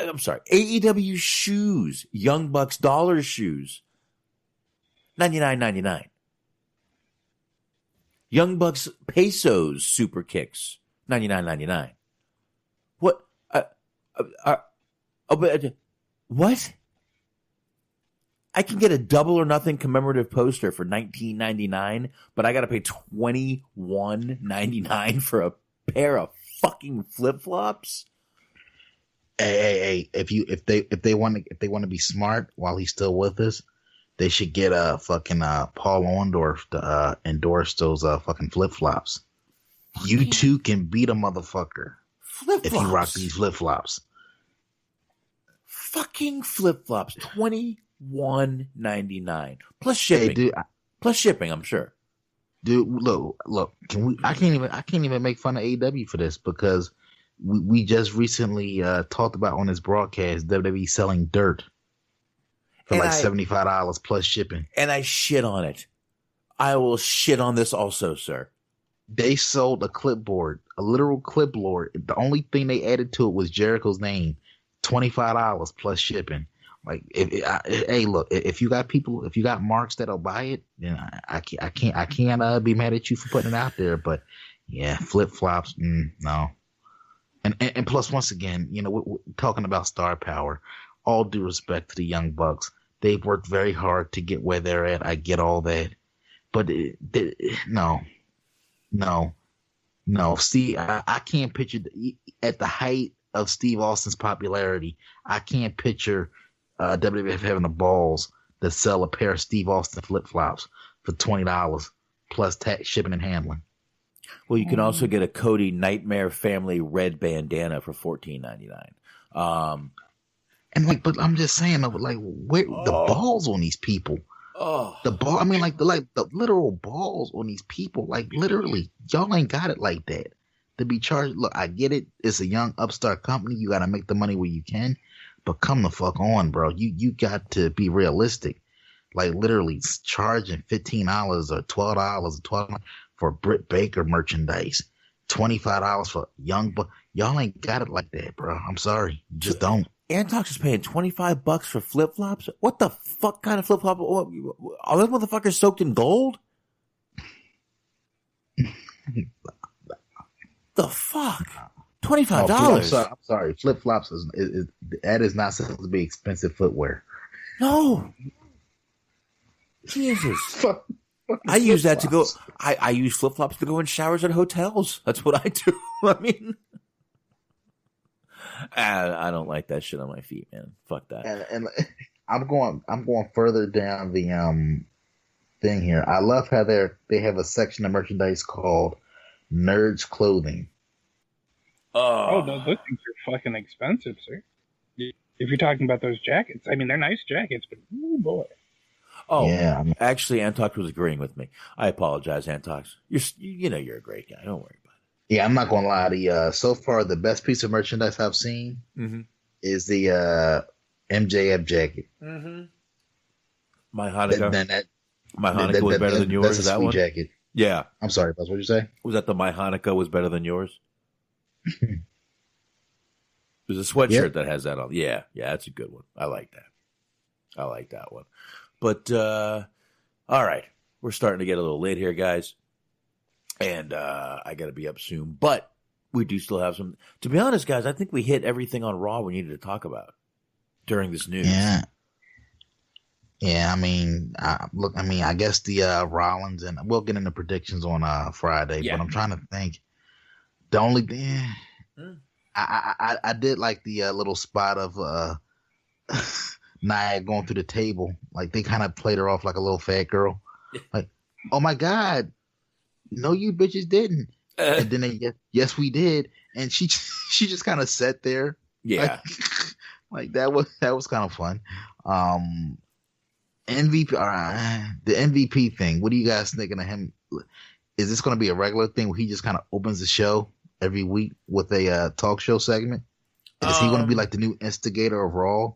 I'm sorry. AEW shoes. Young Bucks dollar shoes. $99.99. Young Bucks pesos super kicks. $99.99. What? What? I can get a double or nothing commemorative poster for $19.99, but I got to pay $21.99 for a pair of fucking flip flops. Hey! If they want to be smart while he's still with us, they should get fucking Paul Orndorff to endorse those fucking flip flops. You too can beat a motherfucker if you rock these flip flops. Fucking flip flops, $21.99 plus shipping. Hey, dude, plus shipping, I'm sure. Dude, look. I can't even make fun of AEW for this because we just recently talked about on this broadcast WWE selling dirt for like $75 plus shipping, and I shit on it. I will shit on this also, sir. They sold a clipboard, a literal clipboard. The only thing they added to it was Jericho's name. $25 plus shipping. Like, hey, look, if you got marks that'll buy it, then I can't be mad at you for putting it out there. But yeah, flip flops, no. And plus, once again, we're talking about star power. All due respect to the Young Bucks, they've worked very hard to get where they're at. I get all that, but no. See, I can't picture at the height of Steve Austin's popularity. I can't picture WWF having the balls to sell a pair of Steve Austin flip flops for $20 plus tax, shipping, and handling. Well, you can also get a Cody Nightmare Family red bandana for $14.99. And but I'm just saying, where the balls on these people? Oh, the ball. I mean, the literal balls on these people. Like, literally, y'all ain't got it like that to be charged. Look, I get it. It's a young upstart company. You got to make the money where you can. But come the fuck on, bro. You got to be realistic. Like, literally charging $15 or $12 for Britt Baker merchandise, $25 for young. But y'all ain't got it like that, bro. I'm sorry, you just don't. Antox is paying $25 for flip flops. What the fuck kind of flip flop? Are those motherfuckers soaked in gold? The fuck? $25. I'm sorry. Flip flops is that is not supposed to be expensive footwear. No. Jesus. I use that to go. I use flip flops to go in showers at hotels. That's what I do. I mean, I don't like that shit on my feet, man. Fuck that. And I'm going further down the thing here. I love how they have a section of merchandise called Nerds Clothing. Oh, those things are fucking expensive, sir. If you're talking about those jackets, I mean, they're nice jackets, but oh boy. Oh, yeah. Actually, Antox was agreeing with me. I apologize, Antox. You're a great guy. Don't worry about it. Yeah, I'm not gonna lie to you. So far, the best piece of merchandise I've seen is the MJF jacket. Mm-hmm. My Hanukkah. My Hanukkah was better than yours. Is that one? Jacket. Yeah. I'm sorry, that's what you say. Was that the My Hanukkah was better than yours? There's a sweatshirt that has that on. Yeah, that's a good one. I like that one. But all right, we're starting to get a little late here, guys, and I got to be up soon. But we do still have some. To be honest, guys, I think we hit everything on Raw we needed to talk about during this news. Yeah. I mean, I guess the Rollins, and we'll get into predictions on Friday. But I'm trying to think. The only thing I did like the little spot of Nia going through the table. Like, they kind of played her off like a little fat girl. Like, oh my God, no, you bitches didn't. And then they, yes, we did. And she just kind of sat there. Yeah. Like that was kind of fun. MVP, the MVP thing. What are you guys thinking of him? Is this going to be a regular thing where he just kind of opens the show every week with a talk show segment? Is he going to be like the new instigator of Raw?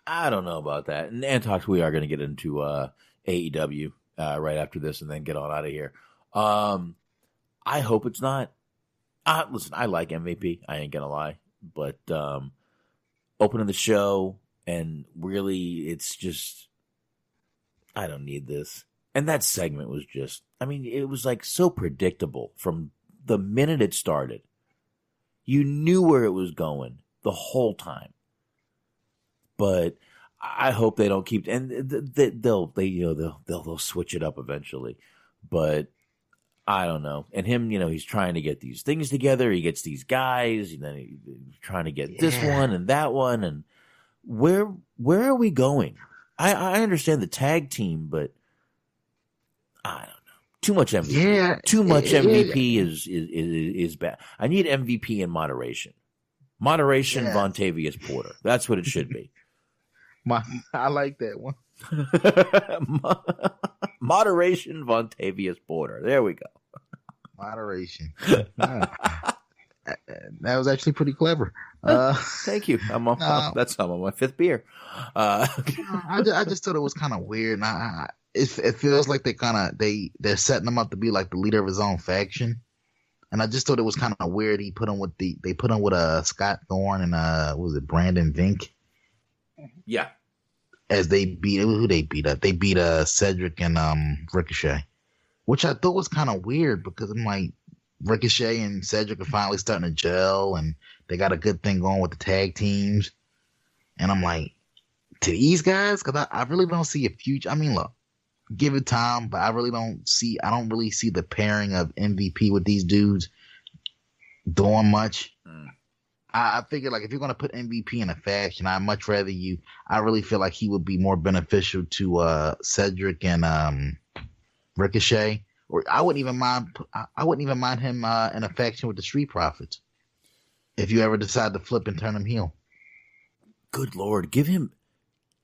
I don't know about that. And talks, we are going to get into AEW right after this and then get on out of here. I hope it's not. Listen, I like MVP. I ain't going to lie. But opening the show and really it's just, I don't need this. And that segment was just, I mean, it was like so predictable from the minute it started. You knew where it was going the whole time. But I hope they don't keep, and they'll switch it up eventually. But I don't know. And him, he's trying to get these things together. He gets these guys, and then he's trying to get this one and that one. And where are we going? I understand the tag team, but I don't know. Too much MVP. Yeah, Too much MVP is bad. I need MVP in moderation. Moderation, Vontavious Porter. That's what it should be. I like that one. Moderation, Vontavious Porter. There we go. Moderation. That was actually pretty clever. Thank you. I'm on my fifth beer. I just thought it was kind of weird. And it feels like they're setting him up to be like the leader of his own faction. And I just thought it was kind of weird. They put him with Scott Thorne and what was it, Brandon Vink? Yeah. As they beat who they beat up. They beat Cedric and Ricochet. Which I thought was kind of weird because I'm like, Ricochet and Cedric are finally starting to gel and they got a good thing going with the tag teams. And I'm like, to these guys, because I really don't see a future. I mean, look, give it time, but I don't really see the pairing of MVP with these dudes doing much. I figure like if you're going to put MVP in a faction, I'd much rather I really feel like he would be more beneficial to Cedric and Ricochet. Or I wouldn't even mind him in a faction with the Street Profits. If you ever decide to flip and turn him heel. Good Lord, give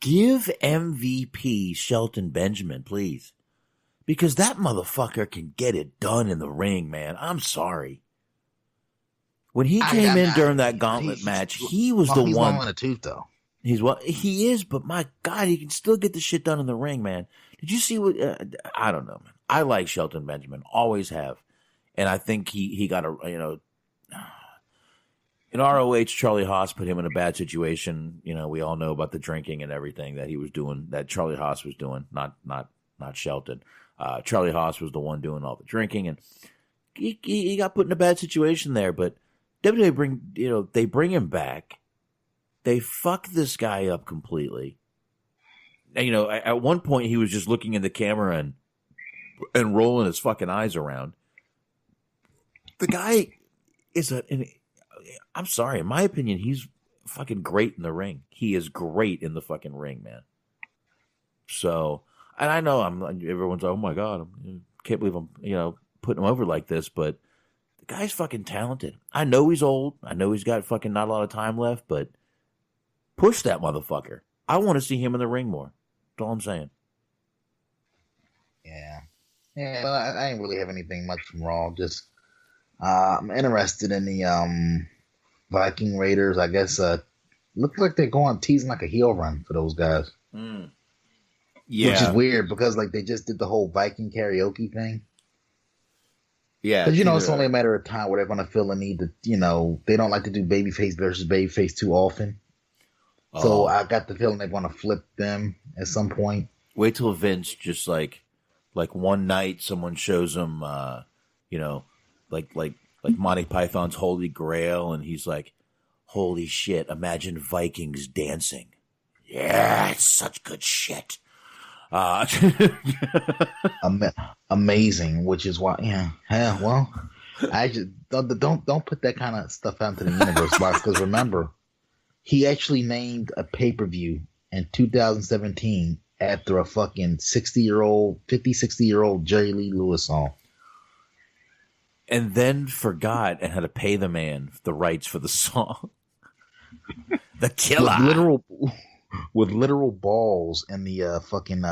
MVP Shelton Benjamin, please. Because that motherfucker can get it done in the ring, man. I'm sorry. When he came in during that gauntlet match, he was the one. He's long in the tooth, though. He is, but my God, he can still get the shit done in the ring, man. Did you see what? I don't know, man. I like Shelton Benjamin, always have, and I think he got in ROH. Charlie Haas put him in a bad situation. We all know about the drinking and everything that he was doing. That Charlie Haas was doing, not Shelton. Charlie Haas was the one doing all the drinking, and he got put in a bad situation there. But WWE they bring him back. They fuck this guy up completely. And, at one point he was just looking in the camera and rolling his fucking eyes around. The guy is I'm sorry, in my opinion, he's fucking great in the ring. He is great in the fucking ring, man. So, and I know everyone's like, oh my God, I can't believe I'm, putting him over like this, but the guy's fucking talented. I know he's old. I know he's got fucking not a lot of time left, but push that motherfucker. I want to see him in the ring more. That's all I'm saying. Yeah, but I ain't really have anything much from Raw. Just I'm interested in the Viking Raiders. I guess looks like they're going teasing like a heel run for those guys. Yeah, which is weird because like they just did the whole Viking karaoke thing. Yeah, because it's only a matter of time where they're going to feel the need to, they don't like to do babyface versus babyface too often. So I got the feeling they're going to flip them at some point. Wait till Vince just like one night someone shows him, like Monty Python's Holy Grail, and he's like, "Holy shit! Imagine Vikings dancing. Yeah, it's such good shit." Amazing, which is why, well, I just don't put that kind of stuff out into the universe, because remember, he actually named a pay-per-view in 2017 after a fucking 60-year-old Jerry Lee Lewis song. And then forgot and had to pay the man the rights for the song. The killer. With literal balls in the fucking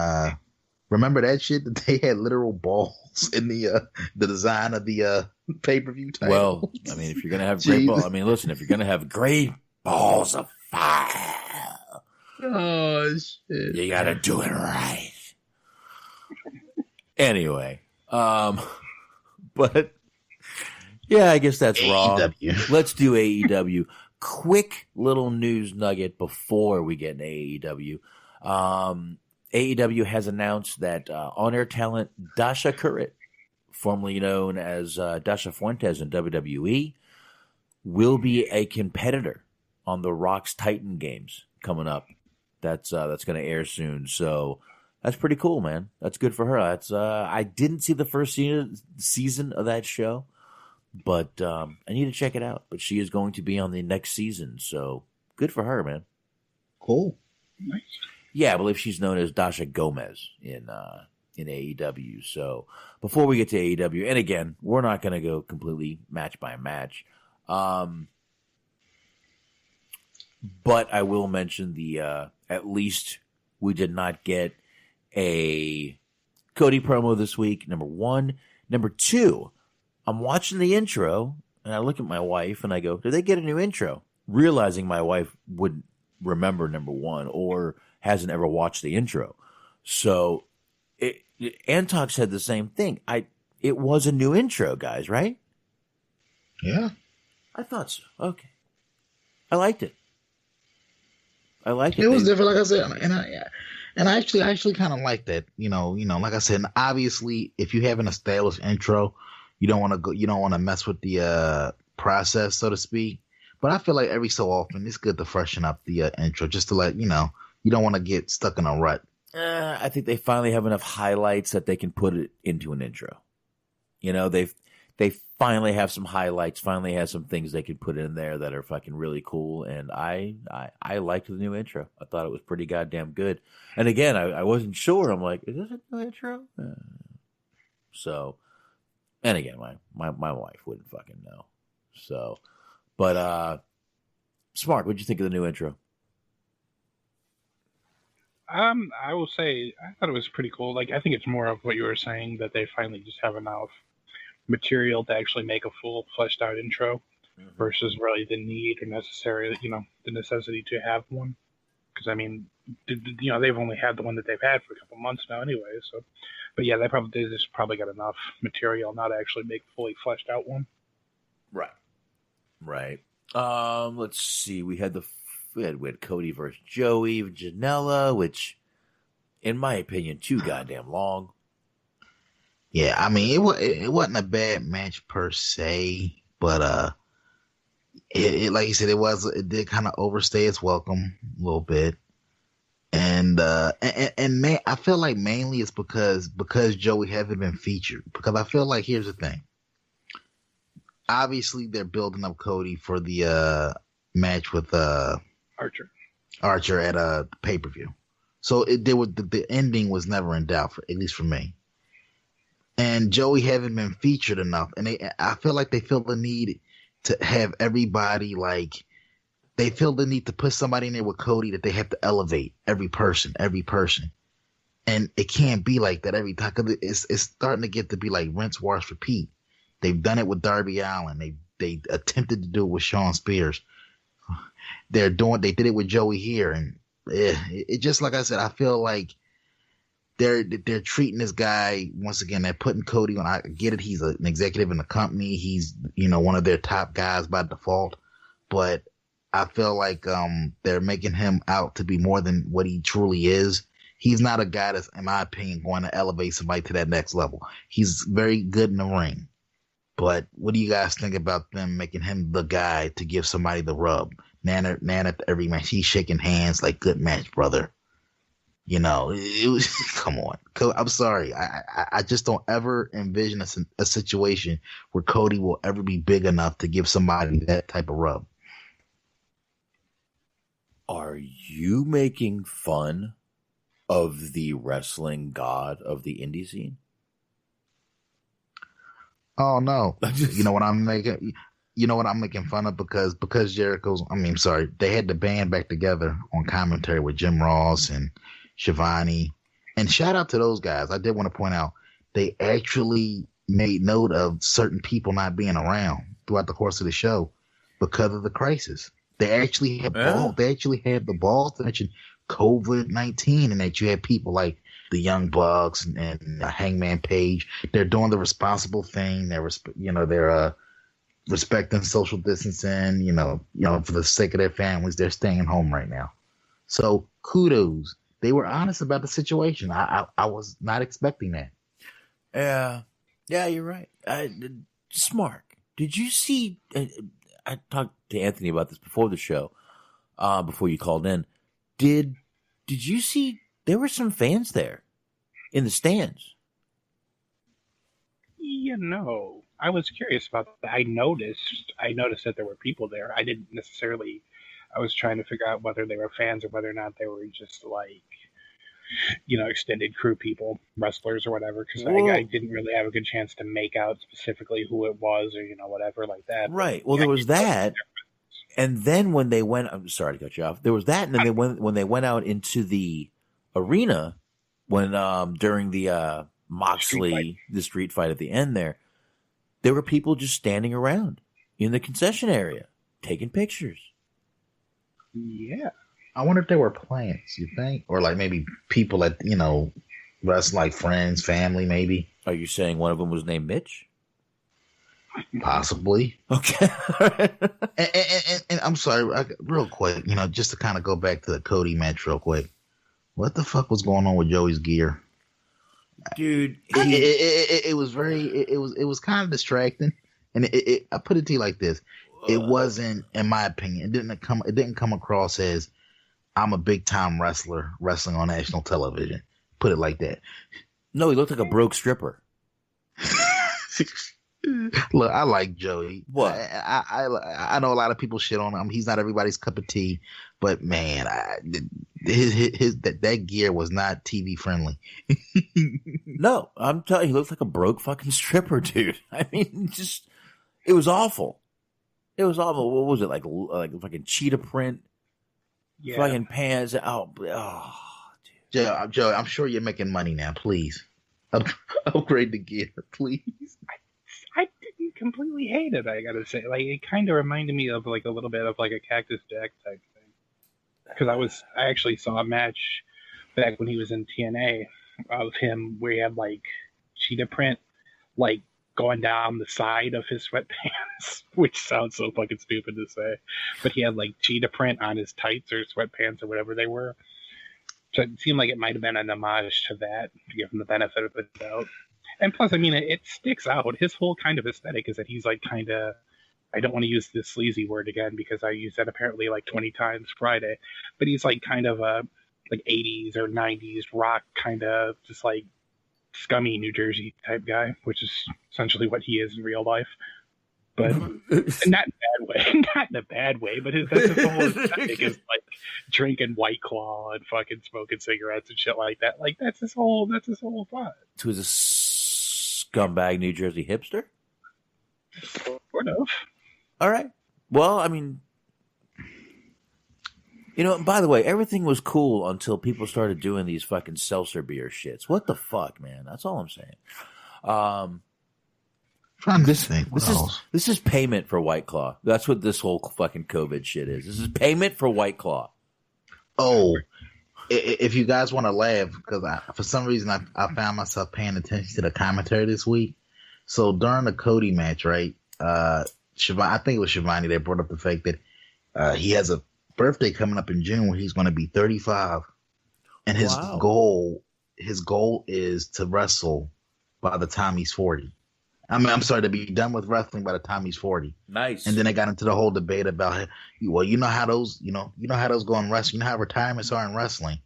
remember that shit that they had literal balls in the design of the pay-per-view title. Well, I mean, if you're gonna have great balls, I mean, listen, if you're gonna have great balls of fire, oh shit, you gotta do it right. Anyway, but yeah, I guess that's AEW. Raw. Let's do AEW. Quick little news nugget before we get into AEW. AEW has announced that on-air talent Dasha Kuret, formerly known as Dasha Fuentes in WWE, will be a competitor on the Rock's Titan games coming up. That's going to air soon. So that's pretty cool, man. That's good for her. That's I didn't see the first season of that show, but I need to check it out. But she is going to be on the next season, so good for her, man. Cool. Nice. Yeah, I believe she's known as Dasha Gomez in AEW. So before we get to AEW, and again, we're not going to go completely match by match, but I will mention the at least we did not get a Cody promo this week, number one. Number two, I'm watching the intro, and I look at my wife, and I go, did they get a new intro? Realizing my wife wouldn't remember number one or hasn't ever watched the intro. So Antok said the same thing. It was a new intro, guys, right? Yeah. I thought so. Okay. I liked it. It was different, like I said, and I actually kind of like that. You know, like I said, and obviously, if you have an established intro, you don't want to mess with the process, so to speak. But I feel like every so often, it's good to freshen up the intro, just to let you know. You don't want to get stuck in a rut. I think they finally have enough highlights that they can put it into an intro. You know, they finally have some highlights, finally have some things they can put in there that are fucking really cool. And I liked the new intro. I thought it was pretty goddamn good. And again, I wasn't sure. I'm like, is this a new intro? So, and again, my wife wouldn't fucking know. So, but Smart, what'd you think of the new intro? I will say I thought it was pretty cool. Like, I think it's more of what you were saying, that they finally just have enough material to actually make a full fleshed out intro versus really the need or necessary, the necessity to have one. Because I mean, they've only had the one that they've had for a couple months now anyway. So, but yeah, they just probably got enough material not to actually make a fully fleshed out one. Right. Let's see. We had Cody versus Joey, Janela, which, in my opinion, too goddamn long. Yeah, I mean, it wasn't a bad match per se, but it like you said, it did kind of overstay its welcome a little bit, and man, I feel like mainly it's because Joey haven't been featured. Because I feel like, here's the thing. Obviously, they're building up Cody for the match with Archer at a pay-per-view. So the ending was never in doubt, at least for me. And Joey haven't been featured enough, and I feel like they feel the need to have everybody, like, they feel the need to put somebody in there with Cody that they have to elevate every person. And it can't be like that every time, because it's starting to get to be like rinse, wash, repeat. They've done it with Darby Allin. They attempted to do it with Shawn Spears. They did it with Joey here, and it just, like I said, I feel like they're treating this guy, once again, they're putting Cody on. I get it, he's an executive in the company, he's one of their top guys by default, but I feel like they're making him out to be more than what he truly is. He's not a guy that's, in my opinion, going to elevate somebody to that next level. He's very good in the ring, but what do you guys think about them making him the guy to give somebody the rub? Nana at every match, he's shaking hands like, good match, brother. It was, come on. I'm sorry. I just don't ever envision a situation where Cody will ever be big enough to give somebody that type of rub. Are you making fun of the wrestling god of the indie scene? Oh no! You know what I'm making? You know what I'm making fun of because Jericho's. Sorry, they had the band back together on commentary with Jim Ross and Shivani, and shout out to those guys. I did want to point out they actually made note of certain people not being around throughout the course of the show because of the crisis. They actually had the balls to mention COVID-19 and that you had people like the Young Bucks and Hangman Page. They're doing the responsible thing. They're respecting social distancing. For the sake of their families, they're staying home right now. So kudos. They were honest about the situation. I was not expecting that. Yeah, you're right. Smart. Did you see? I talked to Anthony about this before the show, before you called in. Did you see? There were some fans there in the stands. I was curious about that. I noticed that there were people there. I didn't necessarily. I was trying to figure out whether they were fans or whether or not they were just like, extended crew people, wrestlers or whatever, because I didn't really have a good chance to make out specifically who it was or, whatever like that. Right. Well, there was that. And then when they went, I'm sorry to cut you off. There was that. And then when they went out into the arena, during the Moxley, the street fight at the end there were people just standing around in the concession area taking pictures. Yeah. I wonder if they were plants, you think? Or like maybe people that, rest like friends, family, maybe. Are you saying one of them was named Mitch? Possibly. Okay. and I'm sorry, real quick, just to kind of go back to the Cody match real quick. What the fuck was going on with Joey's gear? Dude, it was kind of distracting. And I put it to you like this. It wasn't, in my opinion, it didn't come across as I'm a big time wrestler wrestling on national television. Put it like that. No, he looked like a broke stripper. Look, I like Joey. What? I know a lot of people shit on him. He's not everybody's cup of tea, but man, that gear was not TV friendly. No, I'm telling you, he looks like a broke fucking stripper, dude. I mean, it was awful. It was awful. What was it like fucking cheetah print? Yeah. Fucking pants. Oh, dude. Joe, I'm sure you're making money now. Please upgrade the gear, please. I didn't completely hate it. I gotta say, like, it kind of reminded me of like a little bit of like a Cactus Jack type thing. Because I actually saw a match back when he was in TNA of him where he had like cheetah print, like going down the side of his sweatpants, which sounds so fucking stupid to say, but he had like cheetah print on his tights or sweatpants or whatever they were. So it seemed like it might have been an homage to that, to give him the benefit of the doubt. And plus, I mean, it sticks out. His whole kind of aesthetic is that he's like kind of, I don't want to use this sleazy word again because I used that apparently like 20 times Friday, but he's like kind of a like 80s or 90s rock kind of just like scummy New Jersey type guy, which is essentially what he is in real life. But not in a bad way, but that's his whole aesthetic is like drinking White Claw and fucking smoking cigarettes and shit like that. Like that's his whole vibe. So he's a scumbag New Jersey hipster? Sort of. All right. Well, I mean, by the way, everything was cool until people started doing these fucking seltzer beer shits. What the fuck, man? That's all I'm saying. This is payment for White Claw. That's what this whole fucking COVID shit is. This is payment for White Claw. Oh, if you guys want to laugh, because for some reason I found myself paying attention to the commentary this week. So during the Cody match, right? I think it was Shivani that brought up the fact that he has a birthday coming up in June where he's going to be 35, and his goal is to wrestle by the time he's 40. I'm sorry, to be done with wrestling by the time he's 40. Nice. And then they got into the whole debate about, well, you know how those go in wrestling. You know how retirements are in wrestling.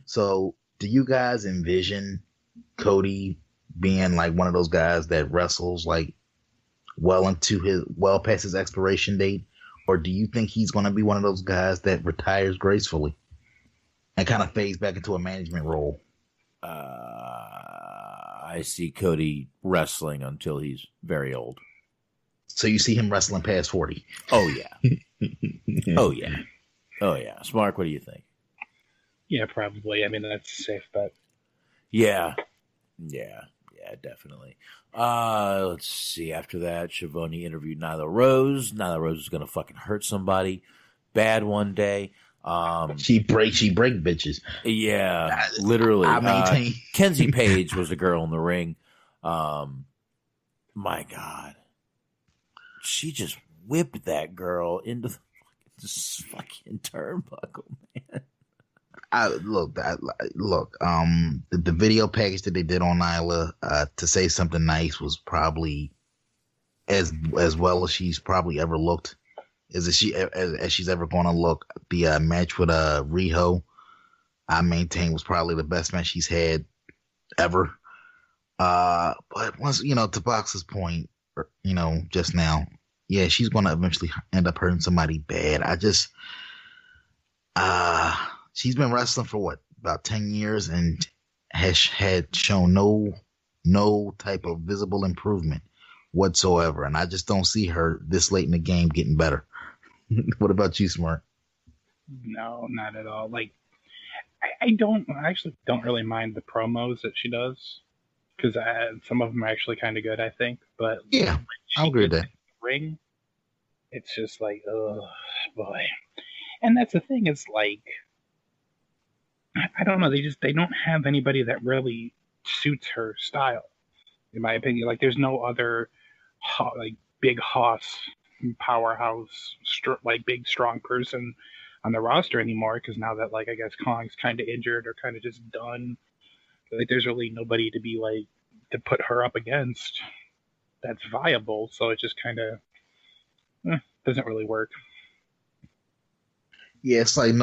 So do you guys envision Cody being like one of those guys that wrestles like well past his expiration date? Or do you think he's going to be one of those guys that retires gracefully and kind of fades back into a management role? I see Cody wrestling until he's very old. So you see him wrestling past 40? Oh, yeah. Oh, yeah. Oh, yeah. Smart, what do you think? Yeah, probably. I mean, that's a safe bet. Yeah, definitely. Let's see. After that, Schiavone interviewed Nyla Rose. Nyla Rose is going to fucking hurt somebody bad one day. She break bitches. Yeah, literally. I maintain. Kenzie Page was the girl in the ring. My God, she just whipped that girl into the fucking turnbuckle, man. The video package that they did on Nyla, to say something nice, was probably as well as she's probably ever looked, as she's ever going to look. The match with Riho, I maintain, was probably the best match she's had ever. But once, to Box's point, just now, yeah, she's going to eventually end up hurting somebody bad. She's been wrestling for about 10 years and has had shown no type of visible improvement whatsoever. And I just don't see her this late in the game getting better. What about you, Smart? No, not at all. Like, I actually don't really mind the promos that she does, because some of them are actually kind of good, I think. But yeah, I agree with that. Ring, it's just like, oh boy. And that's the thing. It's like, I don't know. They don't have anybody that really suits her style, in my opinion. Like, there's no other big hoss, powerhouse, big strong person on the roster anymore. Because now that I guess Kong's kind of injured or kind of just done, there's really nobody to put her up against that's viable. So it just kind of doesn't really work. Yeah, it's like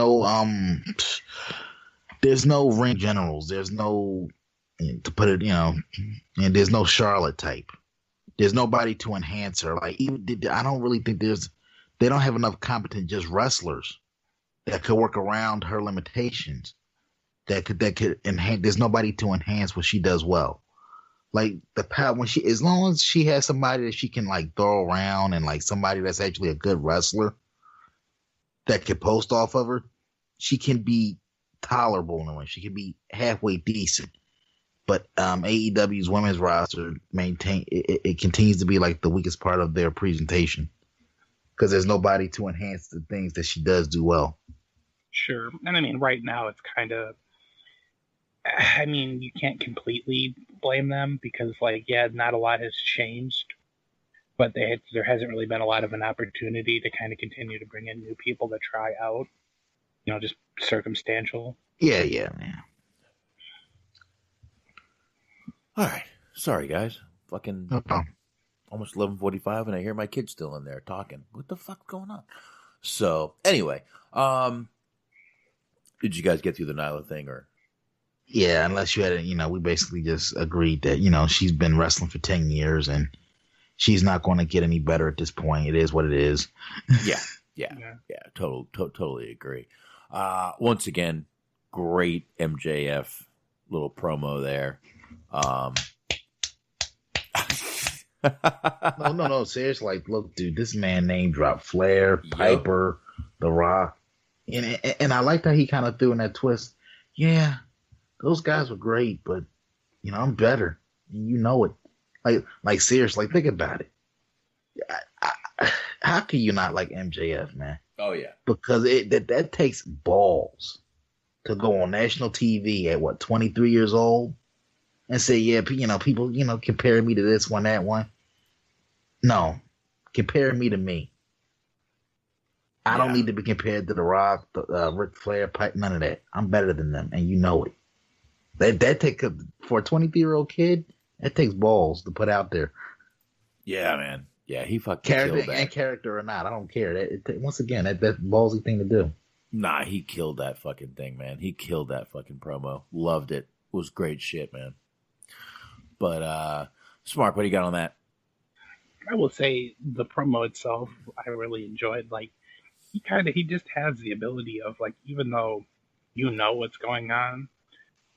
there's no ring generals. There's no, to put it, and there's no Charlotte type. There's nobody to enhance her. I don't really think they don't have enough competent just wrestlers that could work around her limitations. That could enhance. There's nobody to enhance what she does well. Like the power as long as she has somebody that she can throw around and somebody that's actually a good wrestler that could post off of her, she can be tolerable in the ring. She can be halfway decent. But AEW's women's roster it continues to be the weakest part of their presentation, because there's nobody to enhance the things that she does do well. Sure. And I mean, right now it's kind of, you can't completely blame them, because not a lot has changed, but there hasn't really been a lot of an opportunity to kind of continue to bring in new people to try out, just circumstantial. Yeah, man. All right. Sorry, guys. Fucking almost 11:45, and I hear my kids still in there talking. What the fuck's going on? So, anyway, did you guys get through the Nyla thing, or? Yeah, unless you had we basically just agreed that, she's been wrestling for 10 years and she's not going to get any better at this point. It is what it is. Yeah. Totally agree. Once again, great MJF little promo there. No, seriously. Look, dude, this man name dropped Flair, Piper, The Rock, and I liked how he kind of threw in that twist. Yeah, those guys were great, but I'm better, and you know it. Like seriously, think about it. How can you not like MJF, man? Oh yeah, because that takes balls to go on national TV at 23 years old and say, yeah, people, comparing me to this one, that one. No, compare me to me. I don't need to be compared to The Rock, Ric Flair, Pipe, none of that. I'm better than them, and you know it. That takes for a 23-year-old kid, that takes balls to put out there. Yeah, man. Yeah, he fucking character killed that. And character or not, I don't care. Once again, that's a ballsy thing to do. Nah, he killed that fucking thing, man. He killed that fucking promo. Loved it. Was great shit, man. But Smart, what do you got on that? I will say the promo itself, I really enjoyed. Like, he just has the ability of, like, even though you know what's going on,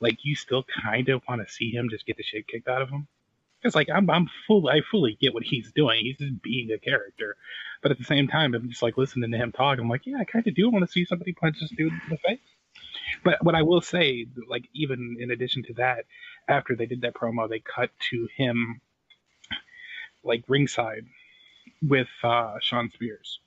like, you still kind of want to see him just get the shit kicked out of him. Because, like, I fully get what he's doing. He's just being a character. But at the same time, I'm just, like, listening to him talk. I'm like, yeah, I kind of do want to see somebody punch this dude in the face. But what I will say, like, even in addition to that, after they did that promo, they cut to him, like, ringside with Sean Spears.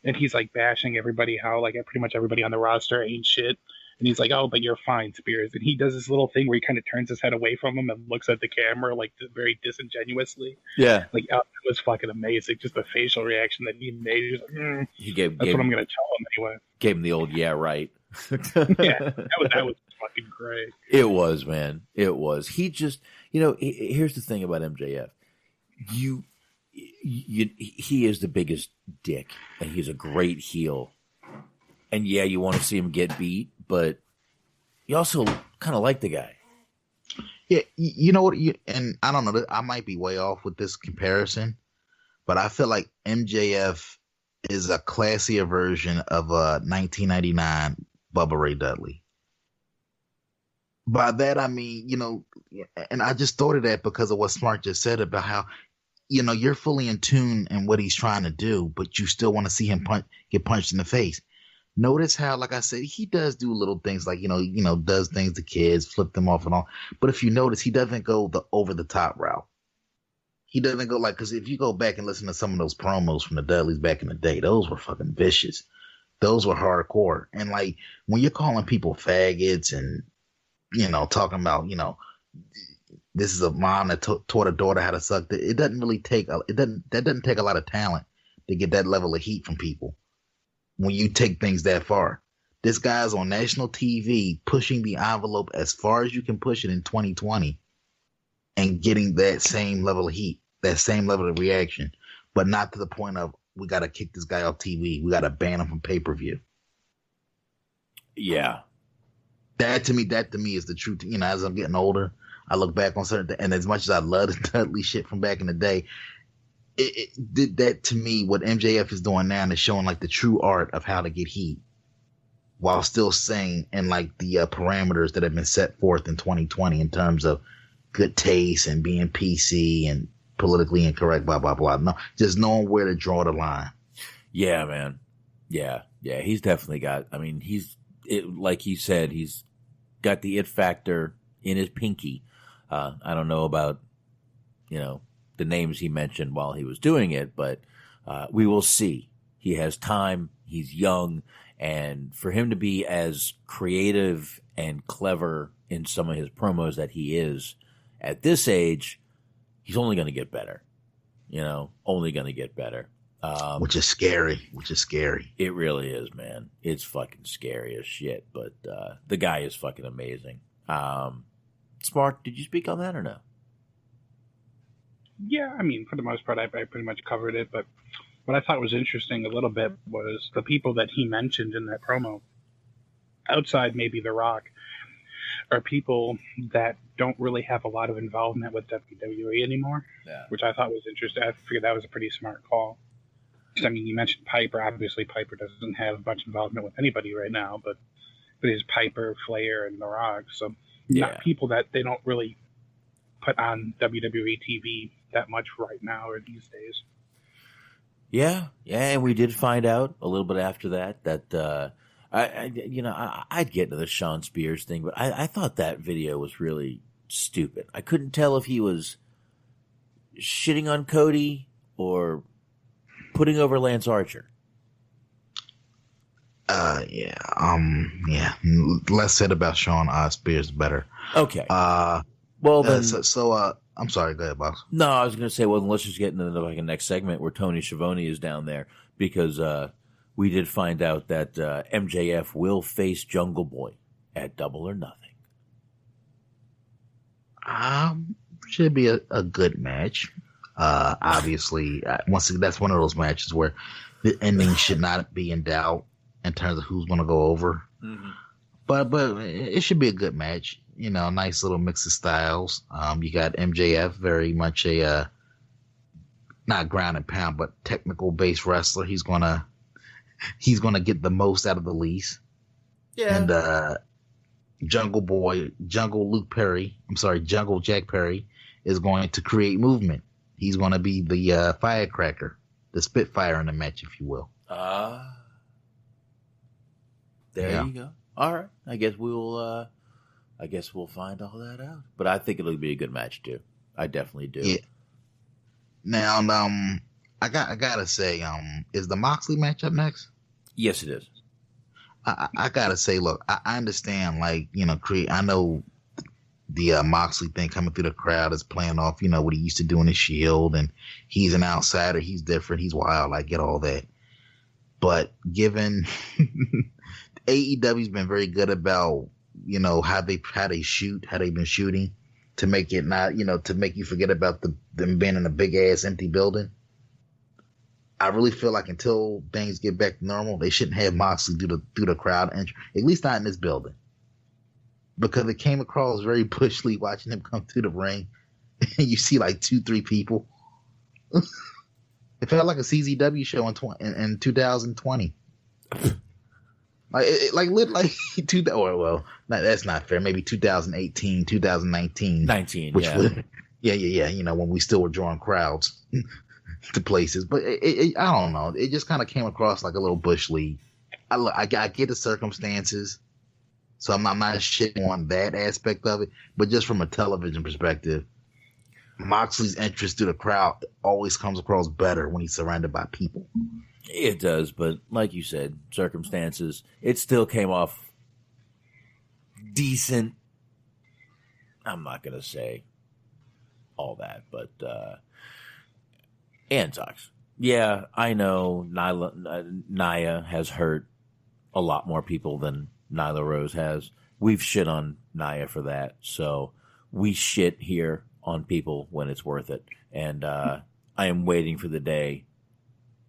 And he's, like, bashing everybody how, like, pretty much everybody on the roster ain't shit. And he's like, oh, but you're fine, Spears. And he does this little thing where he kind of turns his head away from him and looks at the camera, like, very disingenuously. Yeah. Like, it was fucking amazing. Just the facial reaction that he made. He was like, that's what I'm going to tell him anyway. Gave him the old, yeah, right. Yeah, that was fucking great. It was, man. It was. He just, here's the thing about MJF. He is the biggest dick, and he's a great heel. And yeah, you want to see him get beat, but you also kind of like the guy. Yeah, you know what? And I don't know, I might be way off with this comparison, but I feel like MJF is a classier version of 1999 Bubba Ray Dudley. By that, I mean, and I just thought of that because of what Smart just said about how, you're fully in tune in what he's trying to do, but you still want to see him get punched in the face. Notice how, like I said, he does do little things like, does things to kids, flip them off and all. But if you notice, he doesn't go the over the top route. He doesn't go because if you go back and listen to some of those promos from the Dudleys back in the day, those were fucking vicious. Those were hardcore. And like when you're calling people faggots and, talking about, this is a mom that taught a daughter how to suck. It doesn't really take, that doesn't take a lot of talent to get that level of heat from people. When you take things that far, this guy's on national TV pushing the envelope as far as you can push it in 2020 and getting that same level of heat, that same level of reaction, but not to the point of we got to kick this guy off TV. We got to ban him from pay-per-view. Yeah. That to me is the truth. As I'm getting older, I look back on certain and as much as I love the Dudley shit from back in the day, it did that to me. What MJF is doing now is showing like the true art of how to get heat while still staying in like the parameters that have been set forth in 2020 in terms of good taste and being PC and politically incorrect, blah, blah, blah. No, just knowing where to draw the line. Yeah, man. Yeah. He's definitely got, like he said, he's got the it factor in his pinky. I don't know about, the names he mentioned while he was doing it, but we will see. He has time. He's young. And for him to be as creative and clever in some of his promos that he is at this age, he's only going to get better. Only going to get better. Which is scary. It really is, man. It's fucking scary as shit. But the guy is fucking amazing. Smart, did you speak on that or no? Yeah, for the most part, I pretty much covered it. But what I thought was interesting a little bit was the people that he mentioned in that promo, outside maybe The Rock, are people that don't really have a lot of involvement with WWE anymore, which I thought was interesting. I figured that was a pretty smart call. You mentioned Piper. Obviously, Piper doesn't have much involvement with anybody right now, but there's Piper, Flair, and The Rock. So not people that they don't really put on WWE TV that much right now or these days. Yeah, and we did find out a little bit after that I'd get into the Sean Spears thing, but I thought that video was really stupid. I couldn't tell if he was shitting on Cody or putting over Lance Archer. Less said about Sean Spears, better. Okay. Well, then. I'm sorry. Go ahead, boss. No, I was going to say, well, then let's just get into the next segment where Tony Schiavone is down there because we did find out that MJF will face Jungle Boy at Double or Nothing. Should be a good match. Obviously, once again, that's one of those matches where the ending should not be in doubt in terms of who's going to go over. Mm-hmm. But it should be a good match. Nice little mix of styles. You got MJF, very much a not ground and pound, but technical based wrestler. He's gonna get the most out of the lease. Yeah. And Jungle Jack Perry is going to create movement. He's going to be the firecracker, the Spitfire in the match, if you will. There you go. All right. I guess we'll find all that out. But I think it'll be a good match too. I definitely do. Yeah. Now, I gotta say, is the Moxley match up next? Yes, it is. I gotta say, look, I understand, like, I know the Moxley thing coming through the crowd is playing off, what he used to do in the Shield, and he's an outsider, he's different, he's wild, I get all that. But given AEW's been very good about, how they've been shooting to make it not, to make you forget about them being in a big ass empty building. I really feel like until things get back to normal, they shouldn't have Moxley do the crowd entry, at least not in this building, because it came across very bushly watching him come through the ring, and you see like 2-3 people. It felt like a CZW show in 2020. That's not fair. Maybe 2018, 2019, 19, yeah. When we still were drawing crowds to places, but I don't know. It just kind of came across like a little bush league. I get the circumstances, so I'm not shitting on that aspect of it. But just from a television perspective, Moxley's entrance to the crowd always comes across better when he's surrounded by people. It does, but like you said, circumstances, it still came off decent. I'm not going to say all that, but and sucks. Yeah, I know Nia has hurt a lot more people than Nyla Rose has. We've shit on Nia for that, so we shit here on people when it's worth it. And I am waiting for the day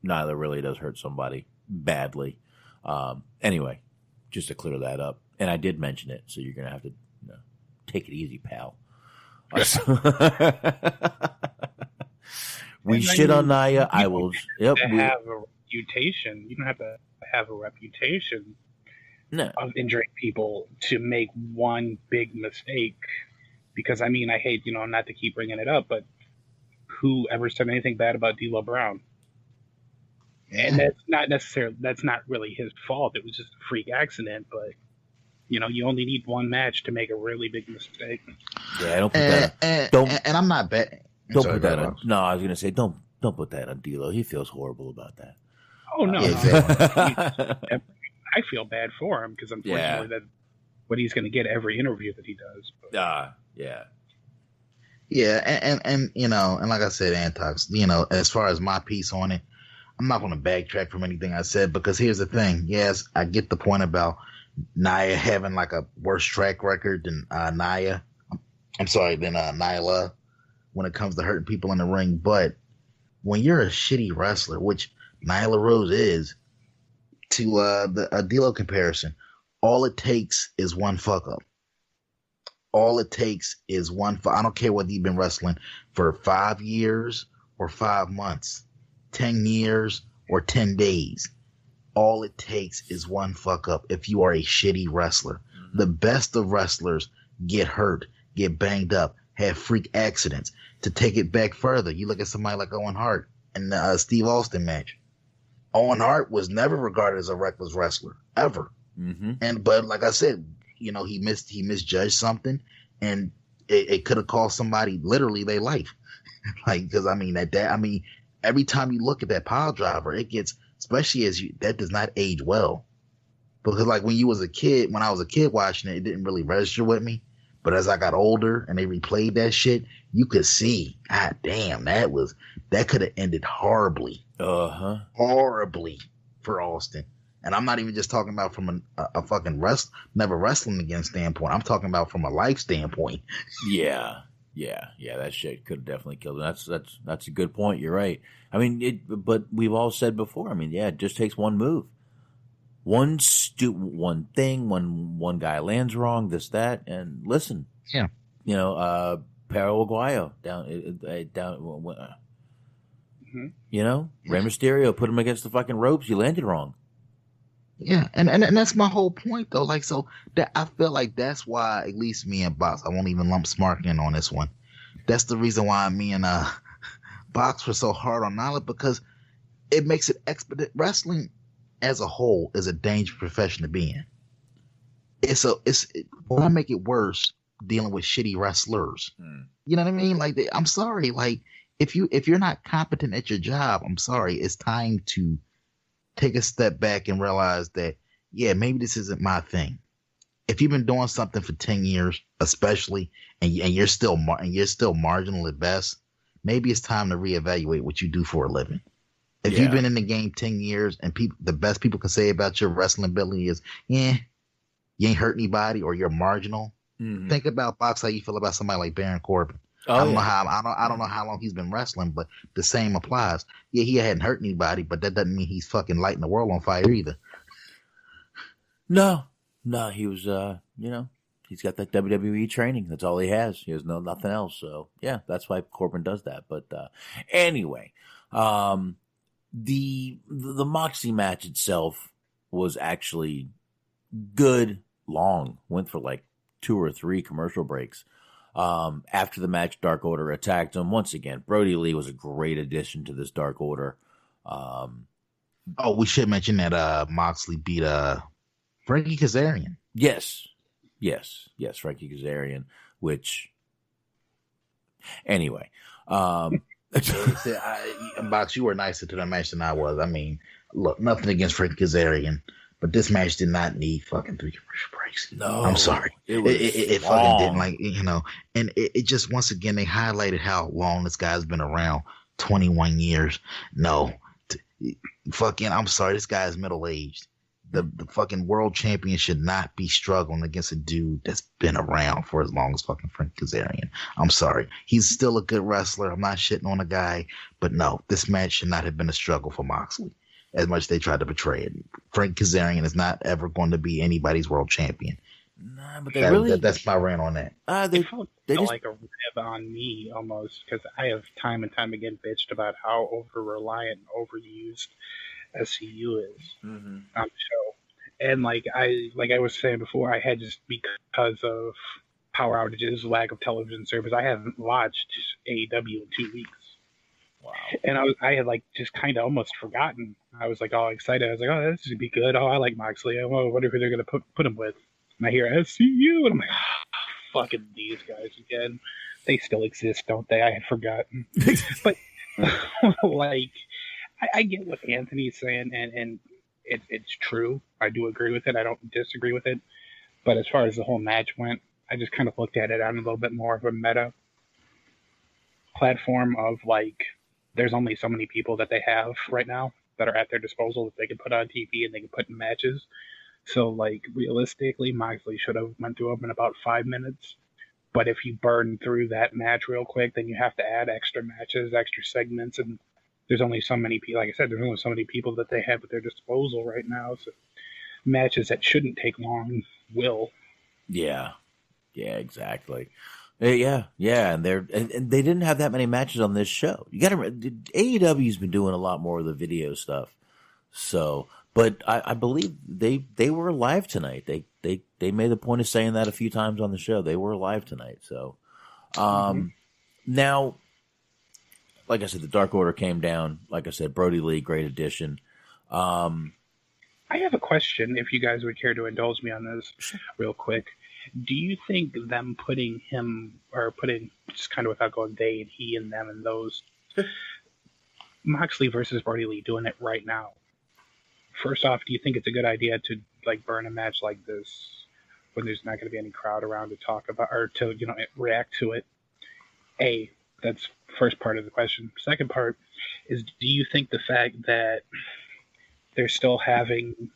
Nyla really does hurt somebody badly. Anyway, just to clear that up. And I did mention it, so you're going to have to take it easy, pal. We shit on Nia. I will. Yep. Have a reputation. You don't have to have a reputation of injuring people to make one big mistake. Because I hate, not to keep bringing it up, but who ever said anything bad about D'Lo Brown? And that's not really his fault. It was just a freak accident, but you only need one match to make a really big mistake. Yeah, don't put that. And I'm not betting. Don't put that on. No, I was gonna say don't put that on D'Lo. He feels horrible about that. Oh no, I feel bad for him because unfortunately that's what he's going to get every interview that he does. Yeah, and and like I said, Antox, as far as my piece on it, I'm not going to backtrack from anything I said, because here's the thing. Yes, I get the point about Nia having like a worse track record than Nyla when it comes to hurting people in the ring. But when you're a shitty wrestler, which Nyla Rose is, to a D'Lo comparison, all it takes is one fuck up. All it takes is I don't care whether you've been wrestling for 5 years or 5 months, 10 years or 10 days. All it takes is one fuck up if you are a shitty wrestler. Mm-hmm. The best of wrestlers get hurt, get banged up, have freak accidents. To take it back further, you look at somebody like Owen Hart in the Steve Austin match. Owen Hart was never regarded as a reckless wrestler, ever. Mm-hmm. But like I said, he misjudged something, and it could have cost somebody literally their life. Because every time you look at that pile driver, it gets, especially that does not age well. Because when when I was a kid watching it, it didn't really register with me. But as I got older and they replayed that shit, you could see, God damn, that could have ended horribly. Horribly for Austin. And I'm not even just talking about from a fucking never wrestling again standpoint. I'm talking about from a life standpoint. Yeah. That shit could have definitely killed him. That's a good point. You're right. But we've all said before. It just takes one move, one thing. When one guy lands wrong, that, and listen. Yeah. Perro Aguayo down. You know, Rey Mysterio put him against the fucking ropes. You landed wrong. Yeah, and that's my whole point though. Like, so that I feel like that's why at least me and Box, I won't even lump Smark in on this one. That's the reason why me and Box were so hard on Nala, because it makes it expedite. Wrestling as a whole is a dangerous profession to be in. When I make it worse, dealing with shitty wrestlers. You know what I mean? Like, I'm sorry. Like, if you're not competent at your job, I'm sorry. It's time to take a step back and realize that, yeah, maybe this isn't my thing. If you've been doing something for 10 years, especially, and you're still marginal at best, maybe it's time to reevaluate what you do for a living. If you've been in the game 10 years and the best people can say about your wrestling ability is, yeah, you ain't hurt anybody or you're marginal. Think about Box, how you feel about somebody like Baron Corbin. I don't know how long he's been wrestling, but the same applies. Yeah, he hadn't hurt anybody, but that doesn't mean he's fucking lighting the world on fire either. No, he was, he's got that WWE training. That's all he has. He has nothing else. So yeah, that's why Corbin does that. But anyway, the Moxley match itself was actually good, long, went for like 2 or 3 commercial breaks. After the match, Dark Order attacked him. Once again, Brody Lee was a great addition to this Dark Order. We should mention that Moxley beat Frankie Kazarian. Yes, Frankie Kazarian, which... Anyway. Box, you were nicer to the match than I was. I mean, look, nothing against Frankie Kazarian, but this match did not need fucking 3 commercial breaks. No, I'm sorry. It fucking didn't, like, and it just, once again, they highlighted how long this guy's been around, 21 years. No, I'm sorry, this guy is middle-aged. The fucking world champion should not be struggling against a dude that's been around for as long as fucking Frank Kazarian. I'm sorry. He's still a good wrestler. I'm not shitting on the guy, but no, this match should not have been a struggle for Moxley, as much as they tried to portray it. Frank Kazarian is not ever going to be anybody's world champion. Nah, but that's my rant on that. They felt like a rib on me almost, because I have time and time again bitched about how over-reliant and overused SCU is on the show. And like I was saying before, I had, just because of power outages, lack of television service, I haven't watched AEW in 2 weeks. Wow. And I had like just kind of almost forgotten. I was like all excited. I was like, oh, this is gonna be good. Oh, I like Moxley. I wonder who they're gonna put him with. And I hear SCU, and I'm like, fucking these guys again. They still exist, don't they? I had forgotten. But like, I get what Anthony's saying, and it's true. I do agree with it. I don't disagree with it. But as far as the whole match went, I just kind of looked at it on a little bit more of a meta platform of like, there's only so many people that they have right now that are at their disposal that they can put on TV and they can put in matches. So like, realistically, Moxley should have went through them in about 5 minutes. But if you burn through that match real quick, then you have to add extra matches, extra segments, and there's only so many people. Like I said, there's only so many people that they have at their disposal right now. So matches that shouldn't take long will. Yeah, exactly. Yeah, and they didn't have that many matches on this show. You got to AEW's been doing a lot more of the video stuff. So, but I believe they were live tonight. They made the point of saying that a few times on the show. They were live tonight. So, now, like I said, the Dark Order came down. Like I said, Brody Lee, great addition. I have a question, if you guys would care to indulge me on this real quick. Do you think them putting him, or putting, just kind of without going they and he and them and those, Moxley versus Brody Lee doing it right now? First off, do you think it's a good idea to like burn a match like this when there's not going to be any crowd around to talk about or to react to it? That's first part of the question. Second part is, do you think the fact that they're still having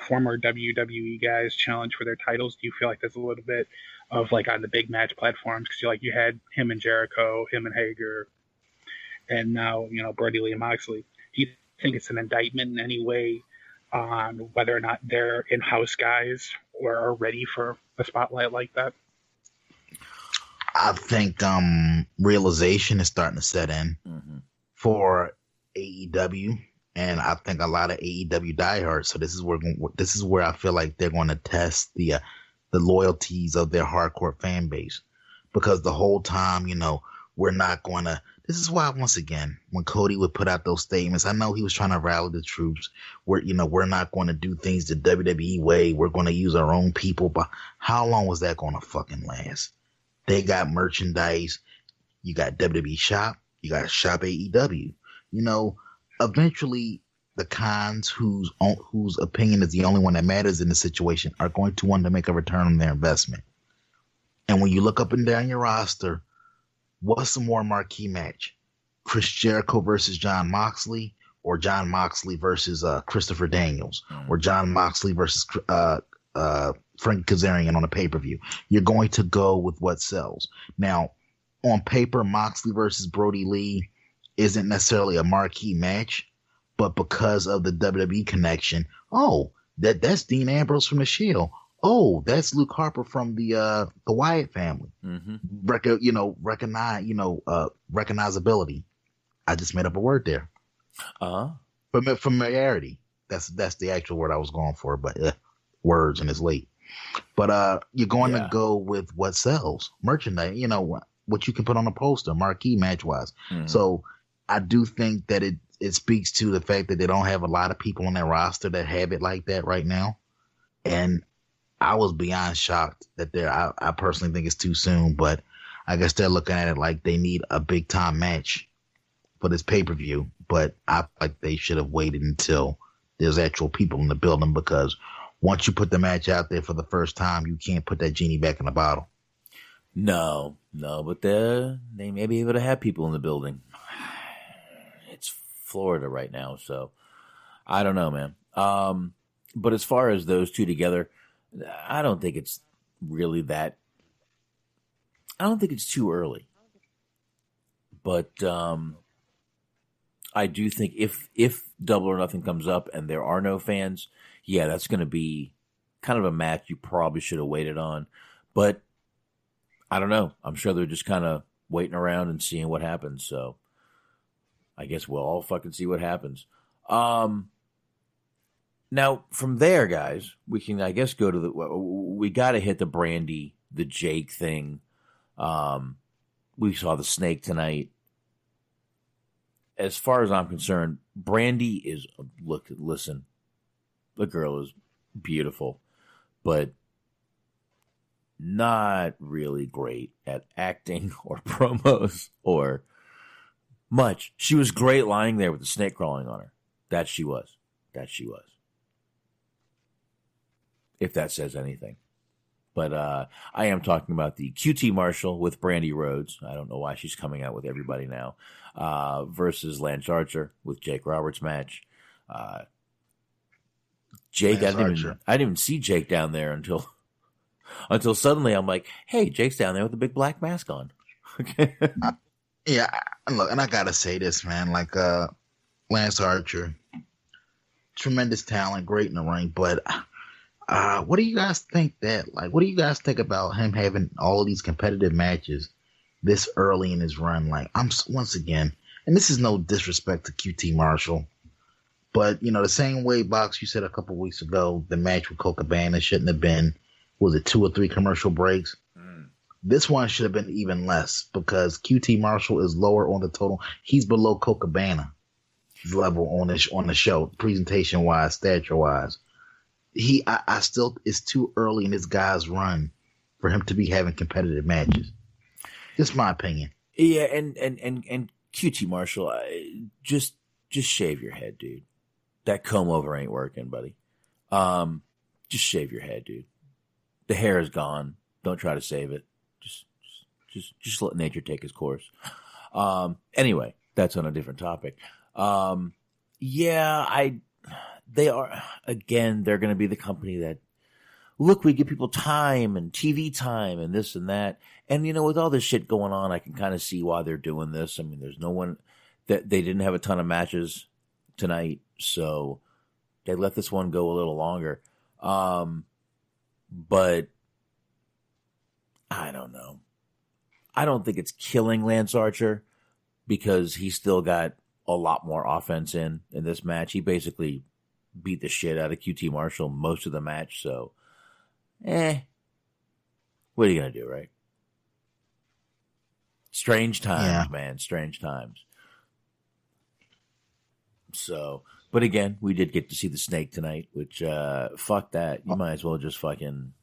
former WWE guys challenge for their titles, do you feel like there's a little bit of like on the big match platforms? Because you had him and Jericho, him and Hager, and now Brody Lee and Moxley. Do you think it's an indictment in any way on whether or not they're in-house guys or are ready for a spotlight like that? I think realization is starting to set in for AEW, and I think a lot of AEW diehards. So this is where I feel like they're going to test the loyalties of their hardcore fan base, because the whole time, we're not going to. This is why, once again, when Cody would put out those statements, I know he was trying to rally the troops. We're not going to do things the WWE way. We're going to use our own people. But how long was that going to fucking last? They got merchandise. You got WWE Shop. You got Shop AEW. Eventually the cons whose opinion is the only one that matters in the situation are going to want to make a return on their investment. And when you look up and down your roster, what's the more marquee match? Chris Jericho versus Jon Moxley, or Jon Moxley versus Christopher Daniels, or Jon Moxley versus Frank Kazarian on a pay-per-view? You're going to go with what sells. Now, on paper, Moxley versus Brody Lee isn't necessarily a marquee match, but because of the WWE connection, that's Dean Ambrose from the Shield. Oh, that's Luke Harper from the Wyatt family. Mm-hmm. Recognizability. I just made up a word there. Familiarity. That's the actual word I was going for, but words, and it's late. But you're going to go with what sells, merchandise. What you can put on a poster, marquee match wise. Mm-hmm. So I do think that it speaks to the fact that they don't have a lot of people on their roster that have it like that right now. And I was beyond shocked that I personally think it's too soon, but I guess they're looking at it like they need a big time match for this pay-per-view. But I like they should have waited until there's actual people in the building, because once you put the match out there for the first time, you can't put that genie back in the bottle. No, but they may be able to have people in the building. It's Florida right now, so I don't know, man. But as far as those two together, I don't think it's really that. I don't think it's too early. But I do think if Double or Nothing comes up and there are no fans, that's going to be kind of a match you probably should have waited on. But I don't know. I'm sure they're just kind of waiting around and seeing what happens. So I guess we'll all fucking see what happens. Now, from there, guys, we can, I guess, go to we got to hit the Brandy, the Jake thing. We saw the snake tonight. As far as I'm concerned, Brandy is, listen, the girl is beautiful, but not really great at acting or promos or much. She was great lying there with the snake crawling on her. That she was. If that says anything. But I am talking about the QT Marshall with Brandy Rhodes. I don't know why she's coming out with everybody now. Versus Lance Archer with Jake Roberts match. Jake, I didn't even see Jake down there until suddenly I'm like, hey, Jake's down there with a big black mask on. Look, and I gotta say this, man. Like Lance Archer, tremendous talent, great in the ring, but what do you guys think what do you guys think about him having all of these competitive matches this early in his run? Like, once again, and this is no disrespect to QT Marshall, but the same way, Box, you said a couple weeks ago, the match with Colt Cabana shouldn't have been, was it 2 or 3 commercial breaks? This one should have been even less, because QT Marshall is lower on the total. He's below Colt Cabana's level on the show, presentation wise, stature wise. I still, it's too early in this guy's run for him to be having competitive matches. Just my opinion. Yeah, and QT Marshall, just shave your head, dude. That comb over ain't working, buddy. Just shave your head, dude. The hair is gone. Don't try to save it. Just let nature take its course. Anyway, that's on a different topic. They are, again, they're going to be the company that, look, we give people time and TV time and this and that. And, with all this shit going on, I can kind of see why they're doing this. I mean, there's no one that they didn't have a ton of matches tonight, so they let this one go a little longer. But I don't know. I don't think it's killing Lance Archer, because he's still got a lot more offense in this match. He basically beat the shit out of QT Marshall most of the match. So, what are you going to do, right? Strange times, man. Strange times. So, but again, we did get to see the snake tonight, which, fuck that. You might as well just fucking,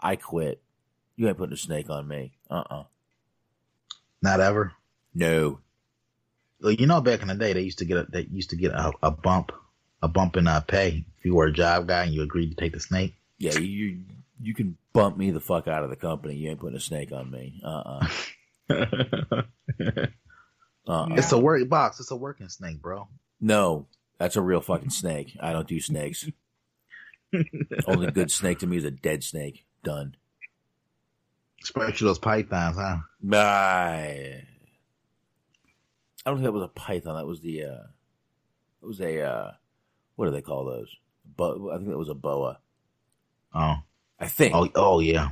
I quit. You ain't putting a snake on me. Not ever. No. Well, you know, back in the day, they used to get a bump in pay if you were a job guy and you agreed to take the snake. Yeah, you can bump me the fuck out of the company. You ain't putting a snake on me. It's a work box. It's a working snake, bro. No, that's a real fucking snake. I don't do snakes. Only good snake to me is a dead snake. Done. Especially those pythons, huh? I don't think that was a python. That was what do they call those? I think that was a boa. Oh. I think. Oh yeah.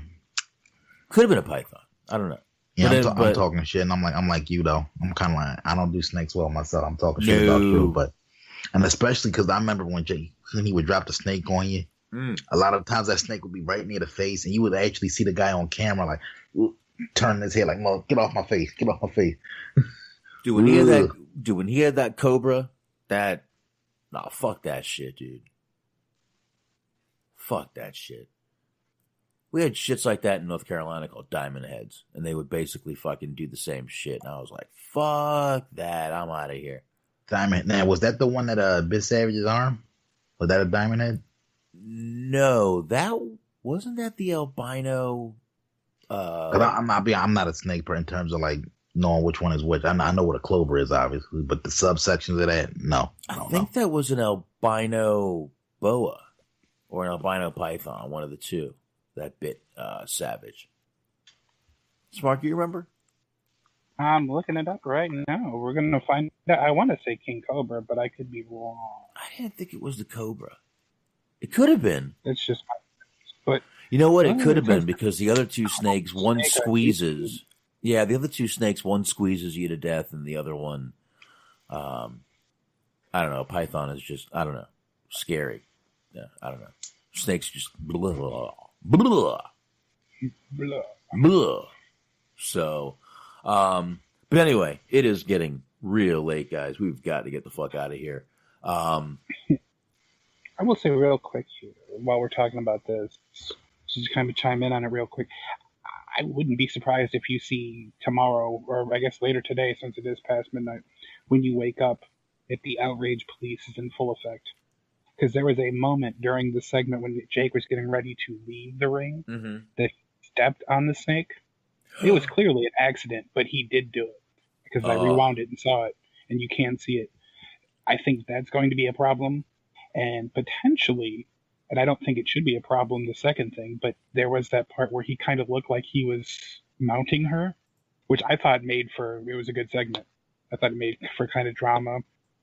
Could have been a python. I don't know. Yeah, I'm talking shit, and I'm like you though. I'm kind of like, I don't do snakes well myself. I'm talking shit about you, and especially because I remember when he would drop the snake on you. A lot of times that snake would be right near the face, and you would actually see the guy on camera like turning his head like, "No, get off my face, get off my face." Dude, when he had that cobra, fuck that shit, dude. Fuck that shit. We had shits like that in North Carolina called diamond heads, and they would basically fucking do the same shit. And I was like, fuck that, I'm out of here. Diamond. Now, was that the one that bit Savage's arm? Was that a diamond head? No, wasn't that the albino. I'm not a snake per in terms of like knowing which one is which. I know what a clover is, obviously, but the subsections of that, no. I think that was an albino boa or an albino python, one of the two that bit Savage. Smart, do you remember? I'm looking it up right now. We're going to find out. I want to say King Cobra, but I could be wrong. I didn't think it was the Cobra. It could have been. It's just, but you know what? It could have been because the other two snakes, one squeezes. Yeah, the other two snakes, one squeezes you to death, and the other one, I don't know. Python is just, I don't know, scary. Yeah, I don't know. Snakes just blah blah blah blah blah. So, but anyway, it is getting real late, guys. We've got to get the fuck out of here. I will say real quick here, while we're talking about this, just kind of chime in on it real quick. I wouldn't be surprised if you see tomorrow, or I guess later today, since it is past midnight, when you wake up, if the outrage police is in full effect. Because there was a moment during the segment when Jake was getting ready to leave the ring that he stepped on the snake. It was clearly an accident, but he did do it. Because I rewound it and saw it, and you can see it. I think that's going to be a problem. And potentially, and I don't think it should be a problem, the second thing, but there was that part where he kind of looked like he was mounting her, which I thought it was a good segment. I thought it made for kind of drama,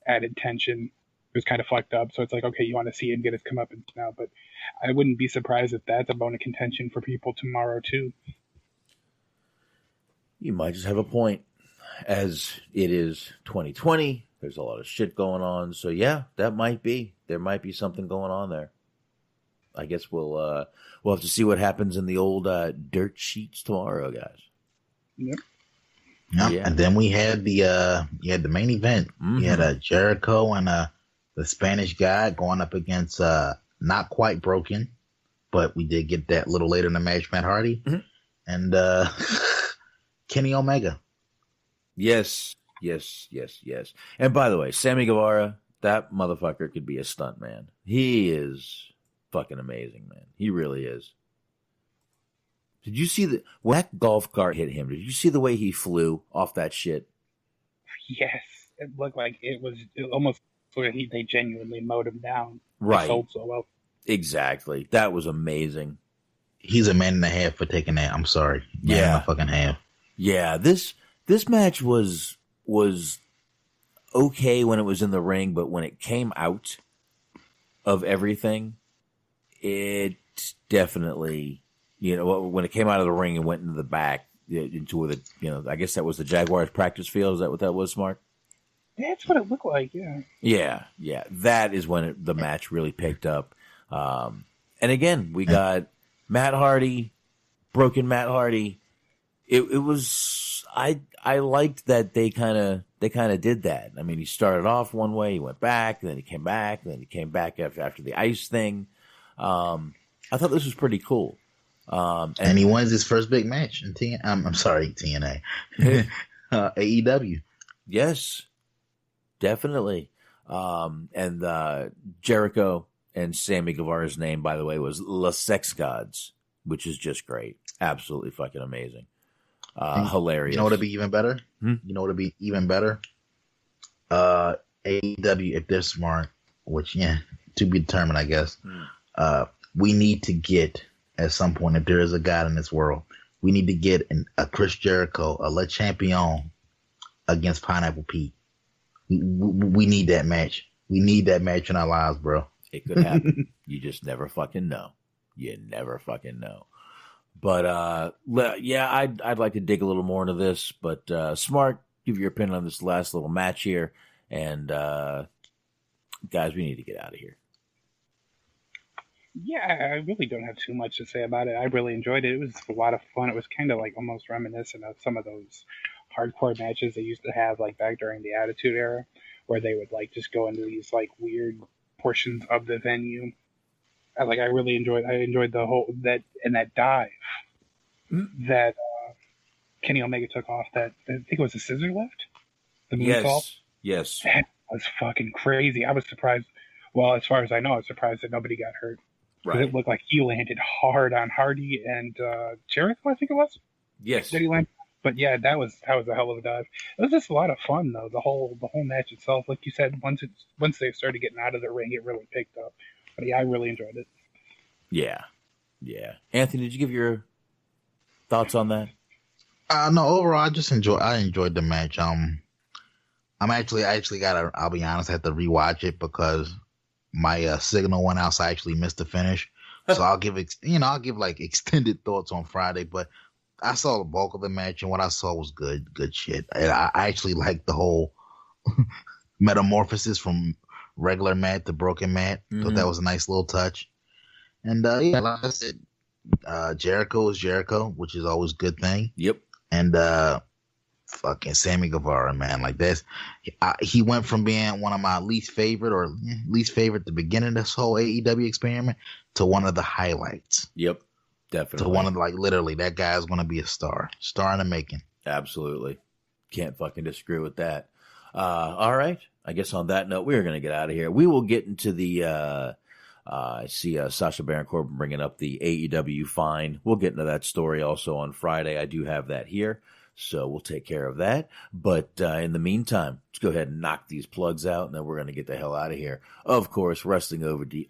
added tension. It was kind of fucked up. So it's like, okay, you want to see him get his comeuppance now, but I wouldn't be surprised if that's a bone of contention for people tomorrow too. You might just have a point. As it is 2020, there's a lot of shit going on. So yeah, there might be something going on there. I guess we'll have to see what happens in the old dirt sheets tomorrow, guys. Yep. Yeah. And then we had the main event. We had Jericho and the Spanish guy going up against not quite Broken, but we did get that a little later in the match, Matt Hardy and Kenny Omega. Yes. And by the way, Sammy Guevara, that motherfucker could be a stunt man. He is fucking amazing, man. He really is. Did you see when that golf cart hit him? Did you see the way he flew off that shit? Yes, it looked like it almost like they genuinely mowed him down. Right. He sold so well. Exactly. That was amazing. He's a man and a half for taking that. I'm sorry. Man and a fucking half. Yeah, this match was okay when it was in the ring, but when it came out of everything, it definitely, when it came out of the ring and went into the back, into the, I guess that was the Jaguars practice field. Is that what that was, Smart? That's what it looked like, yeah. Yeah. That is when the match really picked up. And again, we got Matt Hardy, broken Matt Hardy. It was I liked that they kind of did that. I mean, he started off one way, he went back, then he came back, then he came back after the ice thing. I thought this was pretty cool. And he wins his first big match in TNA. AEW. Yes, definitely. And Jericho and Sammy Guevara's name, by the way, was La Sex Gods, which is just great. Absolutely fucking amazing. Hilarious. You know what would be even better? You know what would be even better? AEW, if they're smart, which, to be determined, I guess. We need to get, at some point, if there is a God in this world, we need to get a Chris Jericho, a Le Champion against Pineapple Pete. We need that match. We need that match in our lives, bro. It could happen. You just never fucking know. You never fucking know. But, I'd like to dig a little more into this. But, Smart, give your opinion on this last little match here. And, guys, we need to get out of here. Yeah, I really don't have too much to say about it. I really enjoyed it. It was a lot of fun. It was kind of like almost reminiscent of some of those hardcore matches they used to have like back during the Attitude Era, where they would like just go into these like weird portions of the venue. I really enjoyed. I enjoyed the whole that dive that Kenny Omega took off. That I think it was a scissor lift. The moonsault. Yes. That was fucking crazy. I was surprised. Well, as far as I know, I was surprised that nobody got hurt. Right. It looked like he landed hard on Hardy and Jericho, I think it was. Yes. Did he land? But yeah, that was a hell of a dive. It was just a lot of fun though. The whole match itself, like you said, once they started getting out of the ring, it really picked up. But yeah, I really enjoyed it. Yeah. Anthony, did you give your thoughts on that? No, overall, I enjoyed the match. I actually gotta, I'll be honest, I have to rewatch it because my signal went out, so I actually missed the finish. So I'll give like extended thoughts on Friday, but I saw the bulk of the match, and what I saw was good shit. And I actually liked the whole metamorphosis from regular Matt to broken Matt. Thought that was a nice little touch. And like I said, Jericho is Jericho, which is always a good thing. Yep. And fucking Sammy Guevara, man, like this, he went from being one of my least favorite at the beginning of this whole AEW experiment to one of the highlights. Yep, definitely. To one of literally, that guy is going to be a star in the making. Absolutely, can't fucking disagree with that. All right, I guess on that note, we're going to get out of here. We will get into the. I see Sasha Baron Corbin bringing up the AEW fine. We'll get into that story also on Friday. I do have that here. So we'll take care of that. But in the meantime, let's go ahead and knock these plugs out, and then we're going to get the hell out of here. Of course, Wrestling OD,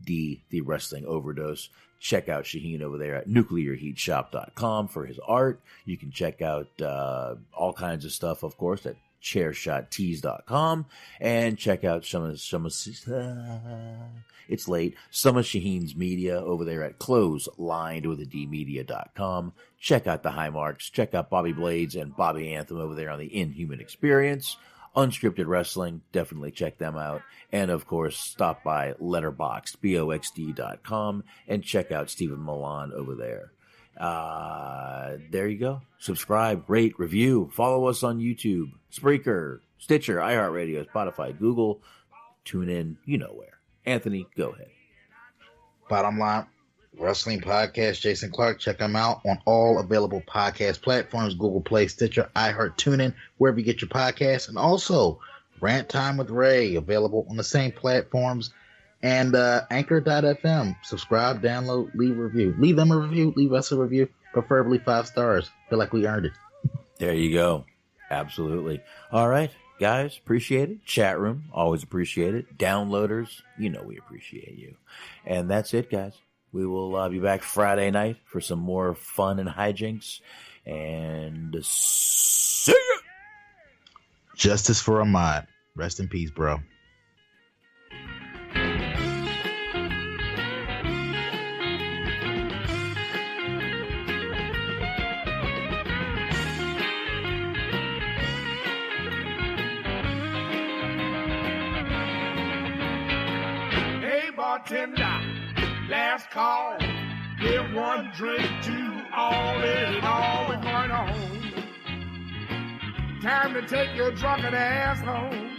the Wrestling Overdose. Check out Shaheen over there at nuclearheatshop.com for his art. You can check out all kinds of stuff, of course, at chairshottees.com, and check out some of Shaheen's media over there at clotheslinedwithad.media.com. Check out the High Marks. Check out Bobby Blades and Bobby Anthem over there on the Inhuman Experience. Unscripted Wrestling, definitely check them out. And of course, stop by Letterboxd, BOXD.com, and check out Stephen Milan over there. There you go. Subscribe, rate, review, follow us on YouTube, Spreaker, Stitcher, iHeartRadio, Spotify, Google, tune in, you know where. Anthony, go ahead. Bottom line, Wrestling Podcast, Jason Clark. Check them out on all available podcast platforms, Google Play, Stitcher, iHeart, TuneIn, wherever you get your podcasts. And also, Rant Time with Ray, available on the same platforms. And Anchor.fm. Subscribe, download, leave a review. Leave them a review, leave us a review, preferably 5 stars. Feel like we earned it. There you go. Absolutely. All right, guys, appreciate it. Chat room, always appreciate it. Downloaders, you know we appreciate you. And that's it, guys. We will be back Friday night for some more fun and hijinks. And see ya! Justice for Ahmaud. Rest in peace, bro. bartender, last call. Give one drink to all, and all we're going home. Time to take your drunken ass home.